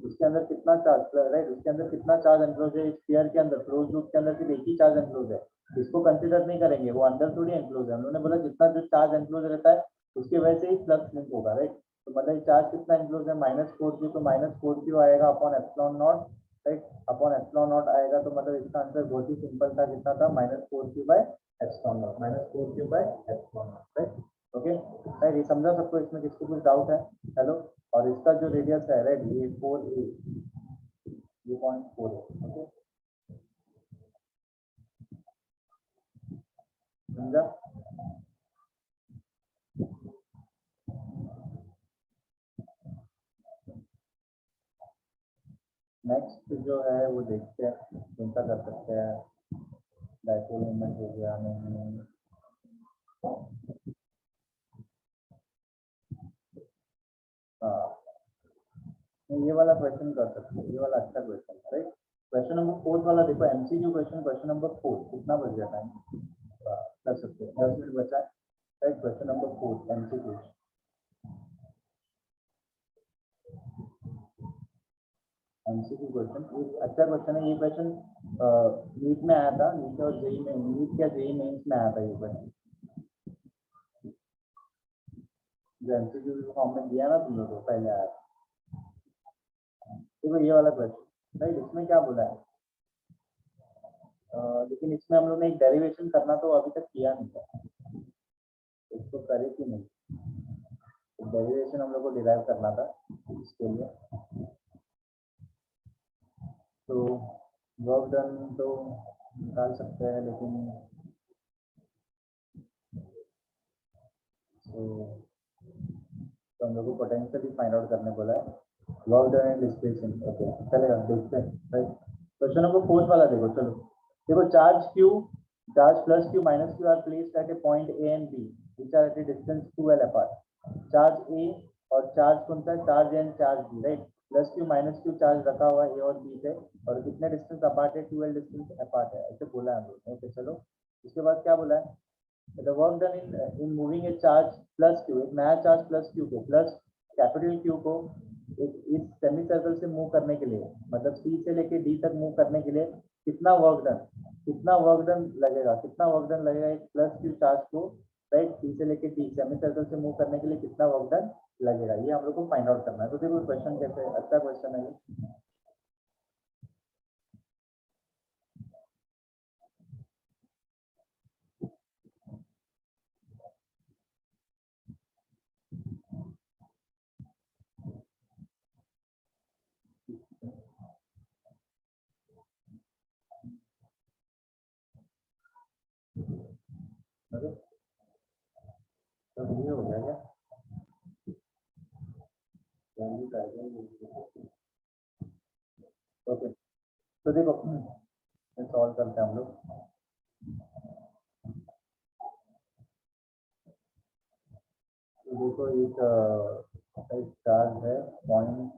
उसके अंदर कितना चार्ज, राइट, उसके अंदर कितना चार्ज एनक्लोज है, स्फीयर के अंदर, क्लोज लूप के अंदर सिर्फ एक ही चार्ज एनक्लोज है, इसको कंसीडर नहीं करेंगे, वो अंदर थोड़ी एनक्लोज है। उन्होंने बोला जितना जो चार्ज एनक्लोज रहता है उसकी वजह से ही फ्लक्स लिंक होगा, राइट। तो मतलब चार्ज कितना एनक्लोज है, -4q, तो -4q आएगा upon epsilon not, right, upon epsilon not आएगा, तो मतलब इसका आंसर बहुत ही सिंपल था, कितना था, -4q bye epsilon not, -4q bye epsilon not, right, okay, right. ये समझा सबको, इसमें किसको कुछ डाउट है, हेलो। और इसका जो रेडियस है, राइट, ये 4a, ये 0.4 है, ओके, समझा। नेक्स्ट जो है वो देखते हैं कौन सा कर सकते हैं, डायपोल मोमेंट हो गया, नहीं, हाँ, ये वाला क्वेश्चन कर सकते हैं, ये वाला अच्छा क्वेश्चन है, राइट। क्वेश्चन नंबर 4 वाला देखो, एमसीक्यू क्वेश्चन, क्वेश्चन नंबर 4 कितना बच गया टाइम, कर सकते हैं, 10 मिनट बचा है, right. Question number 4 MCQ, MCQ question, अच्छा क्वेश्चन है ये क्वेश्चन, नीट में आया था, नीट और जेई में, नीट या जेई मेंस में आया था ये क्वेश्चन, जो एमसीक्यू फॉर्म में दिया ना तुम लोगों को, पहले आया था। देखो ये वाला क्वेश्चन, राइट, इसमें क्या बोला है, लेकिन इसमें हम लोग ने एक डेरिवेशन करना तो अभी तक किया नहीं था, इसको करे कि नहीं, डेरिवेशन हम लोग को डिराइव करना था इसके लिए, तो वर्क डन तो निकाल सकते हैं, लेकिन तो हम लोग को पोटेंशियल फाइंड आउट करने बोला है, work done and displacement, okay, चलेगा, देखते हैं, राइट। क्वेश्चन नंबर 4 वाला देखो, चलो देखो, charge plus q minus q are placed at a point a and b which are at a distance 2l apart. Charge a और चार्ज कौन सा है, charge a and charge b, right, plus q minus q charge रखा हुआ है a और b पे, और कितने डिस्टेंस अपार्ट है, 2l डिस्टेंस अपार्ट है, ऐसे बोला है हम लोग, ओके। चलो उसके बाद क्या बोला है, the work done in moving a charge plus q, एक नया चार्ज प्लस q को, प्लस कैपिटल q को इस सेमी सर्कल से मूव करने के लिए, मतलब c से लेके d तक मूव करने के लिए कितना वर्क डन, कितना वर्क डन लगेगा, कितना वर्क डन लगेगा एक प्लस क्यू चार्ज को राइट सी से लेके टी सेमी सर्कल से मूव करने के लिए कितना वर्क डन लगेगा, ये हम लोग को फाइंड आउट करना है। तो देखो क्वेश्चन कैसे है, अच्छा क्वेश्चन है ये। अरे तो ये हो गया क्या, ओके तो देखो सॉल्व करते हैं हम लोग। तो देखो एक चार्ज है पॉइंट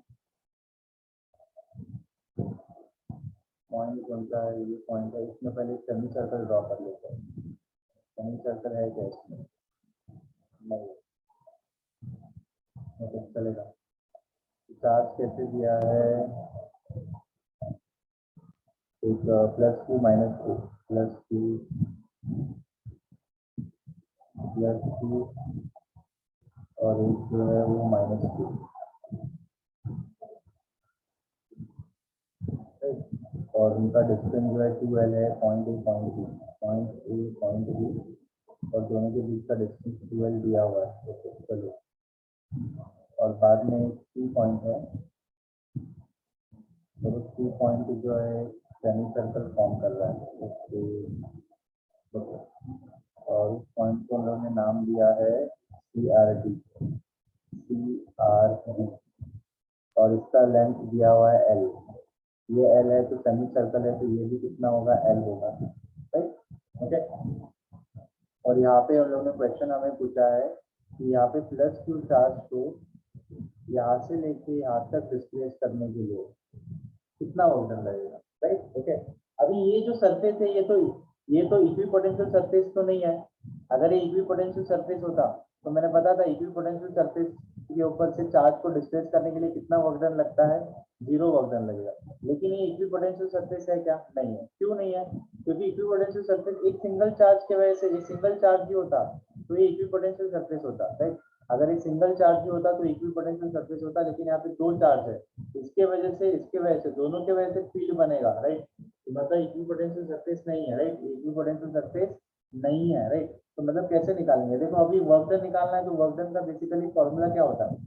कौन सा है, ये पॉइंट है, इसमें पहले सेमी सर्कल ड्रॉ कर लेते हैं। सेमी सर्कल है क्या इसमें, नहीं, ओके चलेगा। चार्ज कैसे दिया है, एक plus Q minus Q, plus Q और एक जो है वो माइनस क्यू, और उनका डिस्टेंस जो है 2L है, पॉइंट ए पॉइंट बी और दोनों के बीच का डिस्टेंस 2L दिया हुआ है। ओके चलो, और बाद में एक सी पॉइंट है, तो उस सी पॉइंट जो है सेमी सर्कल फॉर्म कर रहा है। ओके और उस पॉइंट को हम लोगों ने नाम दिया है CRD, और इसका लेंथ दिया हुआ है L, ये L है तो सेमी सर्कल है तो ये भी कितना होगा, L होगा, राइट। ओके और यहाँ पे हम लोगों ने क्वेश्चन हमें पूछा है कि यहाँ पे प्लस क्यू चार्ज को यहाँ से लेके यहाँ तक डिस्प्लेस करने के लिए कितना वर्क डन लगेगा, राइट। ओके अभी ये जो सरफेस है ये तो इक्विपोटेंशियल सरफेस तो नहीं है। अगर ये इक्विपोटेंशियल सरफेस होता तो मैंने बताया था इक्विपोटेंशियल सरफेस के ऊपर से चार्ज को डिस्प्लेस करने के लिए कितना वर्क डन लगता है, 0 वर्क डन लगेगा। लेकिन ये इक्विपोटेंशियल सरफेस है क्या, नहीं है। क्यों नहीं है, क्योंकि इक्विपोटेंशियल सरफेस एक सिंगल चार्ज की वजह से, ये सिंगल चार्ज भी होता तो ये इक्विपोटेंशियल सरफेस होता, राइट। अगर एक सिंगल चार्ज भी होता तो इक्विपोटेंशियल सरफेस होता, लेकिन यहाँ पे दो चार्ज है, इसके वजह से दोनों के वजह से फील्ड बनेगा, राइट। तो मतलब इक्विपोटेंशियल सरफेस नहीं है, राइट, इक्विपोटेंशियल सरफेस नहीं है, राइट। तो मतलब कैसे निकालेंगे, देखो अभी वर्क डन निकालना है तो वर्क डन का बेसिकली फॉर्मूला क्या होता है,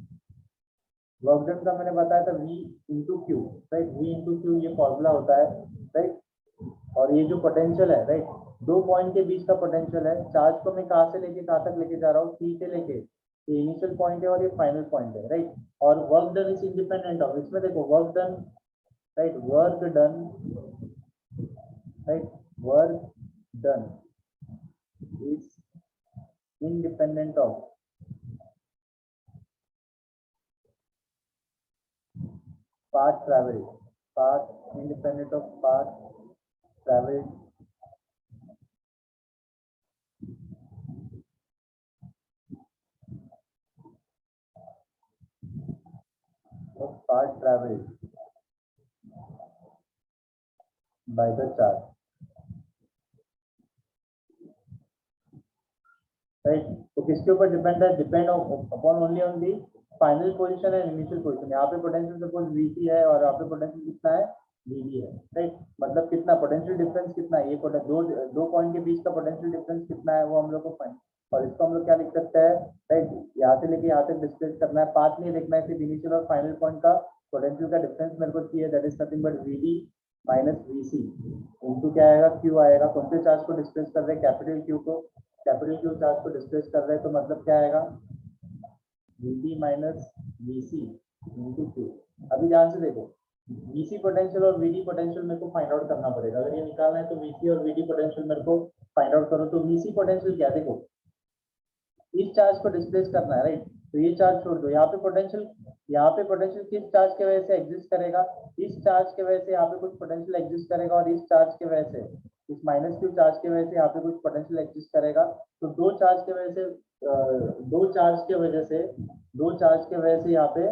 वर्क डन का मैंने बताया था V into Q, right, V into Q ये फॉर्मूला होता है, राइट। और ये जो पोटेंशियल है, राइट, दो पॉइंट के बीच का पोटेंशियल है, चार्ज को मैं कहाँ से लेके कहाँ तक लेके जा रहा हूँ, C से लेके, ये इनिशियल पॉइंट है और ये फाइनल पॉइंट है, राइट। और work done is independent of, इसमें देखो work done, right, work done, right, work done is independent of path traveled, path independent of path traveled by the charge, right. तो किसके ऊपर डिपेंड है, depend upon only on the final position and initial position. यहाँ पे potential suppose VC है और यहाँ पे पोटेंशियल कितना है, VB है, राइट। मतलब कितना पोटेंशियल डिफरेंस कितना है, ये दो पॉइंट के बीच का पोटेंशियल डिफरेंस कितना है वो हम लोग को फाइंड, और इसको हम लोग क्या लिख सकते हैं, राइट, यहाँ से लेके यहाँ तक डिस्प्लेस करना है, पाथ नहीं देखना है, सिर्फ इनिशियल और फाइनल पॉइंट का पोटेंशियल का डिफरेंस मेरे को चाहिए, that is nothing but VD minus VC into क्या आएगा, Q आएगा। कौन से चार्ज को डिस्प्लेस कर रहे हैं, कैपिटल Q को, कैपिटल Q चार्ज को डिस्प्लेस कर रहे हैं, तो मतलब क्या आएगा, VD minus VC into Q। अभी ध्यान से देखो, VC पोटेंशियल और VD पोटेंशियल मेरे को फाइंड आउट करना पड़ेगा। अगर ये निकालना है तो VC और VD पोटेंशियल मेरे को फाइंड आउट करो। तो VC पोटेंशियल क्या, देखो इस चार्ज को डिस्प्लेस करना है, राइट। तो ये चार्ज छोड़ दो, यहाँ पे पोटेंशियल किस चार्ज के वजह से एग्जिस्ट करेगा, इस चार्ज के वजह से यहाँ पे कुछ पोटेंशियल एग्जिस्ट करेगा, और इस चार्ज के वजह से, इस माइनस क्यू चार्ज के वजह से यहाँ पे कुछ पोटेंशियल एग्जिस्ट करेगा। तो दो चार्ज के वजह से यहाँ पे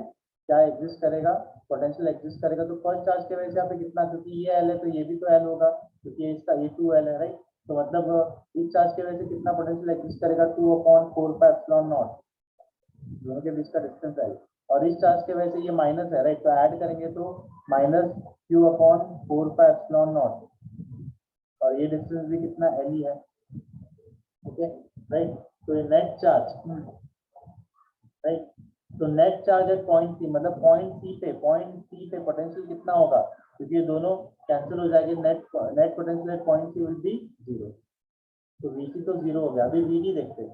क्या एग्जिस्ट करेगा, पोटेंशियल एग्जिस्ट करेगा तो फर्स्ट चार्ज के वजह से यहाँ पे कितना, क्योंकि ये एल है तो ये भी तो एल होगा, क्योंकि ये इसका ये 2L है, राइट। तो मतलब इस चार्ज की वजह से कितना पोटेंशियल एग्जिस्ट करेगा, 2/4πε0, दोनों के बीच का डिस्टेंस है। और इस चार्ज की वजह से ये माइनस है, राइट, तो ऐड करेंगे तो -q/4πε0, और ये डिस्टेंस भी कितना एल ही है, ओके, राइट। तो ये नेट चार्ज, राइट, तो net charge at point C, मतलब पॉइंट सी पे पोटेंशियल कितना होगा, क्योंकि ये दोनों कैंसिल हो जाएंगे, net potential at point C will be 0। तो VC तो 0 हो गया। अभी VD देखते हैं।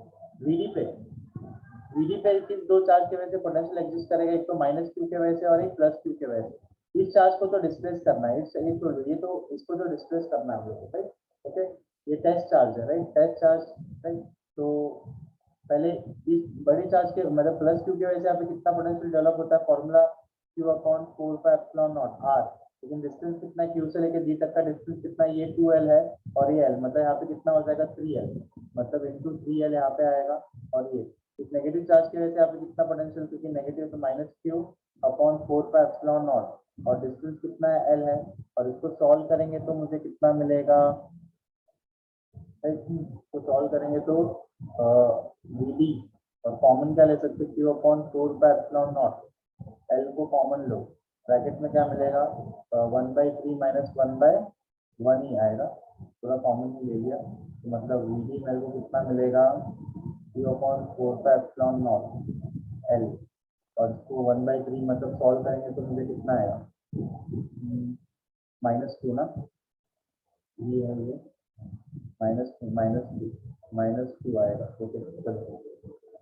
VD पे किस दो चार्ज की वजह से पोटेंशियल एग्जिस्ट करेगा, एक तो -q के वजह से और एक +q के वजह से। इस चार्ज को तो डिस्प्लेस करना है, इसको तो डिस्प्लेस करना है, राइट, ओके। ये टेस्ट चार्ज है, राइट, टेस्ट चार्ज, राइट। तो पहले इस बड़े चार्ज के मतलब +q की वजह से यहाँ पे कितना पोटेंशियल डेवलप होता है, फॉर्मूला q/4πε0 r, लेकिन डिस्टेंस कितना है, q से लेके d तक का डिस्टेंस कितना है, ये 2L है और ये L, मतलब यहाँ पे कितना हो जाएगा 3L, मतलब इंटू 3L यहाँ पे आएगा। और ये इस नेगेटिव चार्ज की वजह से यहाँ पे कितना पोटेंशियल, क्योंकि नेगेटिव तो -q/4πε0, और डिस्टेंस कितना है, L है, और इसको सॉल्व करेंगे तो मुझे कितना मिलेगा, तो सॉल्व करेंगे तो VD, और कॉमन क्या ले सकते, q/4πε0, L को कॉमन लो, ब्रैकेट में क्या मिलेगा, 1/3 - 1/1 ही आएगा, पूरा कॉमन ही ले लिया, तो मतलब VD मेरे को कितना मिलेगा, q/4πε0 L, और इसको 1/3 मतलब सॉल्व करेंगे तो मुझे कितना आएगा, -2 ना, ये है ये -2 आएगा, ओके, चलो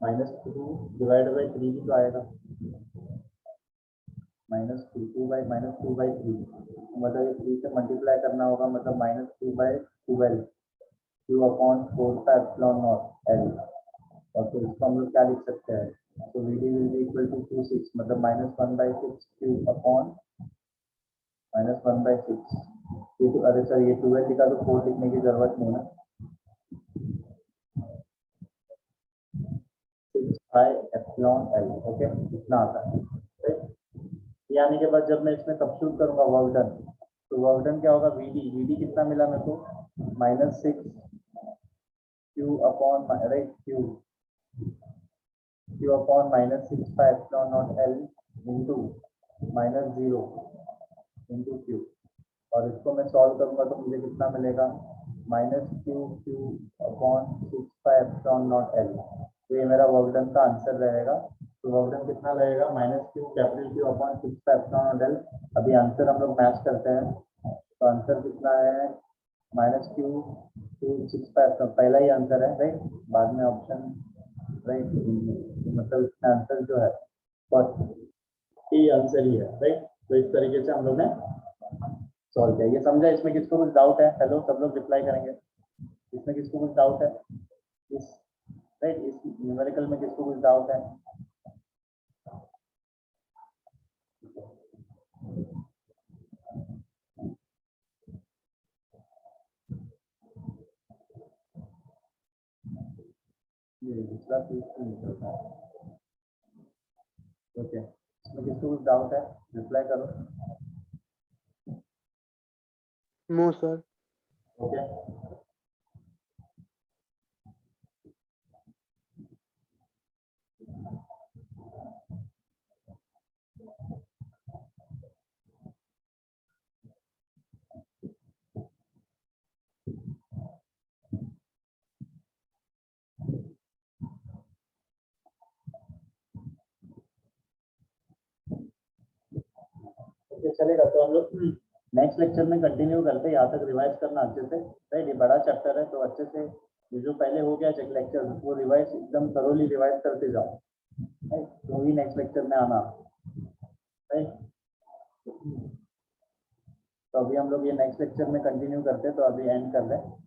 -2 डिवाइड बाई 3 भी तो आएगा, -2/3, मतलब ये 3 से मल्टीप्लाई करना होगा, मतलब -2/12 q/4πε0 L, और तो इसको हम लोग क्या लिख सकते हैं, तो VD will be equal to 26, मतलब -1/6 q/1/6, ये तो अरे सर ये 12 लिखा तो 4 लिखने की जरूरत नहीं ना, 6πε0L, ओके, इतना आता है, राइट। ये आने के बाद जब मैं इसमें सब्स्टिट्यूट करूंगा वर्क डन, तो वर्क डन क्या होगा, VD कितना मिला मेरे को, -6 q/-6πε0L इंटू -0 इंटू q, और इसको मैं सॉल्व करूंगा तो मुझे कितना मिलेगा, -q/6πε0L, तो ये मेरा वर्क डन का आंसर रहेगा। तो वर्क डन कितना लगेगा, -q/6πε0L। अभी आंसर हम लोग मैच करते हैं, तो आंसर कितना है, -q/6πε, पहला ही आंसर है, राइट, बाद में ऑप्शन, राइट, मतलब इसका आंसर जो है फर्स्ट ये आंसर ही है, राइट। तो इस तरीके से हम लोग ने सॉल्व किया। ये समझा, इसमें किसको कुछ डाउट है, हेलो, सब लोग रिप्लाई करेंगे, इसमें किसको कुछ डाउट है, इस राइट, इस न्यूमेरिकल में किसको कुछ डाउट है, ये दूसरा पीस तो निकलता है, ओके, इसमें किसको कुछ डाउट है, रिप्लाई करो, नो सर। ओके। चलेगा, तो हम लोग नेक्स्ट लेक्चर में कंटिन्यू करते हैं, यहाँ तक रिवाइज करना अच्छे से, राइट, ये बड़ा चैप्टर है तो अच्छे से ये जो पहले हो गया चेक लेक्चर वो रिवाइज एकदम थरोली रिवाइज करते जाओ, राइट, तो ही नेक्स्ट लेक्चर में आना, राइट। तो अभी हम लोग ये नेक्स्ट लेक्चर में कंटिन्यू करते हैं, तो अभी एंड कर रहे हैं।